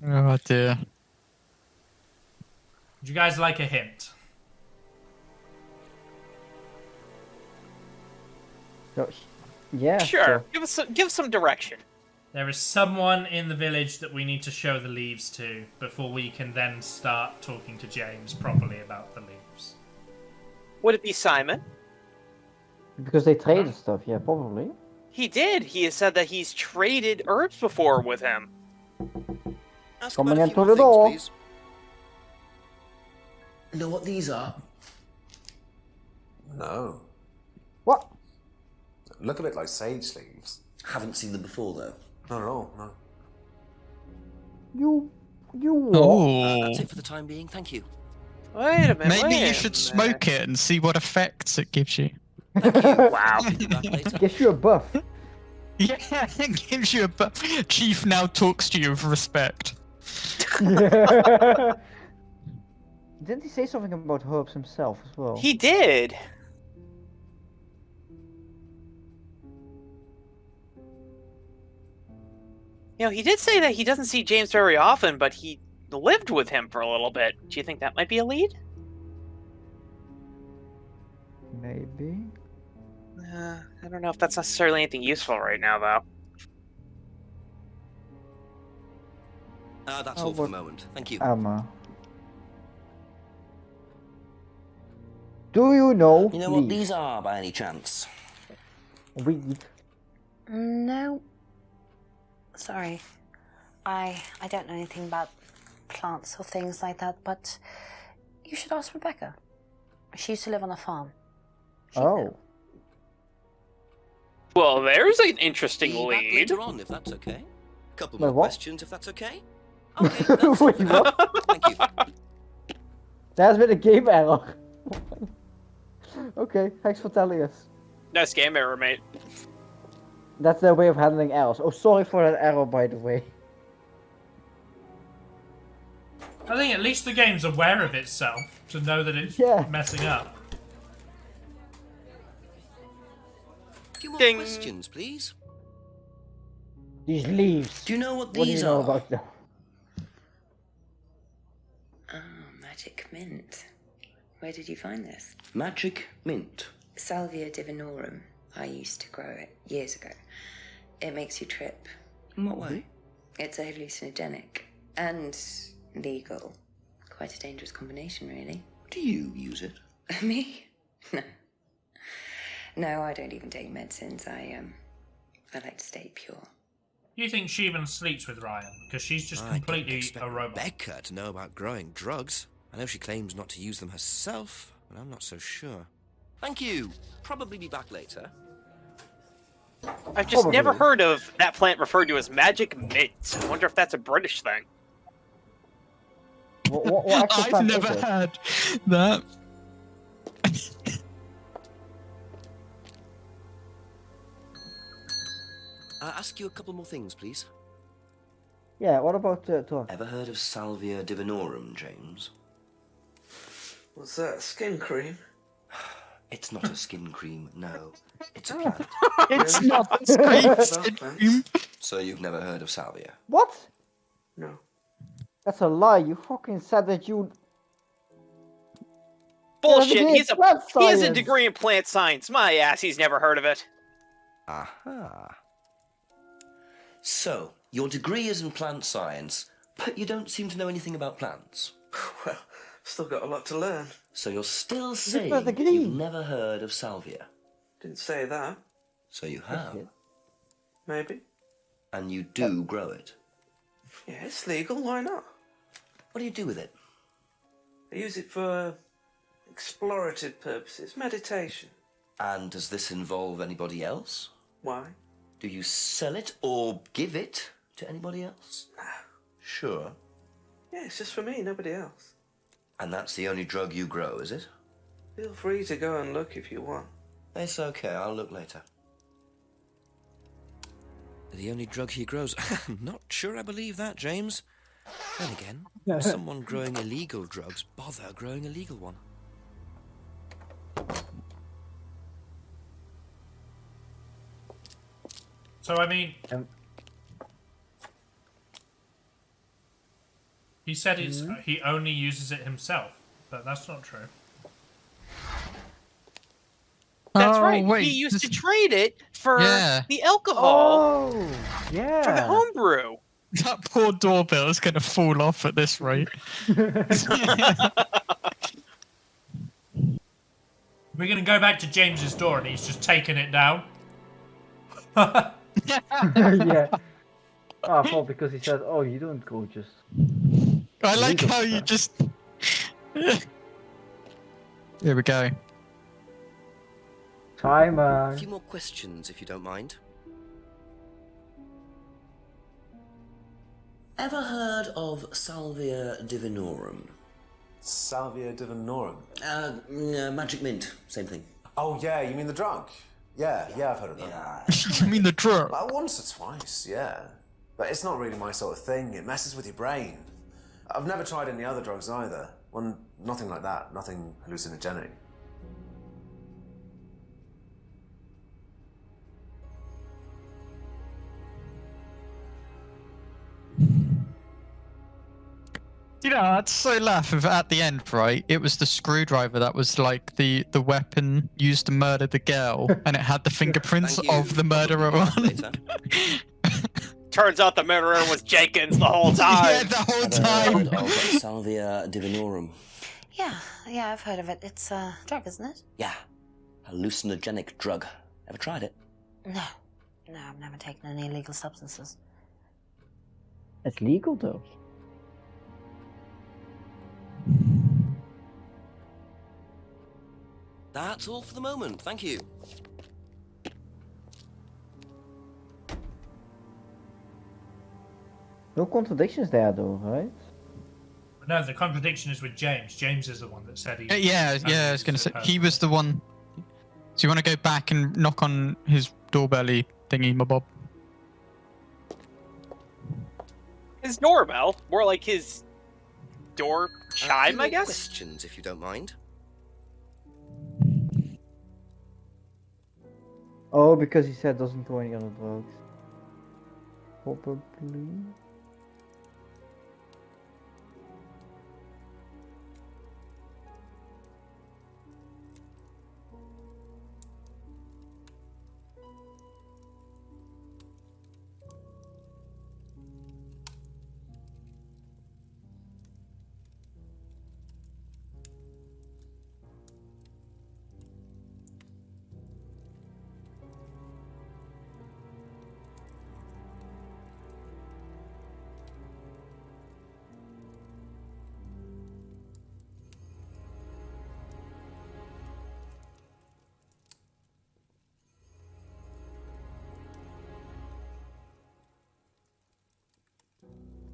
Oh dear. Would you guys like a hint? So, yeah. Sure. Give some direction. There is someone in the village that we need to show the leaves to before we can then start talking to James properly about the leaves. Would it be Simon? Because they traded stuff, yeah, probably. He did. He has said that he's traded herbs before with him. Ask Coming about a in few through the more door. things, please. Know what these are? No. What? Look a bit like sage leaves. Haven't seen them before, though. Not at all, no. You what? Oh. That's it for the time being. Thank you. Wait a minute. Maybe wait you a should minute. smoke it and see what effects it gives you. Wow. Be back later. Gives you a buff. Yeah, it gives you a Chief now talks to you with respect. Didn't he say something about herbs himself as well? He did. You know, he did say that he doesn't see James very often, but he lived with him for a little bit. Do you think that might be a lead? Maybe. I don't know if that's necessarily anything useful right now, though. That's How all for the about moment. Thank you. Emma. Do you know? You know what leaves? these are, by any chance? Weed. No. Sorry. I don't know anything about plants or things like that, but you should ask Rebecca. She used to live on a farm. Oh. Well, there's an interesting Be back lead. later on, if that's okay. Couple Wait, more what? questions, if that's okay. Okay, that's all Wait, for now. what? Thank you. There's been a game error. Okay, thanks for telling us. No scam error, mate. That's their way of handling errors. Oh, sorry for that error, by the way. I think at least the game's aware of itself to know that it's messing up. A few more Ding. questions, please. These leaves. Do you know what What do these you know are? about them? Oh, magic mint. Where did you find this? Magic mint. Salvia divinorum. I used to grow it years ago. It makes you trip. In what way? It's a hallucinogenic and legal. Quite a dangerous combination, really. Do you use it? Me? No. No, I don't even take medicines. I like to stay pure. You think she even sleeps with Ryan? Because she's just completely a robot. Rebecca to know about growing drugs. I know she claims not to use them herself, but I'm not so sure. Thank you. Probably be back later. I've just never heard of that plant referred to as magic mint. I wonder if that's a British thing. What actual I've plant is never it? had that. Ask you a couple more things, please. Yeah, what about talk? Ever heard of Salvia divinorum, James? What's that? Skin cream? It's not a skin cream, no. It's a plant. It's not skin cream. So you've never heard of Salvia? What? No. That's a lie. You fucking said that you. Bullshit. Yeah, He has plant a science. degree in plant science. My ass, he's never heard of it. Aha. So, your degree is in plant science, but you don't seem to know anything about plants. Well, still got a lot to learn. So you're still You've saying got a degree. you've never heard of Salvia? Didn't say that. So you have. Maybe. And you do grow it. Yeah, it's legal. Why not? What do you do with it? I use it for explorative purposes, meditation. And does this involve anybody else? Why? Do you sell it or give it to anybody else? Sure. Yeah, it's just for me, nobody else. And that's the only drug you grow, is it? Feel free to go and look if you want. It's okay, I'll look later. The only drug he grows? Not sure I believe that, James. Then again, someone growing illegal drugs bother growing a legal one. So, I mean... he said it's he only uses it himself, but that's not true. That's Oh, right. wait, He used this- to trade it for Yeah. the alcohol Oh, yeah. for the homebrew. That poor doorbell is going to fall off at this rate. We're going to go back to James's door and he's just taken it down. Yeah. Oh, I thought because he said, "Oh, you don't go just." I like legal how you stuff. just... Here we go. A Timer. few more questions, if you don't mind. Ever heard of Salvia divinorum? Salvia divinorum. Magic mint, same thing. Oh, yeah, you mean the drug? Yeah, I've heard of that. I mean the drug. Once or twice, yeah. But it's not really my sort of thing. It messes with your brain. I've never tried any other drugs either. Well, nothing like that. Nothing hallucinogenic. You know, I'd so laugh if at the end, right, it was the screwdriver that was like the weapon used to murder the girl, and it had the fingerprints Thank you. of the murderer Probably on. later. Turns out the murderer was Jenkins the whole time. Yeah, the whole time. Of Salvia divinorum. Yeah, I've heard of it. It's a drug, isn't it? Yeah, hallucinogenic drug. Ever tried it? No, I've never taken any illegal substances. It's legal though. That's all for the moment. Thank you. No contradictions there though, right? No, the contradiction is with James. James is the one that said he. Yeah, I was gonna say he was the one. So you want to go back and knock on his doorbelly thingy, my bob? His doorbell, more like his door chime, I guess. Questions, if you don't mind. Oh, because he said doesn't do any other drugs. Probably.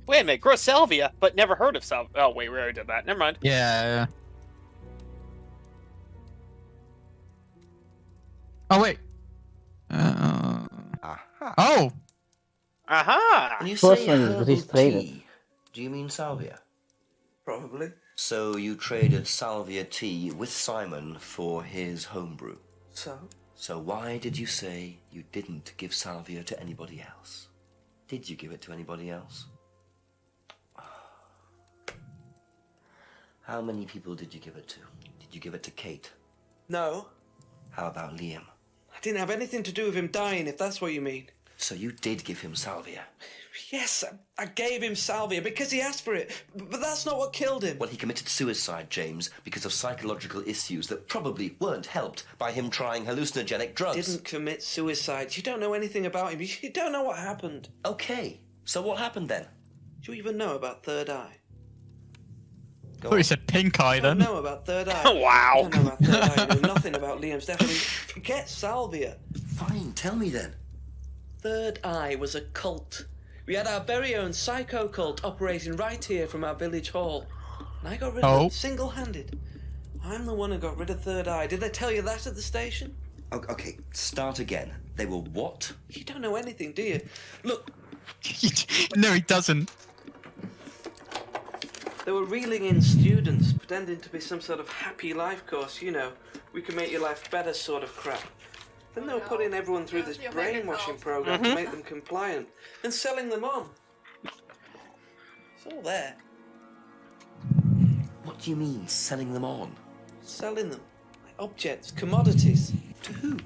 Wait a minute, gross salvia, but never heard of salvia. Oh wait, we already did that. Never mind. Yeah. Oh wait. Oh. Aha. When you First say one is herbal traded. tea, do you mean salvia? Probably. So you traded salvia tea with Simon for his homebrew. So? So why did you say you didn't give salvia to anybody else? Did you give it to anybody else? How many people did you give it to? Did you give it to Kate? No. How about Liam? I didn't have anything to do with him dying, if that's what you mean. So you did give him salvia? Yes, I gave him salvia because he asked for it, but that's not what killed him. Well, he committed suicide, James, because of psychological issues that probably weren't helped by him trying hallucinogenic drugs. Didn't commit suicide. You don't know anything about him. You don't know what happened. Okay, so what happened then? Do you even know about Third Eye? I thought you said pink eye I then. don't know about Third Eye. Wow. I don't know about Third Eye. You know nothing about Liam's death. I mean, forget salvia. Fine, tell me then. Third Eye was a cult. We had our very own psycho cult operating right here from our village hall. And I got rid of it single-handed. I'm the one who got rid of Third Eye. Did they tell you that at the station? Okay, start again. They were what? You don't know anything, do you? Look. No, he doesn't. They were reeling in students, pretending to be some sort of happy life course, you know. We can make your life better sort of crap. Then they were putting everyone through this brainwashing program to make them compliant, and selling them on. It's all there. What do you mean, selling them on? Selling them. Like objects, commodities. To who?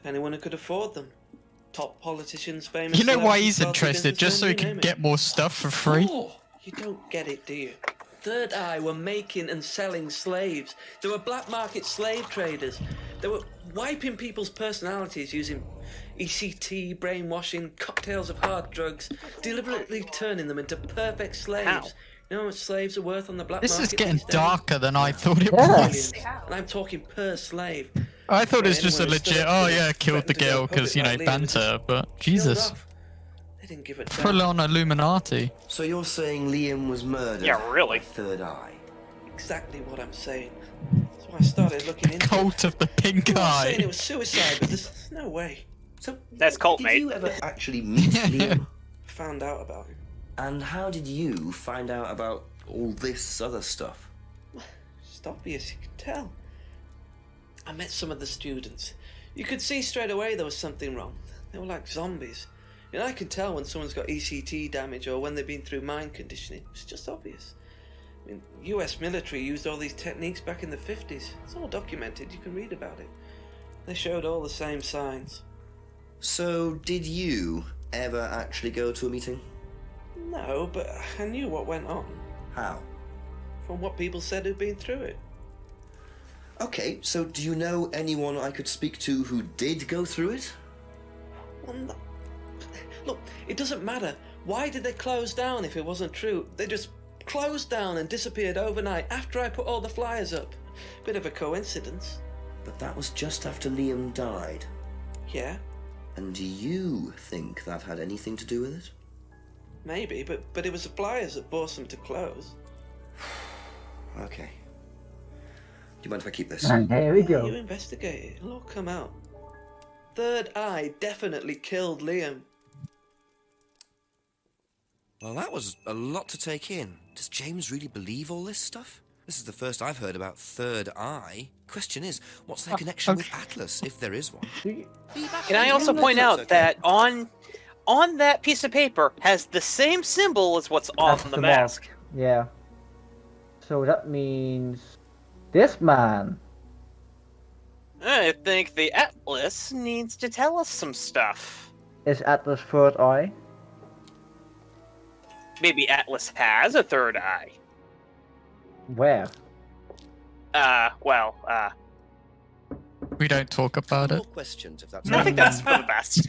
Anyone who could afford them. Top politicians, famous You know why celebrities, he's wealthy interested? Just so he businessmen, can you name get more stuff for free? it. You don't get it, do you? Third Eye were making and selling slaves. They were black market slave traders. They were wiping people's personalities using ECT, brainwashing, cocktails of hard drugs, deliberately turning them into perfect slaves. How? You know how much slaves are worth on the black This market? is getting these days? darker than I thought it Millions. was. And I'm talking per slave. I thought it was Yeah, just a anyone who stood legit, up to oh them, yeah, killed the threatened to go girl because, you know, public like Liam, banter, but killed Jesus. off. They didn't give it Full down. on Illuminati. So you're saying Liam was murdered? Yeah, really. by Third Eye. Exactly what I'm saying. That's why I started looking into it. Cult of the pink I'm not saying eye. it was suicide, but there's no way. So That's cult, did mate. you ever actually meet Liam? Found out about him. And how did you find out about all this other stuff? It's obvious, you can tell. I met some of the students. You could see straight away there was something wrong. They were like zombies. And I can tell when someone's got ECT damage or when they've been through mind conditioning. It's just obvious. I mean, US military used all these techniques back in the 50s. It's all documented, you can read about it. They showed all the same signs. So did you ever actually go to a meeting? No, but I knew what went on. How? From what people said who'd been through it. Okay, so do you know anyone I could speak to who did go through it? Well, no. Look, it doesn't matter. Why did they close down if it wasn't true? They just closed down and disappeared overnight after I put all the flyers up. Bit of a coincidence. But that was just after Liam died. Yeah, And do you think that had anything to do with it? maybe, but it was the flyers that forced them to close. Okay. Do you mind if I keep this? And there we You go. investigate it. It'll all come out. Third Eye definitely killed Liam. Well, that was a lot to take in. Does James really believe all this stuff? This is the first I've heard about Third Eye. Question is, what's their connection with Atlas, if there is one? Can I also point out that on that piece of paper has the same symbol as what's on the mask? Yeah. So that means this man. I think the Atlas needs to tell us some stuff. Is Atlas Third Eye? Maybe Atlas has a third eye. Where? We don't talk about it. More questions, if that's I think that's for the best.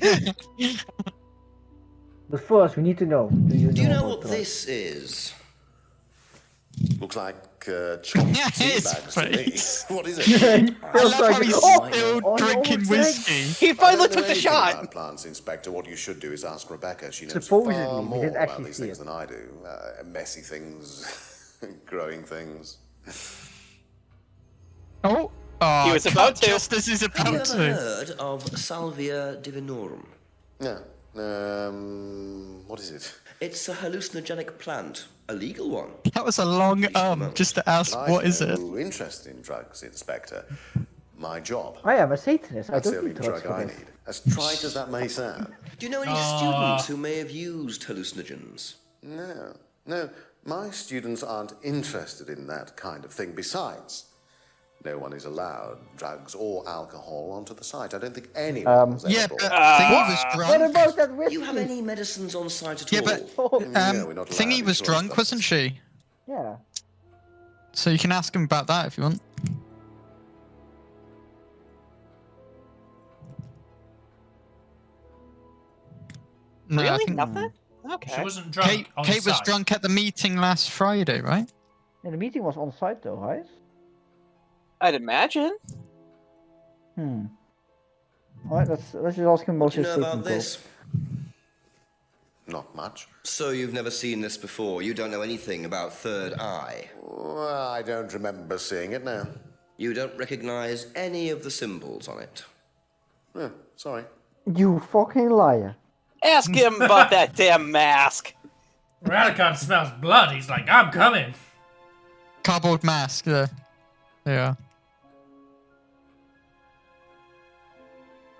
But first, we need to know. Do you Do you know about what that? this is? Looks like chopped Yeah, tea his bags to me. face. What is Yeah, it? I love how he's still oh, drinking no, whiskey. He I finally don't know took the anything shot. about plants, Inspector. What you should do is ask Rebecca. She knows Supposedly, far we more didn't about actually these see things it. than I do. Messy things, growing things. Oh, He was about to. Just as he's Have you about ever to. heard of Salvia divinorum? Yeah. What is it? It's a hallucinogenic plant, a legal one. That was a long just to ask, what is it? I'm interested in drugs, Inspector. My job. I am a Satanist. I That's the don't only need drugs drug for I this. need. As trite as that may sound. Do you know any students who may have used hallucinogens? No. No, my students aren't interested in that kind of thing. Besides, no one is allowed drugs or alcohol onto the site. I don't think anyone has ever Yeah, brought but that. Thingy was What drunk. about that Do whiskey? you have any medicines on site at Yeah, all? but Yeah, we're not Thingy allowed was insurance drunk, doctors. wasn't she? Yeah. So you can ask him about that if you want. No, I Really? think Nothing? Okay. She wasn't drunk Kate, on Kate was site. drunk at the meeting last Friday, right? Yeah, the meeting was on site though, right? I'd imagine. Alright, let's just ask him What most do you know Satan about talk. this? Not much. So you've never seen this before? You don't know anything about Third Eye? Well, I don't remember seeing it now. You don't recognize any of the symbols on it? Oh, sorry. You fucking liar. Ask him about that damn mask. Radagon smells blood. He's like, I'm coming. Cardboard mask, yeah. Yeah.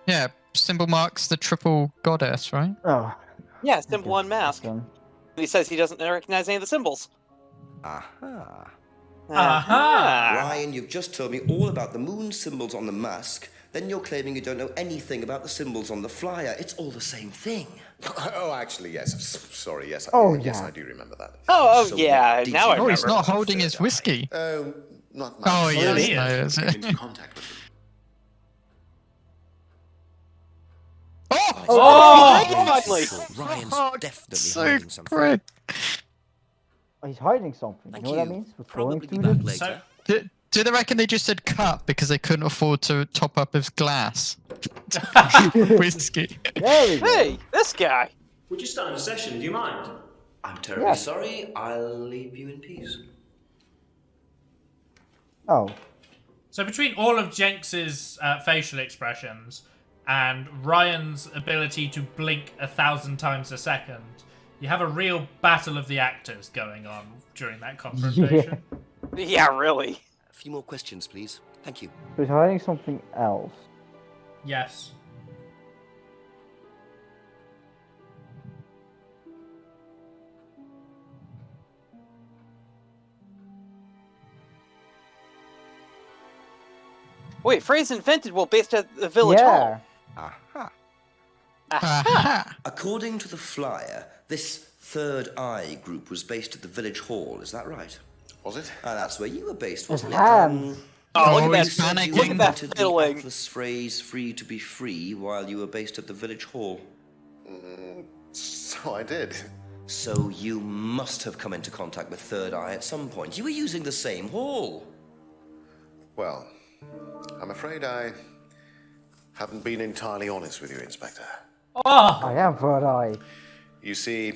Yeah, symbol marks the triple goddess, right? Oh. Yeah, symbol on mask. done. He says he doesn't recognize any of the symbols. Aha. Aha! Ryan, you've just told me all about the moon symbols on the mask. Then you're claiming you don't know anything about the symbols on the flyer. It's all the same thing. Oh, actually, yes. Sorry, yes. Oh, yes, yeah. I do remember that. Oh, yeah. did Now you I Oh, he's remember. not holding his whiskey. Oh, not much. Oh, yeah, yes, he no, is. is Into it? contact with them. Oh! Oh, finally! Ryan's Oh, definitely so hiding something. great. Oh, he's hiding something. Thank you know what you. that means? We're Probably going be to back the... later. So, Do they reckon they just said cut because they couldn't afford to top up his glass? Whiskey. There we go. Hey, this guy. We're just starting a session, do you mind? I'm terribly Yeah. sorry. I'll leave you in peace. Oh. so between all of Jenks's facial expressions and Ryan's ability to blink 1,000 times a second, you have a real battle of the actors going on during that confrontation. Yeah, really. A few more questions, please. Thank you. So he's hiding something else. Yes. Wait, phrase invented while based at the village hall. Yeah. Aha. According to the flyer, this Third Eye group was based at the village hall. Is that right? Was it? That's where you were based, wasn't it? Hands. Oh, look at You that! said you Look at that invented the fiddling. Atlas phrase "free to be free" while you were based at the village hall. So I did. So you must have come into contact with Third Eye at some point. You were using the same hall. Well, I'm afraid I haven't been entirely honest with you, Inspector. Oh! I am Third Eye. You see,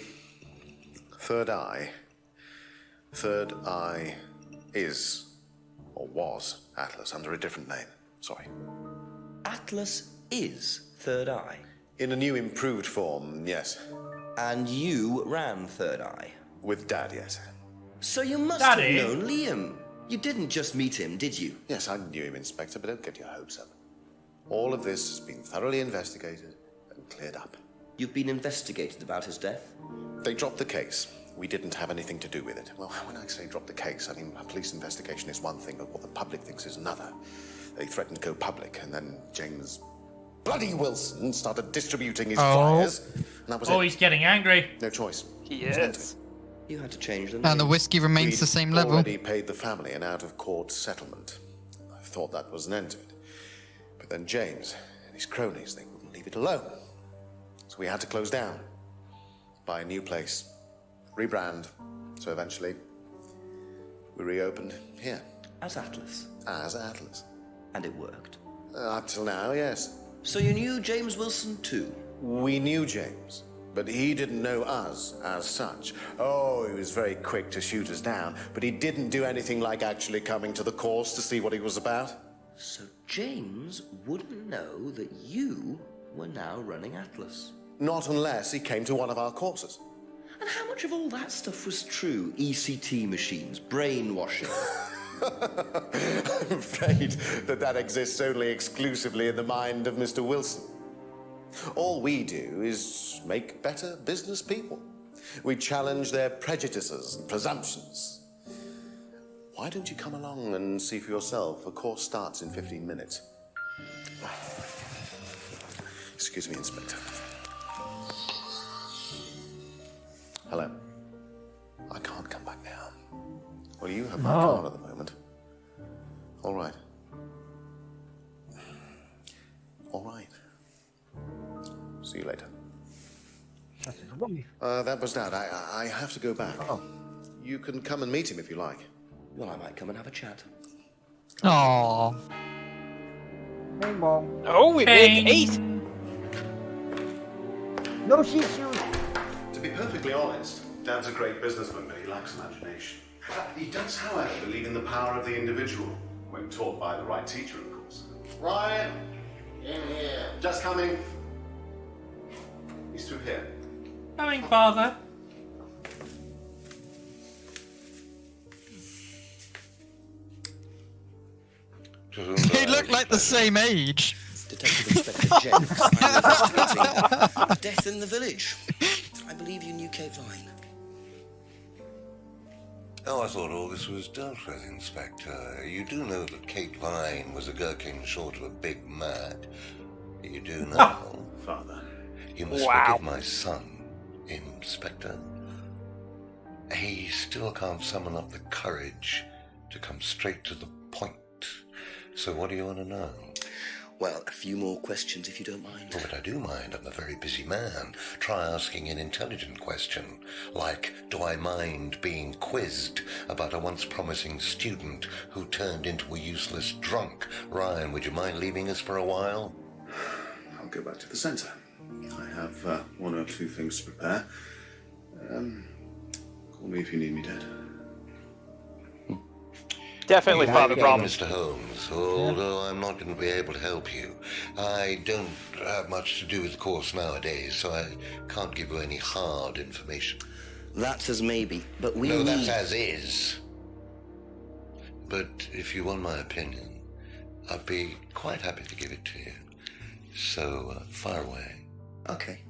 Third Eye is, or was, Atlas under a different name. Sorry. Atlas is Third Eye? In a new improved form, yes. And you ran Third Eye? With Dad, yes. So you must Daddy. have known Liam. You didn't just meet him, did you? Yes, I knew him, Inspector, but don't get your hopes up. All of this has been thoroughly investigated and cleared up. You've been investigated about his death? They dropped the case. We didn't have anything to do with it. Well, when I say drop the case, I mean a police investigation is one thing, but what the public thinks is another. They threatened to go public, and then James bloody Wilson started distributing his flyers, and that was it. He's getting angry. No choice. He is. You had to change them. And the whiskey remains the same level. Already paid the family an out-of-court settlement. I thought that was an end to it. But then James and his cronies, they wouldn't leave it alone. So we had to close down, buy a new place, rebrand. So eventually, we reopened here. As Atlas? As Atlas. And it worked? Up till now, yes. So you knew James Wilson too? We knew James, but he didn't know us as such. Oh, he was very quick to shoot us down, but he didn't do anything like actually coming to the course to see what he was about. So James wouldn't know that you were now running Atlas? Not unless he came to one of our courses. And how much of all that stuff was true? ECT machines, brainwashing? I'm afraid that exists only exclusively in the mind of Mr. Wilson. All we do is make better business people. We challenge their prejudices and presumptions. Why don't you come along and see for yourself? A course starts in 15 minutes. Excuse me, Inspector. Hello. I can't come back now. Well, you have my card at the moment. All right. All right. See you later. That was Dad. I have to go back. Oh. You can come and meet him if you like. Well, I might come and have a chat. Aww. Bing bong. Oh, we made 8. No sheep shoes. To be perfectly honest, Dad's a great businessman, but he lacks imagination. He does, however, believe in the power of the individual, when taught by the right teacher, of course. Ryan, in here. Just coming. He's through here. Coming, Father. They look like the same age. Detective Inspector Jenks, I'm investigating a death in the village. I believe you knew Kate Vine. Oh, I thought all this was dealt with, Inspector. You do know that Kate Vine was a gherkin short of a big mad. You do know. Father. You must forgive my son, Inspector. He still can't summon up the courage to come straight to the point. So what do you want to know? Well, a few more questions if you don't mind. Oh, but I do mind. I'm a very busy man. Try asking an intelligent question, like, do I mind being quizzed about a once promising student who turned into a useless drunk? Ryan, would you mind leaving us for a while? I'll go back to the centre. I have one or two things to prepare. Call me if you need me, Dad. Definitely Father Brahmin. Mr. Holmes, although I'm not going to be able to help you. I don't have much to do with the course nowadays, so I can't give you any hard information. That's as maybe, but we No, need... that's as is. But if you want my opinion, I'd be quite happy to give it to you. So, fire away. Okay,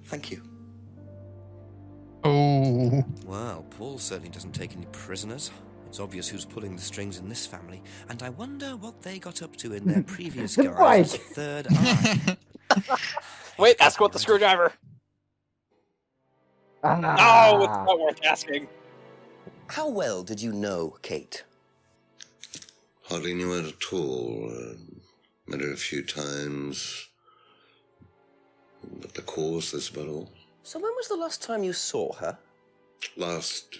thank you. Oh. Wow, Paul certainly doesn't take any prisoners. It's obvious who's pulling the strings in this family, and I wonder what they got up to in their previous guise as Third Eye. Wait, ask about the screwdriver. No, it's not worth asking. How well did you know Kate? Hardly knew her at all. Met her a few times. At the course, that's about all. So when was the last time you saw her? Last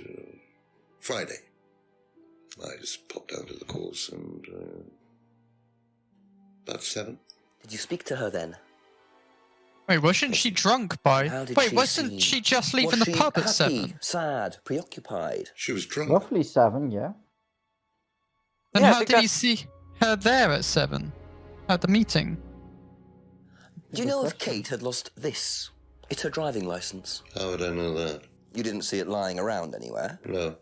Friday. I just popped down to the course and about 7. Did you speak to her then? Wait, wasn't she drunk by? How did Wait, she wasn't seem? she just leaving Was the she pub at happy, 7? sad, preoccupied? She was drunk. Roughly 7, yeah. Then Yeah, I how think did he see her there at 7? At the meeting? Do you know if Kate had lost this? It's her driving license. How would I know that? You didn't see it lying around anywhere? No.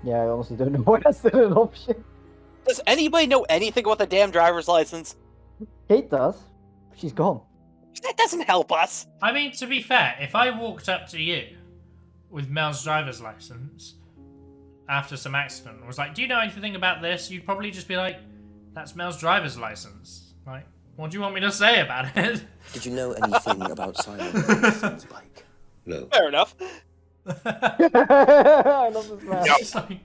Yeah, I honestly don't know why that's still an option. Does anybody know anything about the damn driver's license? Kate does. She's gone. That doesn't help us. I mean, to be fair, if I walked up to you with Mel's driver's license after some accident and was like, do you know anything about this? You'd probably just be like, that's Mel's driver's license. Like, what do you want me to say about it? Did you know anything about Simon's bike? No. Fair enough. I love this man.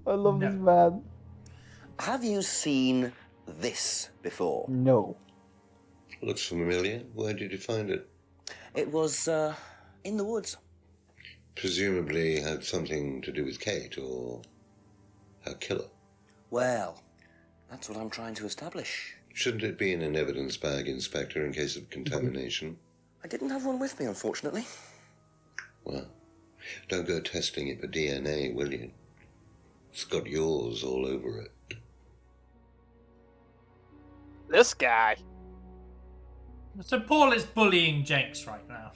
I love this man. Have you seen this before? No. Looks familiar. Where did you find it? It was, in the woods. Presumably had something to do with Kate or her killer. Well, that's what I'm trying to establish. Shouldn't it be in an evidence bag, Inspector, in case of contamination? I didn't have one with me, unfortunately. Well, don't go testing it for DNA, will you? It's got yours all over it. This guy. So Paul is bullying Jenks right now.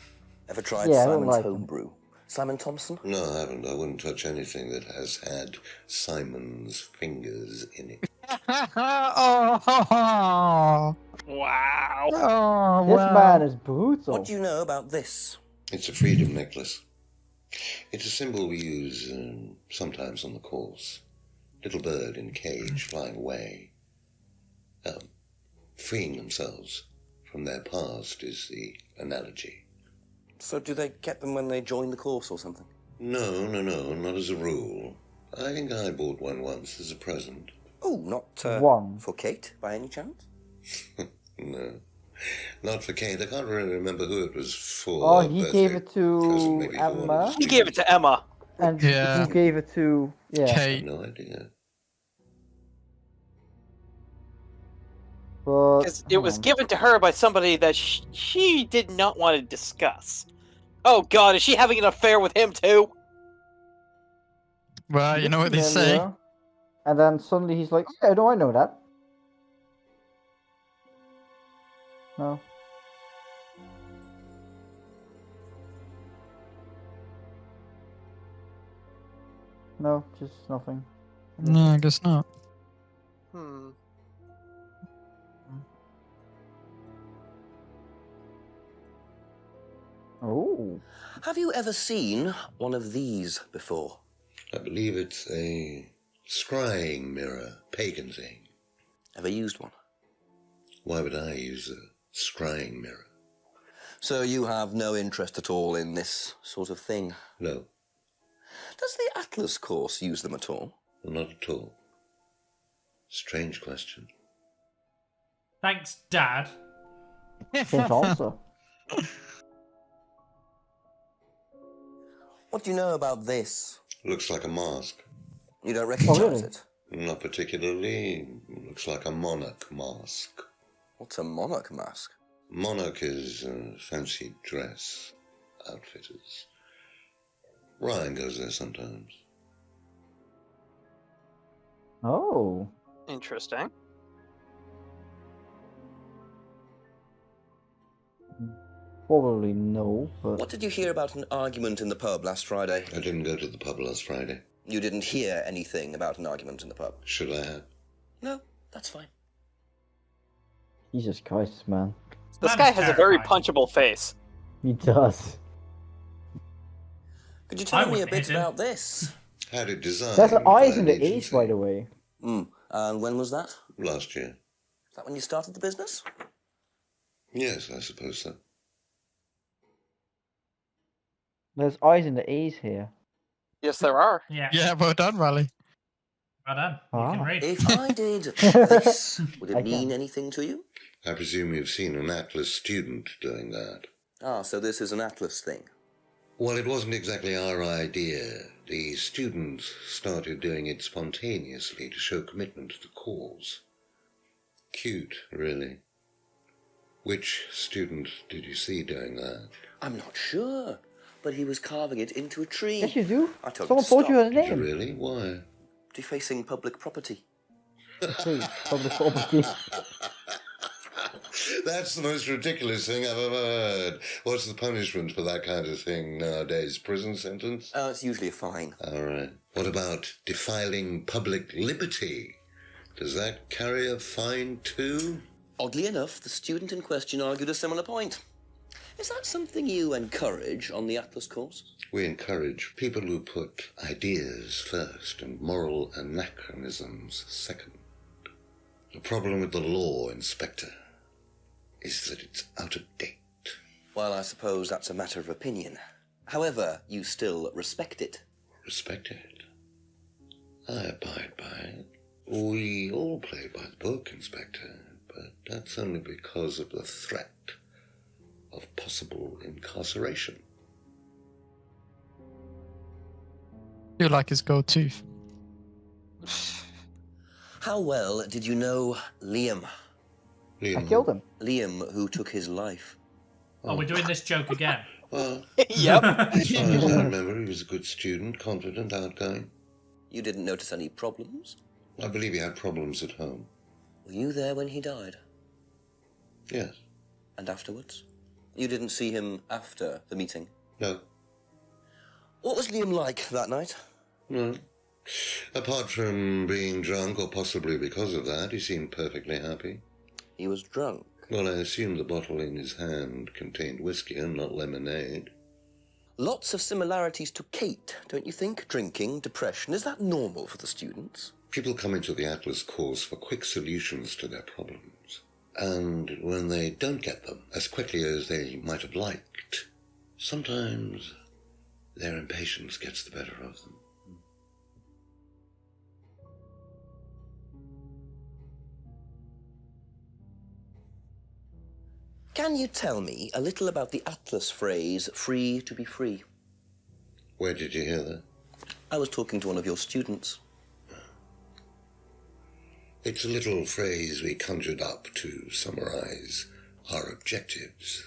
Ever tried Yeah, I don't Simon's like him. homebrew? Simon Thompson? No, I haven't. I wouldn't touch anything that has had Simon's fingers in it. Oh, Wow. oh, This wow. man is brutal. What do you know about this? It's a freedom necklace. It's a symbol we use sometimes on the course. Little bird in cage flying away. Freeing themselves from their past is the analogy. So do they get them when they join the course or something? No, not as a rule. I think I bought one once as a present. Oh, not One. for Kate, by any chance? No, not for Kate. I can't really remember who it was for. Oh, he Birthday gave it to present, maybe for one of Emma. the He gave it to Emma. And Yeah. who gave it to... Yeah. I have Kate. no idea. But... Because it was given to her by somebody that she did not want to discuss. Oh god, is she having an affair with him too? Well, you know what they Yeah, say. yeah. And then suddenly he's like, yeah, no, I know that. No. No, just nothing. No, I guess not. Oh. Have you ever seen one of these before? I believe it's a scrying mirror, pagan thing. Ever used one? Why would I use a scrying mirror? So you have no interest at all in this sort of thing? No, Does the Atlas course use them at all? not at all. Strange question. Thanks, Dad. Same answer. What do you know about this? Looks like a mask. You don't recognize really? it? Not particularly. Looks like a monarch mask. What's a monarch mask? Monarch is fancy dress outfitters. Ryan goes there sometimes. Oh. Interesting. Probably no, but... What did you hear about an argument in the pub last Friday? I didn't go to the pub last Friday. You didn't hear anything about an argument in the pub? Should I have? No, that's fine. Jesus Christ, man. This That guy is has a very terrifying. punchable face. He does. Could you I tell me a wouldn't bit hit him. about this? Had it designed. There's by eyes in an the A's, agency by the way. And when was that? Last year. Is that when you started the business? Yes, I suppose so. There's I's and the A's here. Yes, there are. Yeah. Yeah, well done, Raleigh. Well done. You can read. If I did this, would I it mean can. anything to you? I presume you've seen an Atlas student doing that. Ah, so this is an Atlas thing. Well, it wasn't exactly our idea. The students started doing it spontaneously to show commitment to the cause. Cute, really. Which student did you see doing that? I'm not sure, but he was carving it into a tree. Yes, you do. I told Someone him told to you her stop. Did you name. really? Why? Defacing public property. Please, public property. That's the most ridiculous thing I've ever heard. What's the punishment for that kind of thing nowadays? Prison sentence? It's usually a fine. All right. What about defiling public liberty? Does that carry a fine too? Oddly enough, the student in question argued a similar point. Is that something you encourage on the Atlas course? We encourage people who put ideas first and moral anachronisms second. The problem with the law, Inspector, is that it's out of date. Well, I suppose that's a matter of opinion. However, you still respect it. Respect it. I abide by it. We all play by the book, Inspector, but that's only because of the threat of possible incarceration. You like his gold tooth. How well did you know Liam? I killed him. Liam, who took his life. Oh, we're doing this joke again. Well, Yep. as far as I remember, he was a good student, confident, outgoing. You didn't notice any problems? I believe he had problems at home. Were you there when he died? Yes. And afterwards? You didn't see him after the meeting? No. What was Liam like that night? No. Apart from being drunk, or possibly because of that, he seemed perfectly happy. He was drunk? Well, I assume the bottle in his hand contained whiskey and not lemonade. Lots of similarities to Kate, don't you think? Drinking, depression, is that normal for the students? People come into the Atlas course for quick solutions to their problems. And when they don't get them as quickly as they might have liked, sometimes their impatience gets the better of them. Can you tell me a little about the Atlas phrase, free to be free? Where did you hear that? I was talking to one of your students. It's a little phrase we conjured up to summarize our objectives.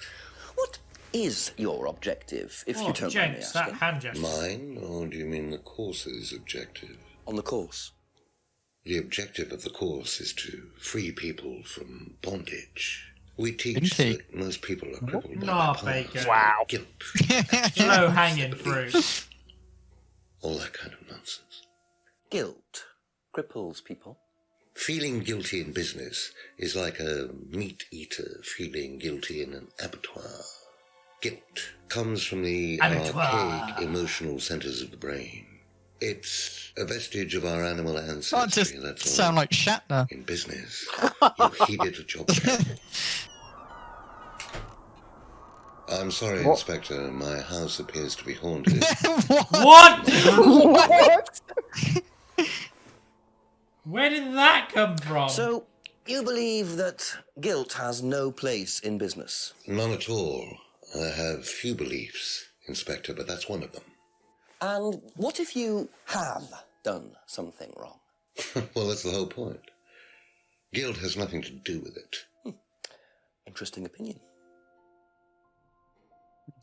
What is your objective, if you don't mind me James, that asking? hand gesture. Mine, or do you mean the course's objective? On the course. The objective of the course is to free people from bondage. We teach that most people are crippled by Nah, their past, Baker. guilt, Low hanging fruit. all that kind of nonsense. Guilt cripples people. Feeling guilty in business is like a meat eater feeling guilty in an abattoir. Guilt comes from the Abattoir. archaic emotional centers of the brain. It's a vestige of our animal Can't ancestry, just that's all. sound like Shatner. In business, you heed it at your peril. I'm sorry, What? Inspector. My house appears to be haunted. What? What? Where did that come from? So, you believe that guilt has no place in business? None at all. I have few beliefs, Inspector, but that's one of them. And what if you have done something wrong? Well, that's the whole point. Guilt has nothing to do with it. Interesting opinion.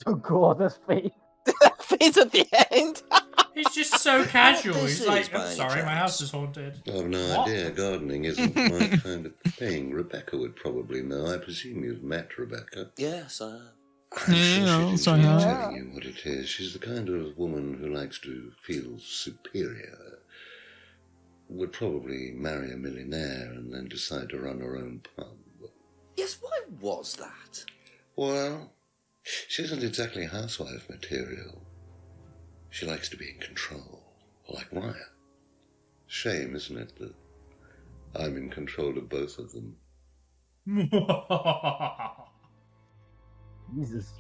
Oh god, that's fake. Face at the end. He's just so casual. this He's like, is, by I'm any sorry, my chance. house is haunted. I've no What? idea. Gardening isn't my kind of thing. Rebecca would probably know. I presume you've met Rebecca. Yes, I'm Yeah, sure she'd so enjoy yeah. telling you what it is. She's the kind of woman who likes to feel superior. Would probably marry a millionaire and then decide to run her own pub. Yes, why was that? Well, she isn't exactly housewife material. She likes to be in control, like Ryan. Shame, isn't it, that I'm in control of both of them? Jesus.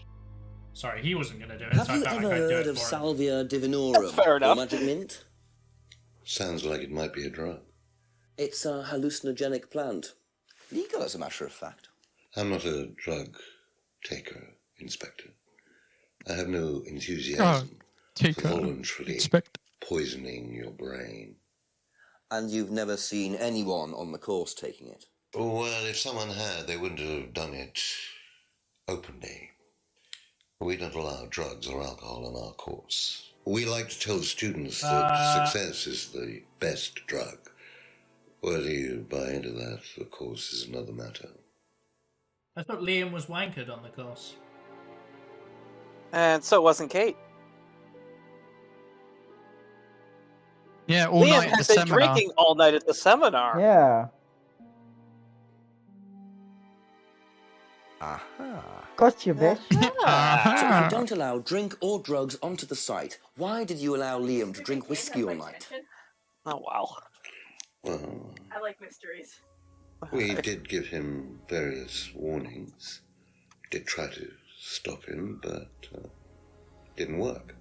Sorry, he wasn't going to do it. Have so I you felt ever like I'd do heard it of for him. Salvia divinorum Fair or enough. magic mint? Sounds like it might be a drug. It's a hallucinogenic plant. Legal, as a matter of fact. I'm not a drug taker, Inspector. I have no enthusiasm for voluntarily poisoning your brain. And you've never seen anyone on the course taking it? Well, if someone had, they wouldn't have done it openly. We don't allow drugs or alcohol on our course. We like to tell students that success is the best drug. Whether you buy into that, of course, is another matter. I thought Liam was wankered on the course. And so wasn't Kate. Yeah, all Liam night at the has been seminar. drinking all night at the seminar. Yeah. Aha. Gotcha, bitch. So if you don't allow drink or drugs onto the site, why did you allow Liam to drink whiskey all night? Oh, wow. Well, I like mysteries. we did give him various warnings. Did try to stop him, but didn't work.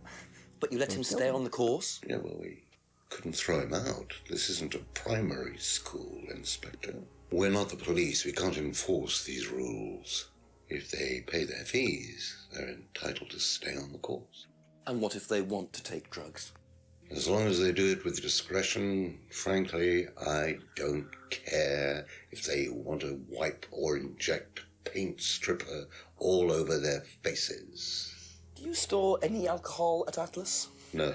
But you let him stay on the course? Yeah, well, we couldn't throw him out. This isn't a primary school, Inspector. We're not the police. We can't enforce these rules. If they pay their fees, they're entitled to stay on the course. And what if they want to take drugs? As long as they do it with discretion, frankly, I don't care if they want to wipe or inject paint stripper all over their faces. Do you store any alcohol at Atlas? No.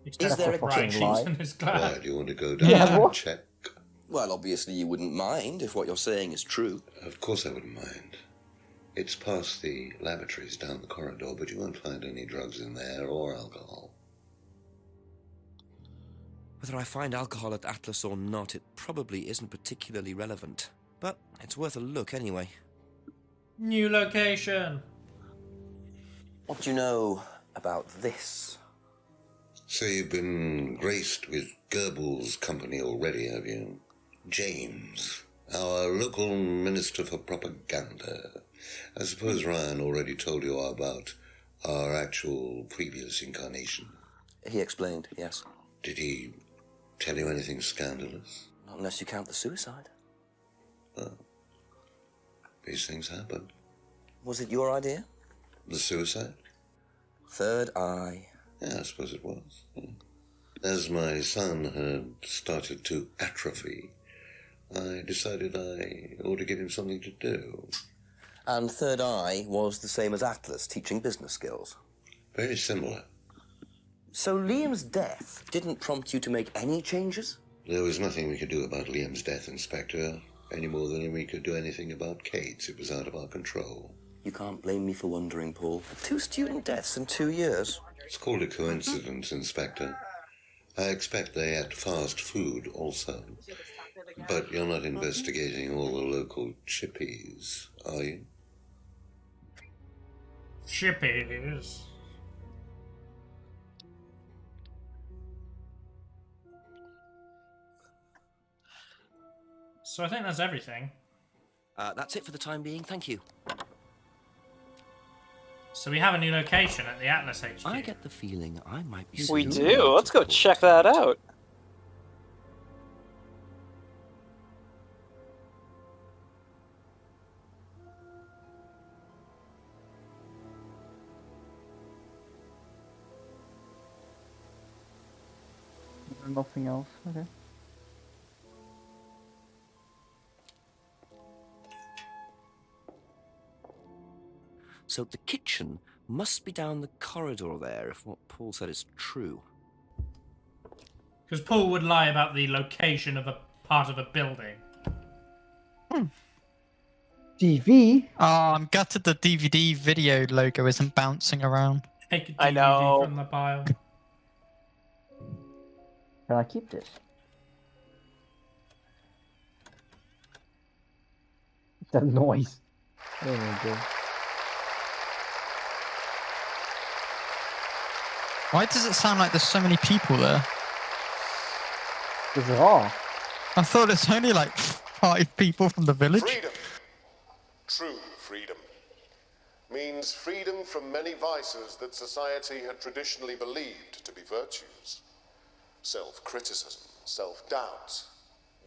Is there a kitchen? Why, do you want to go down and check? Well, obviously you wouldn't mind if what you're saying is true. Of course I wouldn't mind. It's past the lavatories down the corridor, but you won't find any drugs in there or alcohol. Whether I find alcohol at Atlas or not, it probably isn't particularly relevant. But it's worth a look anyway. New location. What do you know about this? So you've been graced with Goebbels' company already, have you? James, our local minister for propaganda. I suppose Ryan already told you about our actual previous incarnation. He explained, yes. Did he tell you anything scandalous? Not unless you count the suicide. Well, these things happen. Was it your idea? The suicide? Third eye. Yeah, I suppose it was. Yeah. As my son had started to atrophy, I decided I ought to give him something to do. And Third Eye was the same as Atlas, teaching business skills. Very similar. So Liam's death didn't prompt you to make any changes? There was nothing we could do about Liam's death, Inspector, any more than we could do anything about Kate's. It was out of our control. You can't blame me for wondering, Paul. 2 student deaths in 2 years. It's called a coincidence, Inspector. I expect they ate fast food also. But you're not investigating all the local chippies, are you? Chippies. So I think that's everything. That's it for the time being, thank you. So we have a new location at the Atlas HQ. I get the feeling I might be... We do? Let's go check that out. Nothing else. Okay. So the kitchen must be down the corridor there, if what Paul said is true. Because Paul would lie about the location of a part of a building. TV? Oh, I'm gutted the DVD video logo isn't bouncing around. Take a DVD I know. from the pile. Can I keep this? That noise. Oh my god. Why does it sound like there's so many people there? It's raw. I thought it's only like 5 people from the village. Freedom. True freedom. means freedom from many vices that society had traditionally believed to be virtues. Self-criticism, self-doubt,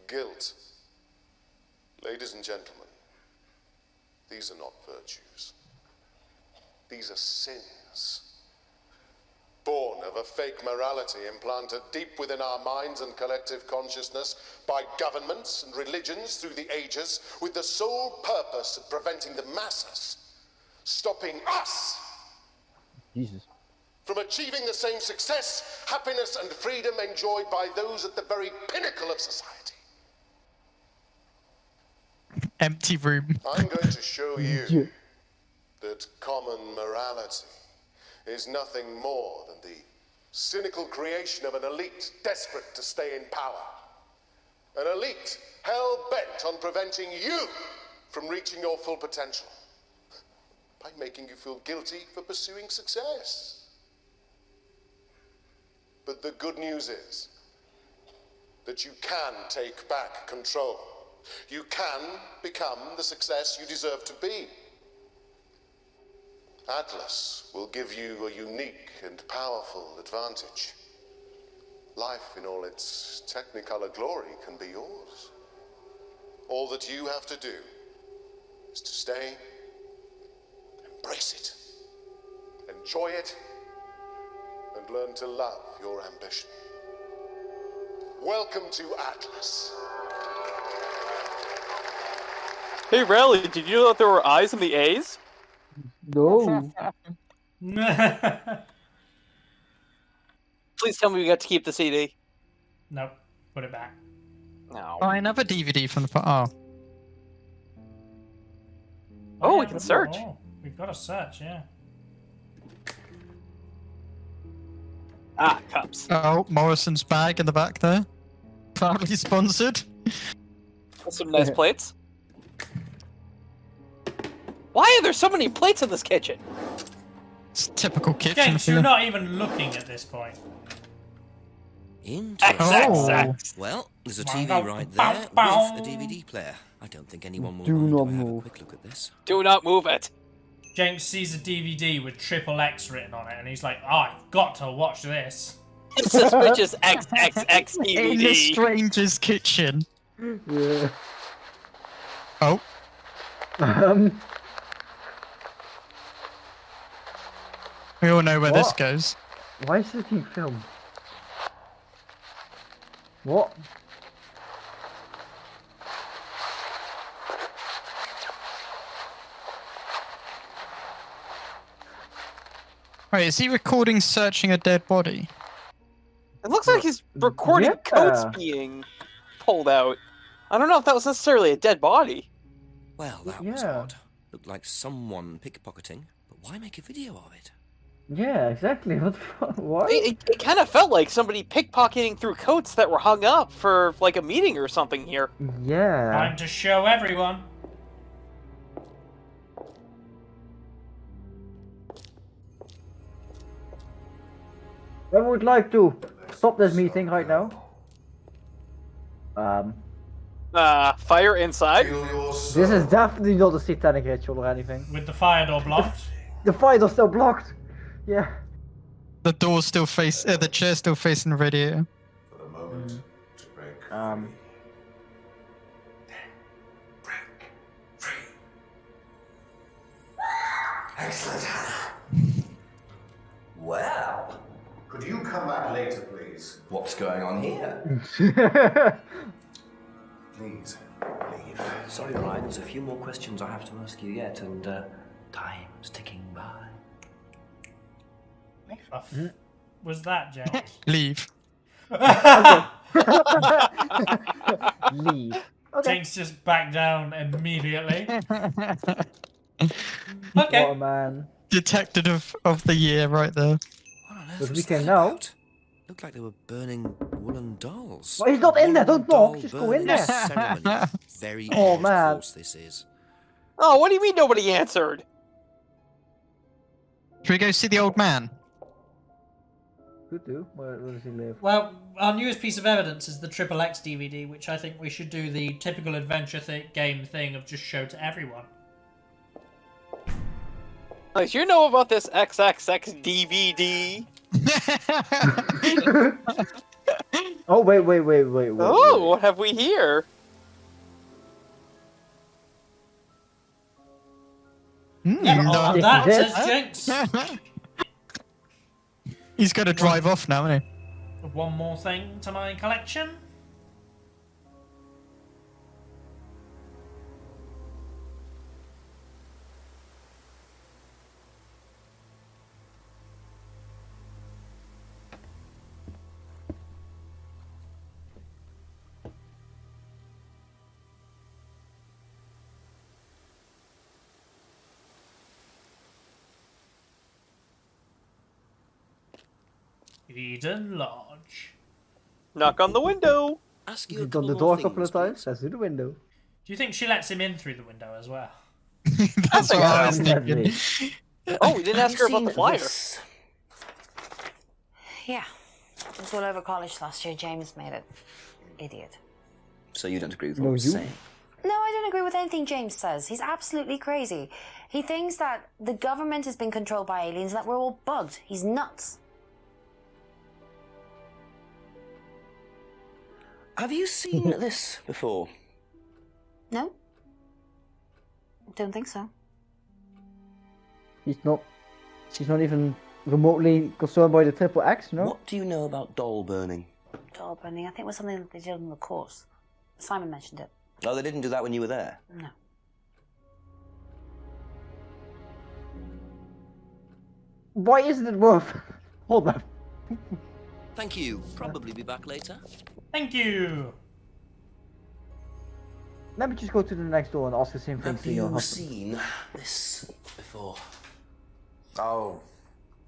guilt. Ladies and gentlemen, these are not virtues. These are sins. Born of a fake morality implanted deep within our minds and collective consciousness by governments and religions through the ages, with the sole purpose of preventing the masses, stopping us Jesus. from achieving the same success, happiness, and freedom enjoyed by those at the very pinnacle of society. Empty room. I'm going to show you that common morality is nothing more than the cynical creation of an elite desperate to stay in power. An elite hell-bent on preventing you from reaching your full potential by making you feel guilty for pursuing success. But the good news is that you can take back control. You can become the success you deserve to be. Atlas will give you a unique and powerful advantage. Life in all its technicolor glory can be yours. All that you have to do is to stay, embrace it, enjoy it, and learn to love your ambition. Welcome to Atlas. Hey, Rally, did you know that there were I's in the A's? No. Please tell me we got to keep the CD. Nope. Put it back. No. Oh, another DVD from the... Oh. Oh, yeah, we can search. Oh, we've got to search, yeah. Ah, cups. Oh, Morrison's bag in the back there. Proudly sponsored. Some nice plates. Why are there so many plates in this kitchen? It's typical kitchen. James, you're not even looking at this point. Interesting. Oh. Well, there's a TV right there with a DVD player. I don't think anyone will Do mind not if I have a move. quick look at this. Do not move it. James sees a DVD with XXX written on it, and he's like, oh, I've got to watch this. Suspicious XXX In the DVD. stranger's kitchen. Yeah. Oh. We all know where this What? goes. Why is this being filmed? What? Wait, is he recording searching a dead body? It looks like he's recording coats Yeah. being pulled out. I don't know if that was necessarily a dead body. Well, that was Yeah. odd. Looked like someone pickpocketing, but why make a video of it? Yeah, exactly. What the fuck? Why? It kind of felt like somebody pickpocketing through coats that were hung up for like a meeting or something here. Yeah. Time to show everyone. I would like to stop this meeting right now. Fire inside? This is definitely not a satanic ritual or anything. With the fire door blocked. The fire door's still blocked. Yeah. The door's still the chair's still facing the radiator. For the moment to break Excellent, Hannah. Well, Could you come back later, please? what's going on here? Please, leave. Sorry, Ryan, there's a few more questions I have to ask you yet, and time's ticking by. Was that, James? Leave. Leave. Okay. James just backed down immediately. What Okay. a man. Detective of the year right there. What on earth But was we can that now. about? Looked like they were burning woolen dolls. Well, he's not in there, don't Doll knock, just go in burning there. ceremony. Very Oh, odd man. course this is. Oh, what do you mean nobody answered? Should we go see the old man? Could do. Where does he live? Well, our newest piece of evidence is the XXX DVD, which I think we should do the typical adventure game thing of just show to everyone. Like, you know about this XXX DVD? Oh, wait. Oh, what have we here? That says Jinx. He's going to drive off now, isn't he? One more thing to my collection. Eden Lodge. Knock on the window. Ask You've done the door a couple of times. That's through the window. Do you think she lets him in through the window as well? That's what I was thinking. Oh, we didn't ask her about the flyer. Yeah. It was all over college last year. James made it. Idiot. So you don't agree with what I'm saying? No, I don't agree with anything James says. He's absolutely crazy. He thinks that the government has been controlled by aliens and that we're all bugged. He's nuts. Have you seen this before? No? Don't think so. She's not even remotely concerned by the triple X, no? What do you know about doll burning? Doll burning, I think it was something that they did in the course. Simon mentioned it. Oh, they didn't do that when you were there? No. Why isn't it worth? Hold on. Thank you. Probably be back later. Thank you. Let me just go to the next door and ask the same thing Have to your you husband. seen this before? Oh,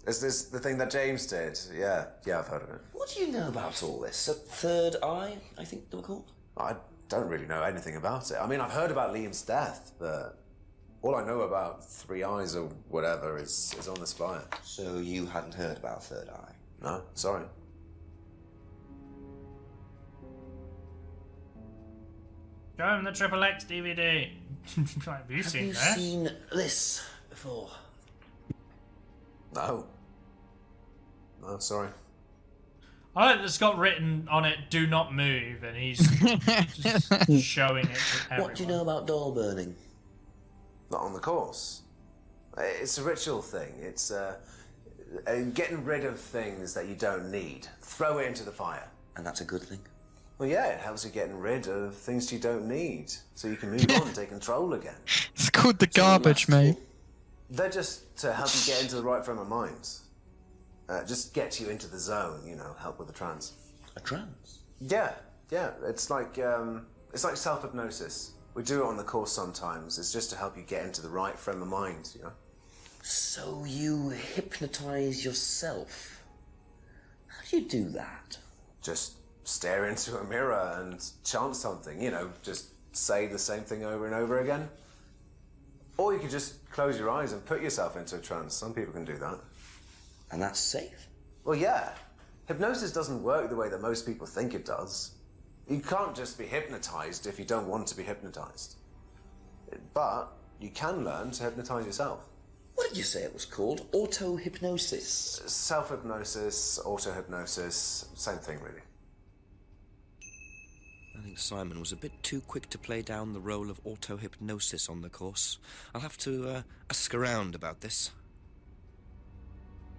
is this the thing that James did? Yeah, I've heard of it. What do you know about all this? A third eye, I think they were called? I don't really know anything about it. I mean, I've heard about Liam's death, but all I know about Three Eyes or whatever is on this flyer. So you hadn't heard about Third Eye? No, sorry. Show him the Triple X DVD. Have you seen this? Seen this before? No. No, sorry. I like that it's got written on it, "Do not move," and he's just showing it to everyone. What do you know about doll burning? Not on the course. It's a ritual thing. It's getting rid of things that you don't need. Throw it into the fire. And that's a good thing? Well, yeah, it helps you getting rid of things you don't need, so you can move on and take control again. It's called the garbage, mate. They're just to help you get into the right frame of mind. Just get you into the zone, help with the trance. A trance? Yeah. It's like self-hypnosis. We do it on the course sometimes. It's just to help you get into the right frame of mind, So you hypnotize yourself? How do you do that? Just stare into a mirror and chant something, just say the same thing over and over again. Or you could just close your eyes and put yourself into a trance. Some people can do that. And that's safe? Well, yeah. Hypnosis doesn't work the way that most people think it does. You can't just be hypnotized if you don't want to be hypnotized. But you can learn to hypnotize yourself. What did you say it was called? Auto-hypnosis? Self-hypnosis, auto-hypnosis, same thing, really. I think Simon was a bit too quick to play down the role of auto-hypnosis on the course. I'll have to ask around about this.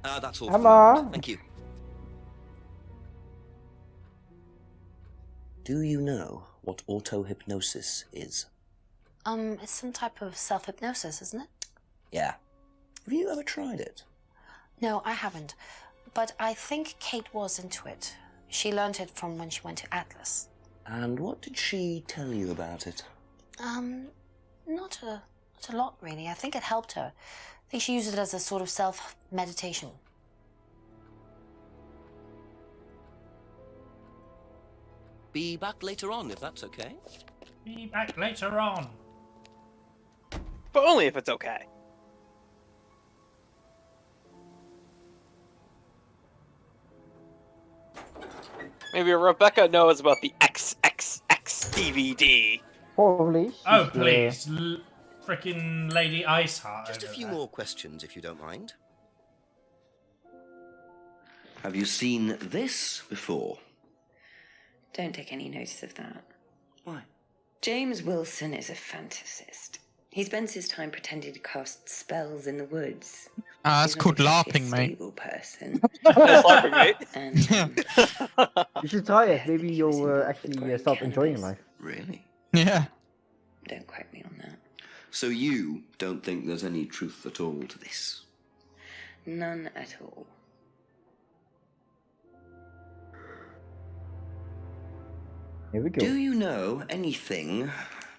That's all for the moment. Thank you. Do you know what auto-hypnosis is? It's some type of self-hypnosis, isn't it? Yeah. Have you ever tried it? No, I haven't. But I think Kate was into it. She learned it from when she went to Atlas. And what did she tell you about it? Not a lot, really. I think it helped her. I think she used it as a sort of self-meditation. Be back later on, if that's okay. Be back later on. But only if it's okay. Maybe Rebecca knows about the XXX DVD. Probably. Oh, please. frickin' Lady Iceheart. Just a over few there. more questions, if you don't mind. Have you seen this before? Don't take any notice of that. Why? James Wilson is a fantasist. He spends his time pretending to cast spells in the woods. That's called LARPing, mate. Stable person. That's LARPing, mate. And, You should try it. Maybe you'll actually start enjoying life. Really? Yeah. Don't quote me on that. So you don't think there's any truth at all to this? None at all. Here we go. Do you know anything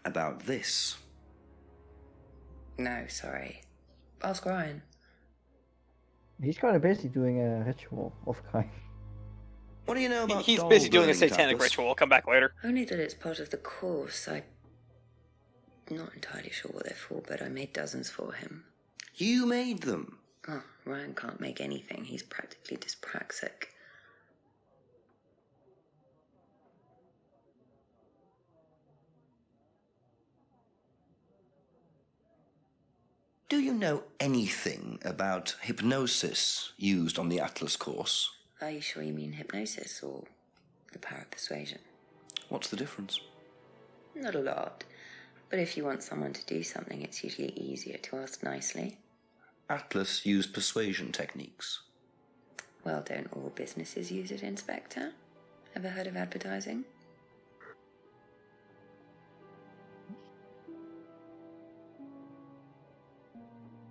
about this? No, sorry. Ask Ryan. He's kind of busy doing a ritual of kind. What do you know about He's doll busy doing a burning, satanic Atlas? ritual. I'll come back later. Only that it's part of the course. I'm not entirely sure what they're for, but I made dozens for him. You made them? Oh, Ryan can't make anything. He's practically dyspraxic. Do you know anything about hypnosis used on the Atlas course? Are you sure you mean hypnosis or the power of persuasion? What's the difference? Not a lot. But if you want someone to do something, it's usually easier to ask nicely. Atlas used persuasion techniques. Well, don't all businesses use it, Inspector? Ever heard of advertising?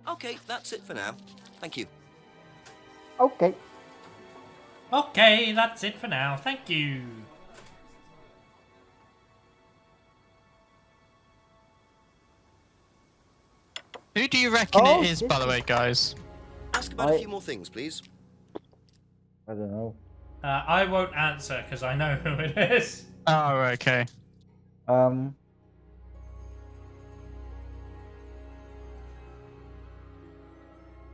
Okay, that's it for now. Thank you. Okay. Okay, that's it for now. Thank you. Who do you reckon Oh, it is, by the way, guys? Ask about a few more things, please. I don't know. I won't answer because I know who it is. Oh, okay.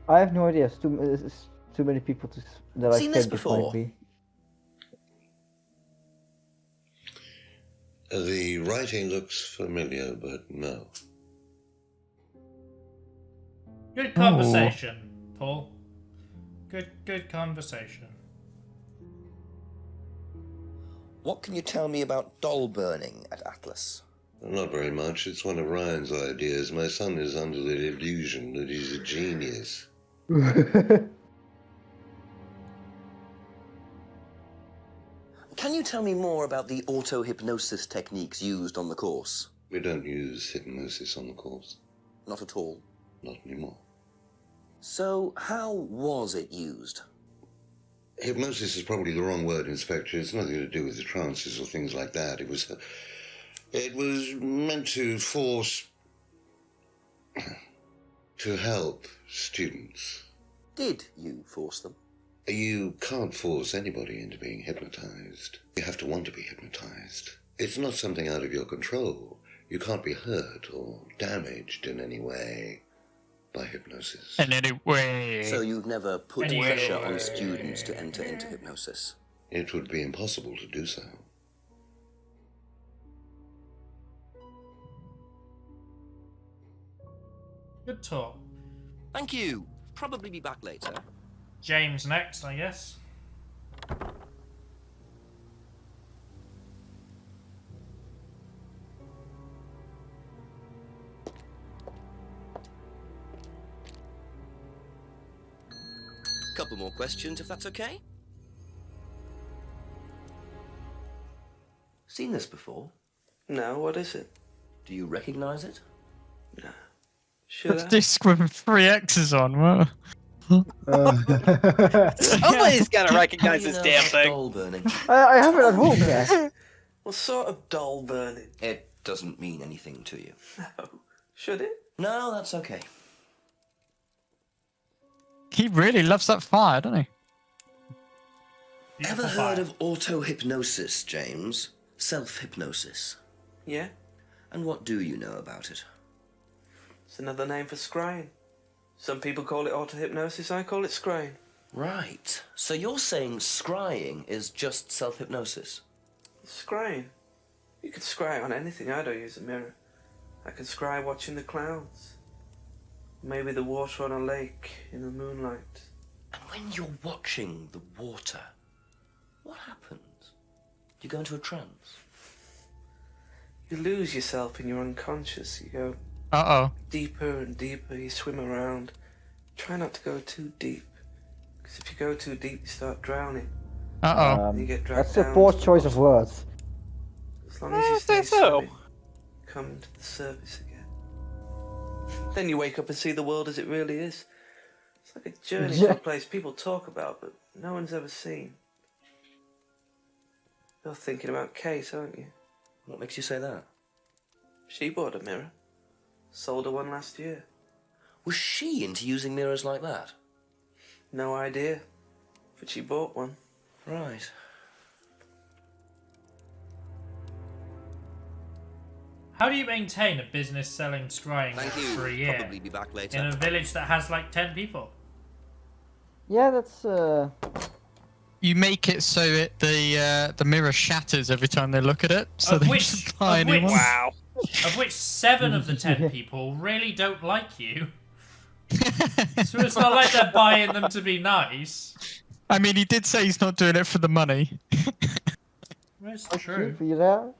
I have no idea. It's too many people that I Seen this think it before? might be. The writing looks familiar, but no. Good conversation, Paul. Good conversation. What can you tell me about doll burning at Atlas? Not very much. It's one of Ryan's ideas. My son is under the illusion that he's a genius. Can you tell me more about the auto-hypnosis techniques used on the course? We don't use hypnosis on the course. Not at all. Not anymore. So, how was it used? Hypnosis is probably the wrong word, Inspector. It's nothing to do with the trances or things like that. It was meant to force... to help students. Did you force them? You can't force anybody into being hypnotized. You have to want to be hypnotized. It's not something out of your control. You can't be hurt or damaged in any way by hypnosis. In any way. So you've never put Anyway. pressure on students to enter into hypnosis? It would be impossible to do so. Good talk. Thank you. Probably be back later. James next, I guess. Couple more questions, if that's okay. Seen this before? No, what is it? Do you recognize it? No. Should What's I? this with 3 X's on? What? Somebody's gotta recognize this damn thing. Doll burning. I have it at home, yeah. What sort of doll burning? It doesn't mean anything to you. No. Should it? No, that's okay. He really loves that fire, doesn't he? Ever heard of auto-hypnosis, James? Self-hypnosis. Yeah. And what do you know about it? It's another name for scrying. Some people call it auto-hypnosis, I call it scrying. Right. So you're saying scrying is just self-hypnosis? Scrying? You could scry on anything, I don't use a mirror. I can scry watching the clouds. Maybe the water on a lake in the moonlight. And when you're watching the water, what happens? Do you go into a trance? You lose yourself in your unconscious. You go deeper and deeper. You swim around. Try not to go too deep. Because if you go too deep, you start drowning. You get dragged That's a down poor to the choice of bottom. words. As long as you stay swimming, come to the surface again. Then you wake up and see the world as it really is. It's like a journey to a place people talk about, but no one's ever seen. You're thinking about Kate, aren't you? What makes you say that? She bought a mirror. Sold her one last year. Was she into using mirrors like that? No idea. But she bought one. Right. How do you maintain a business selling scrying Thank you. for a year Probably be back later. in a village that has like 10 people? Yeah, that's You make it so the mirror shatters every time they look at it, so Of they which- just buy a of new which- one. Wow. Of which 7 of the 10 people really don't like you. So it's not like they're buying them to be nice. I mean, he did say he's not doing it for the money. That's true. for you there.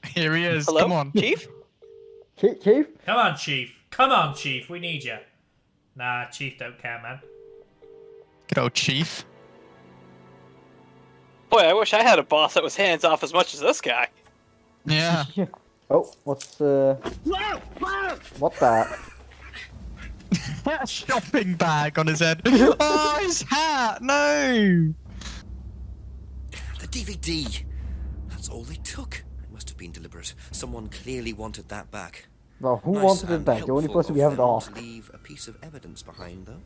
Here he is. Hello, Come on, Chief? Chief? Come on, Chief. Come on, Chief. We need you. Nah, Chief don't care, man. Good old Chief. Boy, I wish I had a boss that was hands off as much as this guy. Yeah. Oh, what's what that? Shopping bag on his head. Oh, his hat! No. The DVD! That's all they took. It must have been deliberate. Someone clearly wanted that back. Well, who Nice wanted it and back? The only helpful person we of haven't them asked. to leave a piece of evidence behind, though.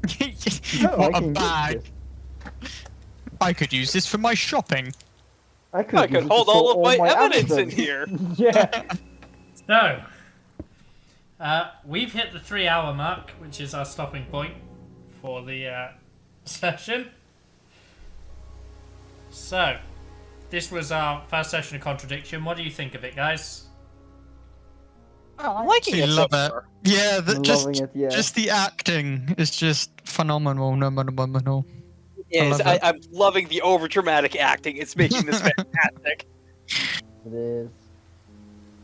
I What a can use bag! I could use this for my shopping. I could I could use it to hold store all of my evidence Amazon. in here. Yeah. So, we've hit the 3-hour mark, which is our stopping point for the session. So, this was our first session of Contradiction. What do you think of it, guys? I'm liking it so Love it. far. Yeah, I'm loving it, yeah. just the acting is just phenomenal. Phenomenal. Yes, love it. I'm loving the overdramatic acting. It's making this fantastic. It is.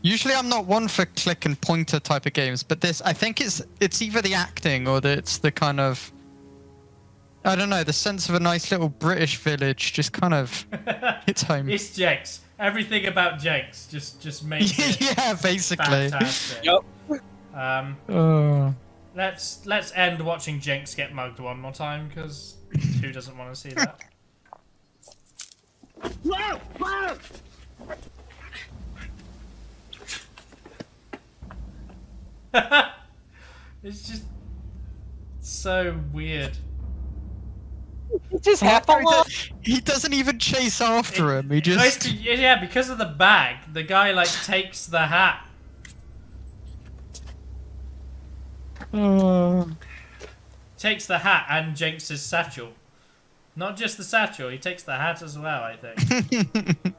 Usually, I'm not one for click and pointer type of games, but this, I think it's either the acting or it's the kind of, I don't know, the sense of a nice little British village just kind of hits home. It's Jenks. Everything about Jenks just makes it Yeah, basically. fantastic. Yep. Let's end watching Jenks get mugged one more time, because who doesn't want to see that? It's just so weird. Just half a lot. He doesn't even chase after him. He just. Yeah, because of the bag, the guy like takes the hat. Takes the hat and Jenks' satchel. Not just the satchel, he takes the hat as well, I think.